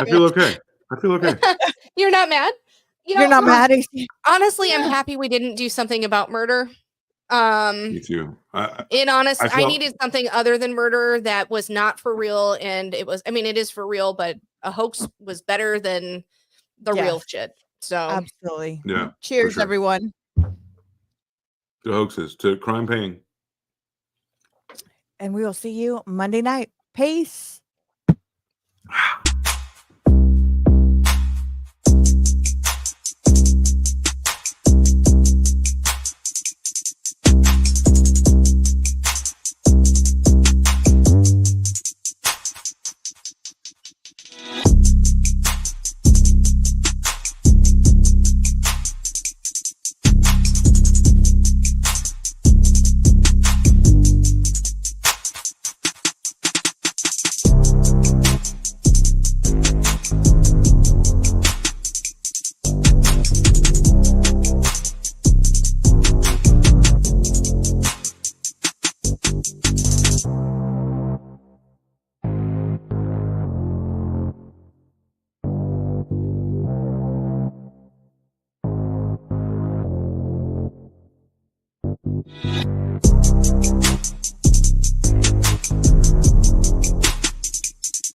feel okay. You're not mad? You're not mad? Honestly, I'm happy we didn't do something about murder. Me too. I needed something other than murder that was not for real, and it is for real, but a hoax was better than the real shit. So absolutely. Yeah. Cheers, everyone. To hoaxes, to crime paying. And we will see you Monday night. Peace.